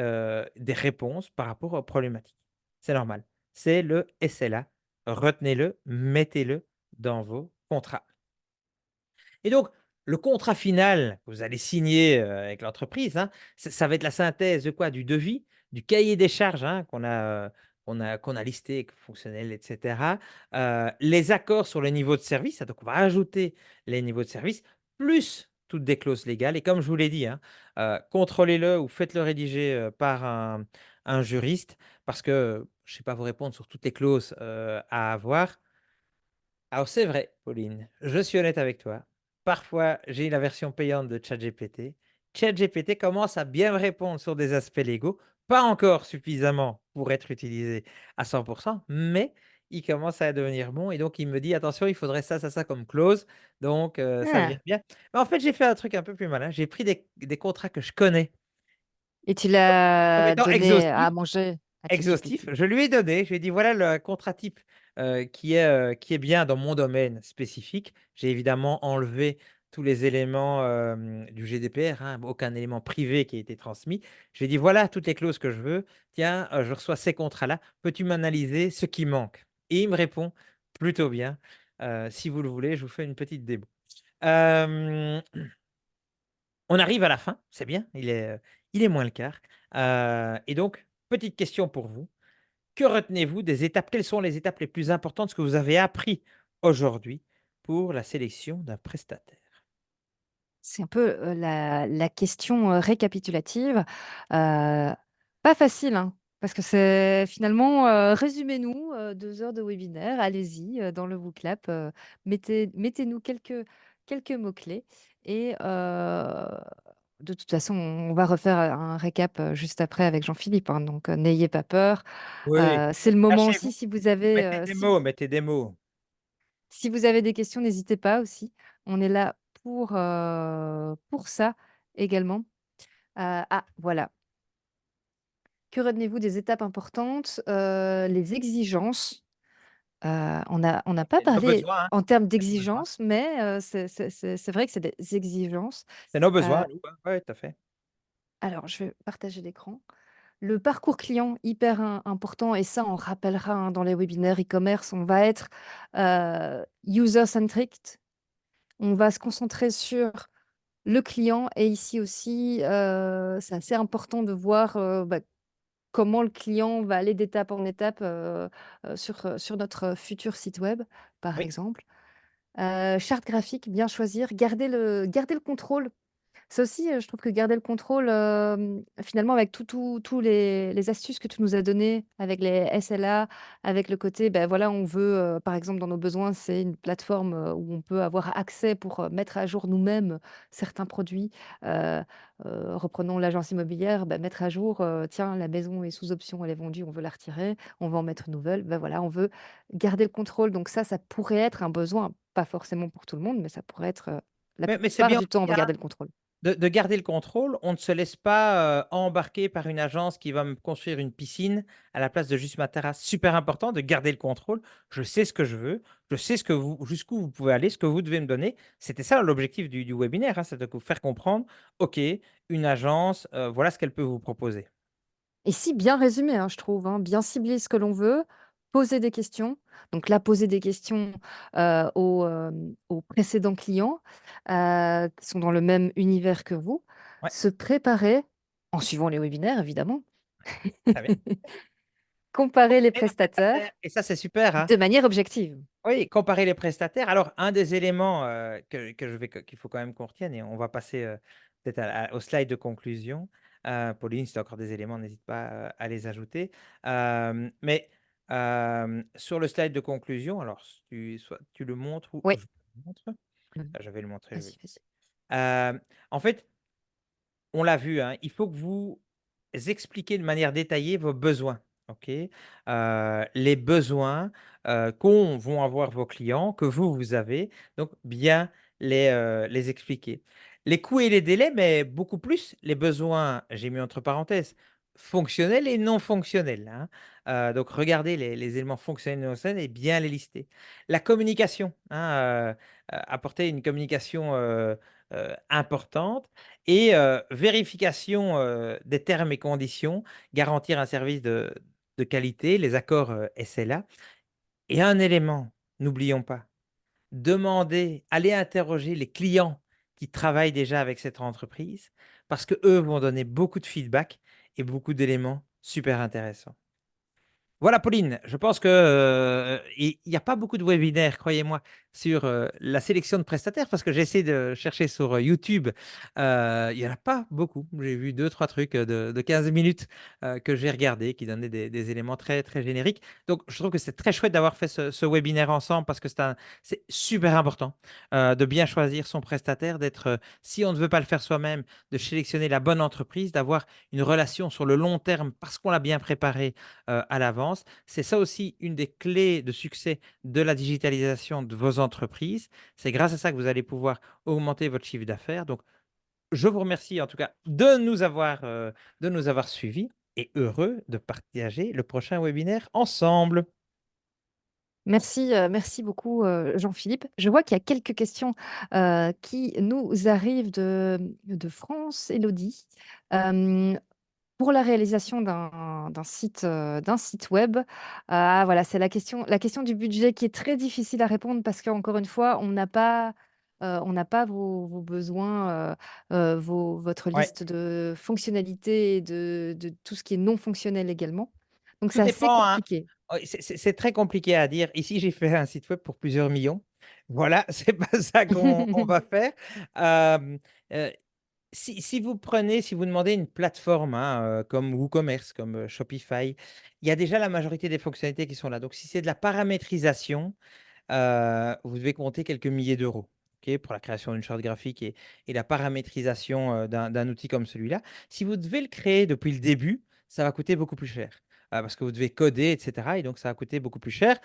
des réponses par rapport aux problématiques. C'est normal. C'est le SLA. Retenez-le, mettez-le dans vos contrats. Et donc, le contrat final que vous allez signer, avec l'entreprise, hein, ça va être la synthèse de quoi? Du devis, du cahier des charges, hein, qu'on a listé, fonctionnel et cetera. Les accords sur le niveau de service, hein, donc on va ajouter les niveaux de service, plus toutes des clauses légales et comme je vous l'ai dit, hein, contrôlez-le ou faites-le rédiger, par un juriste parce que je ne sais pas vous répondre sur toutes les clauses, à avoir. Alors c'est vrai, Pauline, je suis honnête avec toi. Parfois, j'ai la version payante de ChatGPT. ChatGPT commence à bien me répondre sur des aspects légaux, pas encore suffisamment pour être utilisé à 100%, mais il commence à devenir bon et donc il me dit attention, il faudrait ça, ça, ça comme clause. Donc ça vient Ah! bien. Mais en fait, j'ai fait un truc un peu plus malin. J'ai pris des contrats que je connais Et tu comme l'as étant donné à exhaustifs. manger à Exhaustif. ChatGPT? Je lui ai donné, je lui ai dit: «Voilà le contrat type, qui est bien dans mon domaine spécifique». J'ai évidemment enlevé tous les éléments, du GDPR, hein, aucun élément privé qui a été transmis. Je lui ai dit: «Voilà toutes les clauses que je veux. Tiens, je reçois ces contrats-là. Peux-tu m'analyser ce qui manque?» Et il me répond plutôt bien. Si vous le voulez, je vous fais une petite démo. Hem, on arrive à la fin, c'est bien, il est moins le quart. Et donc, petite question pour vous. Que retenez-vous des étapes? Quelles sont les étapes les plus importantes que vous avez appris aujourd'hui pour la sélection d'un prestataire? C'est un peu, la question, récapitulative. Pas facile, hein, parce que c'est finalement, résumez-nous, 2 heures de webinaire, allez-y, dans le Booklab, mettez-nous quelques mots-clés et de toute façon, on va refaire, un récap, juste après avec Jean-Philippe, hein, donc n'ayez pas peur. Oui, C'est le moment aussi lâchez-vous, si vous avez, mettez des mots, mettez des mots. si vous avez des questions, n'hésitez pas aussi. On est là pour ça également. Voilà. Que retenez-vous des étapes importantes? Les exigences. On n'a pas C'est nos parlé besoins, hein, en termes c'est nos besoins. d'exigences, mais c'est vrai que c'est des exigences. C'est nos Heu, besoins, nous, hein. Ouais, tout à fait. alors je vais partager l'écran. Le parcours client, hyper important et ça, on rappellera, hein, dans les webinaires e-commerce, on va être, user centric. On va se concentrer sur le client et ici aussi, c'est assez important de voir, comment le client va aller d'étape en étape, sur notre futur site web, par Oui. exemple. Charte graphique, bien choisir, garder le contrôle. Ça aussi, je trouve que garder le contrôle, finalement avec tous les astuces que tu nous as données, avec les SLA, avec le côté, ben voilà, on veut, par exemple, dans nos besoins, c'est une plateforme, où on peut avoir accès pour, mettre à jour nous-mêmes certains produits. Heu Reprenons l'agence immobilière, bah, mettre à jour, tiens, la maison est sous option, elle est vendue, on veut la retirer, on va en mettre une nouvelle. Ben voilà, on veut garder le contrôle. Donc ça pourrait être un besoin, pas forcément pour tout le monde, mais ça pourrait être, la Mais c'est plupart bien du temps, on aussi, va hein, garder le contrôle. de garder le contrôle. On ne se laisse pas embarquer par une agence qui va me construire une piscine à la place de juste ma terrasse. Super important de garder le contrôle. Je sais ce que je veux. Je sais jusqu'où vous pouvez aller, ce que vous devez me donner. C'était ça l'objectif du webinaire, hein, c'est de vous faire comprendre, OK, une agence, voilà ce qu'elle peut vous proposer. Et si bien résumé, hein, je trouve, hein, bien cibler ce que l'on veut, poser des questions. Donc là, poser des questions, aux précédents clients, qui sont dans le même univers que vous. Ouais, Se préparer, en suivant les webinaires évidemment. très bien. Comparer les Et les prestataires prestataires, et ça, c'est super, hein. de manière objective. Oui, comparer les prestataires. Alors, un des éléments qu'il faut quand même qu'on retienne, et on va passer peut-être au slide de conclusion. Pauline, si tu as encore des éléments, n'hésite pas à les ajouter. Mais sur le slide de conclusion, alors, soit tu le montres ou Oui. je le montre. Mmh. Je vais le montrer. Vas-y, vas-y. En fait, on l'a vu, hein, il faut que vous expliquez de manière détaillée vos besoins, OK? Les besoins, qu'ont vont avoir vos clients, que vous avez, donc bien les expliquer. Les coûts et les délais, mais beaucoup plus les besoins, j'ai mis entre parenthèses, fonctionnels et non fonctionnels, hein. Donc regardez les éléments fonctionnels et non fonctionnels et bien les lister. La communication, hein, apporter une communication, importante et vérification, des termes et conditions, garantir un service de qualité, les accords, SLA. Et un élément, n'oublions pas, demandez, allez interroger les clients qui travaillent déjà avec cette entreprise parce que eux vont donner beaucoup de feedback et beaucoup d'éléments super intéressants. Voilà, Pauline, je pense que, il y a pas beaucoup de webinaires, croyez-moi, sur, la sélection de prestataires parce que j'essaie de chercher sur, YouTube, il y en a pas beaucoup. J'ai vu deux, trois trucs, de 15 minutes, que j'ai regardés qui donnaient des éléments très, très génériques. Donc je trouve que c'est très chouette d'avoir fait ce webinaire ensemble parce que c'est super important, de bien choisir son prestataire, d'être, si on ne veut pas le faire soi-même, de sélectionner la bonne entreprise, d'avoir une relation sur le long terme parce qu'on l'a bien préparé à l'avance. C'est ça aussi une des clés de succès de la digitalisation de vos entreprises. C'est grâce à ça que vous allez pouvoir augmenter votre chiffre d'affaires. Donc, je vous remercie en tout cas de nous avoir suivis et heureux de partager le prochain webinaire ensemble. Merci beaucoup, Jean-Philippe. Je vois qu'il y a quelques questions, qui nous arrivent de France, Élodie. Hem Pour la réalisation d'un site web, ah voilà, c'est la question du budget qui est très difficile à répondre parce qu'encore une fois, on n'a pas vos besoins, votre Ouais, liste de fonctionnalités et de tout ce qui est non fonctionnel également. Donc tout c'est assez dépend, hein. compliqué. Oui, c'est très compliqué à dire. Ici, j'ai fait un site web pour plusieurs millions. Voilà, c'est pas ça qu'on va faire. Hem, heu si vous demandez une plateforme, hein, comme WooCommerce, comme, Shopify, il y a déjà la majorité des fonctionnalités qui sont là. Donc si c'est de la paramétrisation, vous devez compter quelques milliers d'euros, OK, pour la création d'une charte graphique et la paramétrisation, d'un outil comme celui-là. Si vous devez le créer depuis le début, ça va coûter beaucoup plus cher, parce que vous devez coder et cetera et donc ça va coûter beaucoup plus cher.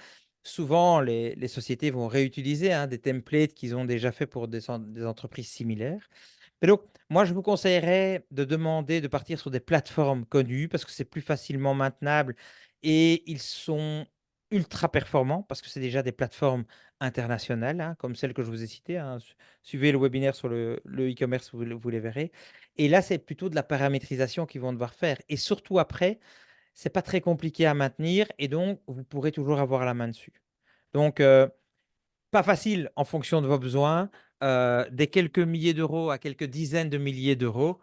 Souvent, les sociétés vont réutiliser, hein, des templates qu'ils ont déjà fait pour des entreprises similaires. Et donc, moi, je vous conseillerais de demander de partir sur des plateformes connues parce que c'est plus facilement maintenable et ils sont ultra performants parce que c'est déjà des plateformes internationales, hein, comme celles que je vous ai citées, hein. Suivez le webinaire sur le e-commerce, vous les verrez. Et là, c'est plutôt de la paramétrisation qu'ils vont devoir faire. Et surtout après, c'est pas très compliqué à maintenir et donc vous pourrez toujours avoir la main dessus. Donc, pas facile en fonction de vos besoins, des quelques milliers d'euros à quelques dizaines de milliers d'euros.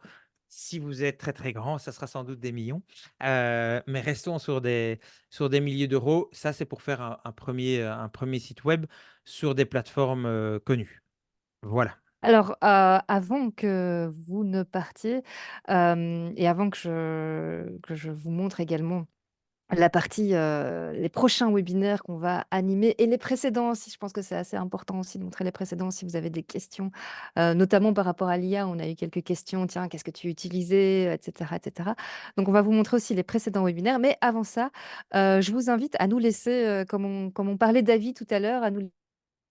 Si vous êtes très, très grand, ça sera sans doute des millions. Mais restons sur des milliers d'euros. Ça, c'est pour faire un 1er site web sur des plateformes, connues. Voilà. Alors, avant que vous ne partiez, et avant que je vous montre également la partie, les prochains webinaires qu'on va animer et les précédents aussi. Je pense que c'est assez important aussi de montrer les précédents si vous avez des questions, notamment par rapport à l'IA. On a eu quelques questions: «Tiens, qu'est-ce que tu utilisais?» et cetera, et cetera. Donc on va vous montrer aussi les précédents webinaires. Mais avant ça, je vous invite à nous laisser, comme on parlait d'avis tout à l'heure, à nous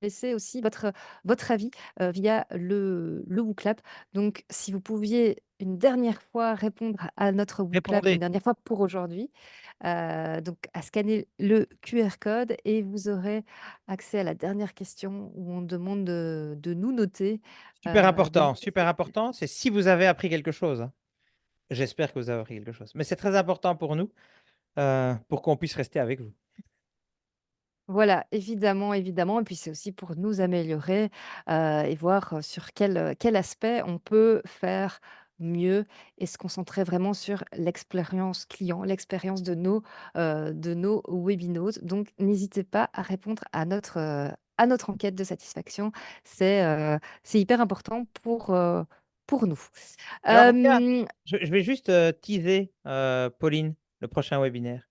laisser aussi votre avis, via le WooClap. Donc si vous pouviez une dernière fois répondre à notre WooClap, une Répondez. dernière fois pour aujourd'hui, donc à scanner le QR code et vous aurez accès à la dernière question où on demande de nous noter, de nous Super laisser important, c'est si vous avez appris quelque chose, hein. J'espère que vous avez appris quelque chose. Mais c'est très important pour nous, pour qu'on puisse rester avec vous. voilà, évidemment, évidemment et puis c'est aussi pour nous améliorer, et voir, sur quel aspect on peut faire mieux et se concentrer vraiment sur l'expérience client, l'expérience de nos webinautes. Donc n'hésitez pas à répondre à notre enquête de satisfaction. C'est hyper important pour nous. Alors regarde, Hem, je vais juste, teaser, Pauline, le prochain webinaire.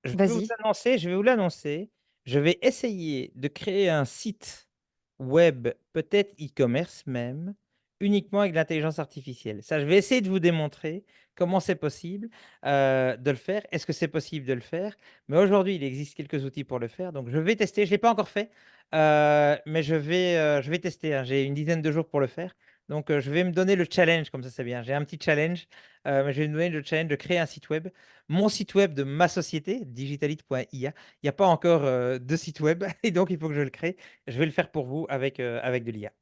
Vas-y. Je vais vous l'annoncer. Je vais essayer de créer un site web, peut-être e-commerce même, uniquement avec l'intelligence artificielle. Ça, je vais essayer de vous démontrer comment c'est possible, de le faire. Est-ce que c'est possible de le faire? Mais aujourd'hui, il existe quelques outils pour le faire, donc je vais tester. Je l'ai pas encore fait, mais je vais tester, hein. J'ai une dizaine de jours pour le faire, donc je vais me donner le challenge, comme ça, c'est bien. J'ai un petit challenge, mais je vais me donner le challenge de créer un site web, mon site web de ma société, digitalit.ia. Il n'y a pas encore, de site web et donc il faut que je le crée. Je vais le faire pour vous avec de l'IA.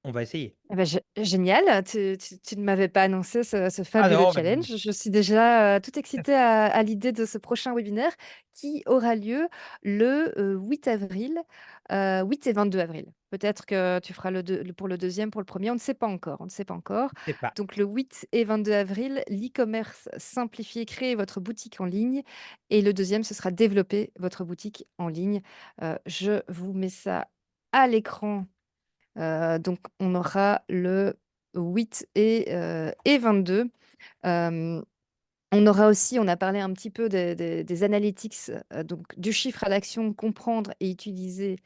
On va essayer. Eh bah, génial, tu ne m'avais pas annoncé ce Ah fabuleux non, mais challenge. Je suis déjà, toute excitée à l'idée de ce prochain webinaire qui aura lieu le, 8 avril, 8 et 22 avril. Peut-être que tu feras pour le deuxième, pour le premier. On ne sait pas encore, on ne sait pas encore. je sais pas. Donc le 8 et 22 avril, l'e-commerce simplifié, créer votre boutique en ligne et le deuxième, ce sera développer votre boutique en ligne. Je vous mets ça à l'écran. Donc on aura le 8 et 22. Hem, on aura aussi, on a parlé un petit peu des analytics, donc du chiffre à l'action, comprendre et utiliser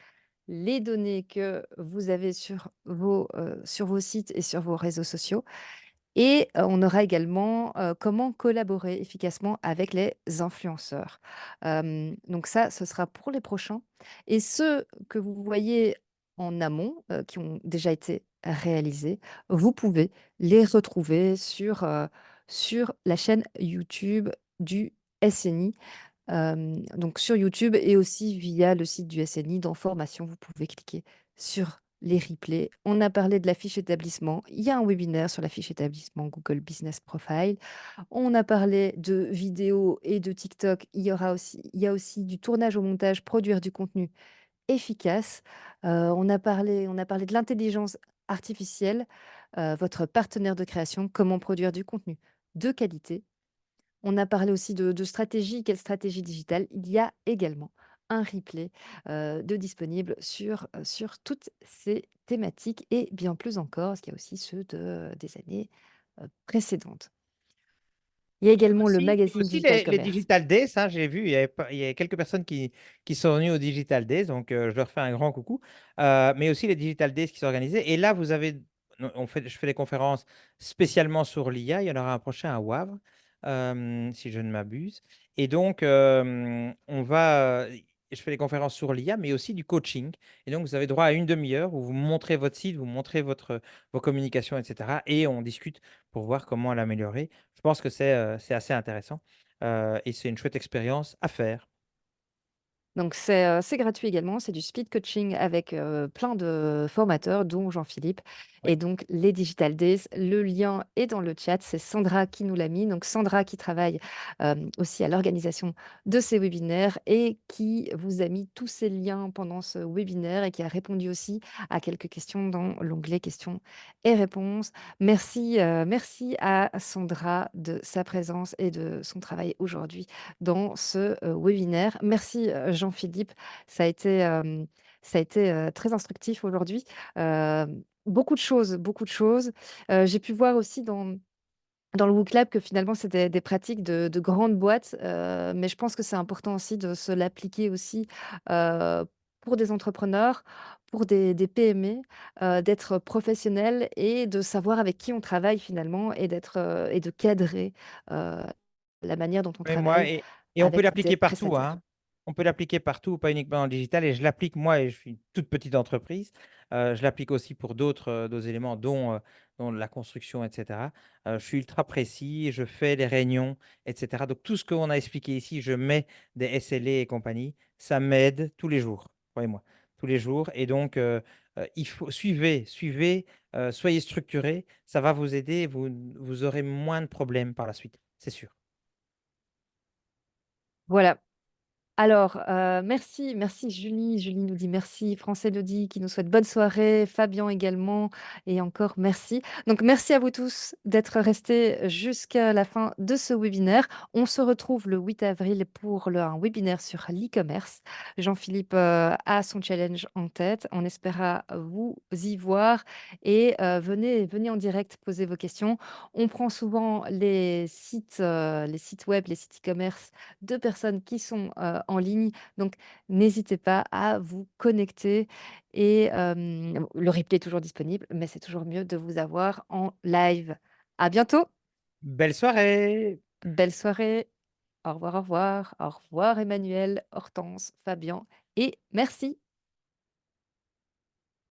les données que vous avez sur vos sites et sur vos réseaux sociaux. Et on aura également, comment collaborer efficacement avec les influenceurs. Donc ça, ce sera pour les prochains et ceux que vous voyez en amont, qui ont déjà été réalisés, vous pouvez les retrouver sur la chaîne YouTube du SNI. Donc sur YouTube et aussi via le site du SNI dans formation, vous pouvez cliquer sur les replays. On a parlé de la fiche établissement. Il y a un webinaire sur la fiche établissement Google Business Profile. On a parlé de vidéos et de TikTok. Il y a aussi du tournage au montage, produire du contenu efficace. On a parlé de l'intelligence artificielle, votre partenaire de création, comment produire du contenu de qualité. On a parlé aussi de stratégie. Quelle stratégie digitale? Il y a également un replay, de disponible sur toutes ces thématiques et bien plus encore, parce qu'il y a aussi ceux des années, précédentes. Il y a également le Il y a magazine aussi Digital les Commerce. Digital Days, hein, j'ai vu, il y a quelques personnes qui sont venues aux Digital Days, donc je leur fais un grand coucou. Mais aussi les Digital Days qui sont organisés. Et là, je fais des conférences spécialement sur l'IA. Il y en aura un prochain à Wavre, si je ne m'abuse. Et donc, je fais des conférences sur l'IA, mais aussi du coaching. Et donc, vous avez droit à une demi-heure où vous montrez votre site, vous montrez vos communications, etc. Et on discute pour voir comment l'améliorer. Je pense que c'est assez intéressant, et c'est une chouette expérience à faire. Donc c'est gratuit également, c'est du speed coaching avec, plein de formateurs dont Jean-Philippe Oui. et donc les Digital Days. Le lien est dans le chat, c'est Sandra qui nous l'a mis. Donc Sandra qui travaille, aussi à l'organisation de ces webinaires et qui vous a mis tous ces liens pendant ce webinaire et qui a répondu aussi à quelques questions dans l'onglet questions et réponses. Merci à Sandra de sa présence et de son travail aujourd'hui dans ce, webinaire. Merci, Jean-Philippe. Ça a été, très instructif aujourd'hui. Beaucoup de choses, beaucoup de choses. J'ai pu voir aussi dans le WooClap que finalement c'était des pratiques de grandes boîtes, mais je pense que c'est important aussi de se l'appliquer aussi, heu, pour des entrepreneurs, pour des PME, d'être professionnel et de savoir avec qui on travaille finalement et et de cadrer, heu, la manière dont on Oui, moi travaille et on peut avec des l'appliquer partout, prestataires. hein. On peut l'appliquer partout, pas uniquement dans le digital et je l'applique moi et je suis une toute petite entreprise. Je l'applique aussi pour d'autres éléments dont la construction et cetera. Je suis ultra précis, je fais les réunions et cetera. Donc tout ce qu'on a expliqué ici, je mets des SLA et compagnie, ça m'aide tous les jours, croyez-moi, tous les jours et donc il faut suivez, soyez structurés, ça va vous aider, vous aurez moins de problèmes par la suite, c'est sûr. Voilà. Alors, merci Julie. Julie nous dit merci. France Élodie qui nous souhaite bonne soirée. Fabien également et encore merci. Donc merci à vous tous d'être restés jusqu'à la fin de ce webinaire. On se retrouve le 8 avril pour un webinaire sur l'e-commerce. Jean-Philippe, a son challenge en tête. On espéra vous y voir et venez en direct poser vos questions. On prend souvent les sites web, les sites e-commerce de personnes qui sont, en ligne. Donc n'hésitez pas à vous connecter et le replay est toujours disponible, mais c'est toujours mieux de vous avoir en live. À bientôt, Belle soirée! belle soirée. Au revoir, au revoir. Au revoir Emmanuel, Hortense, Fabien et merci.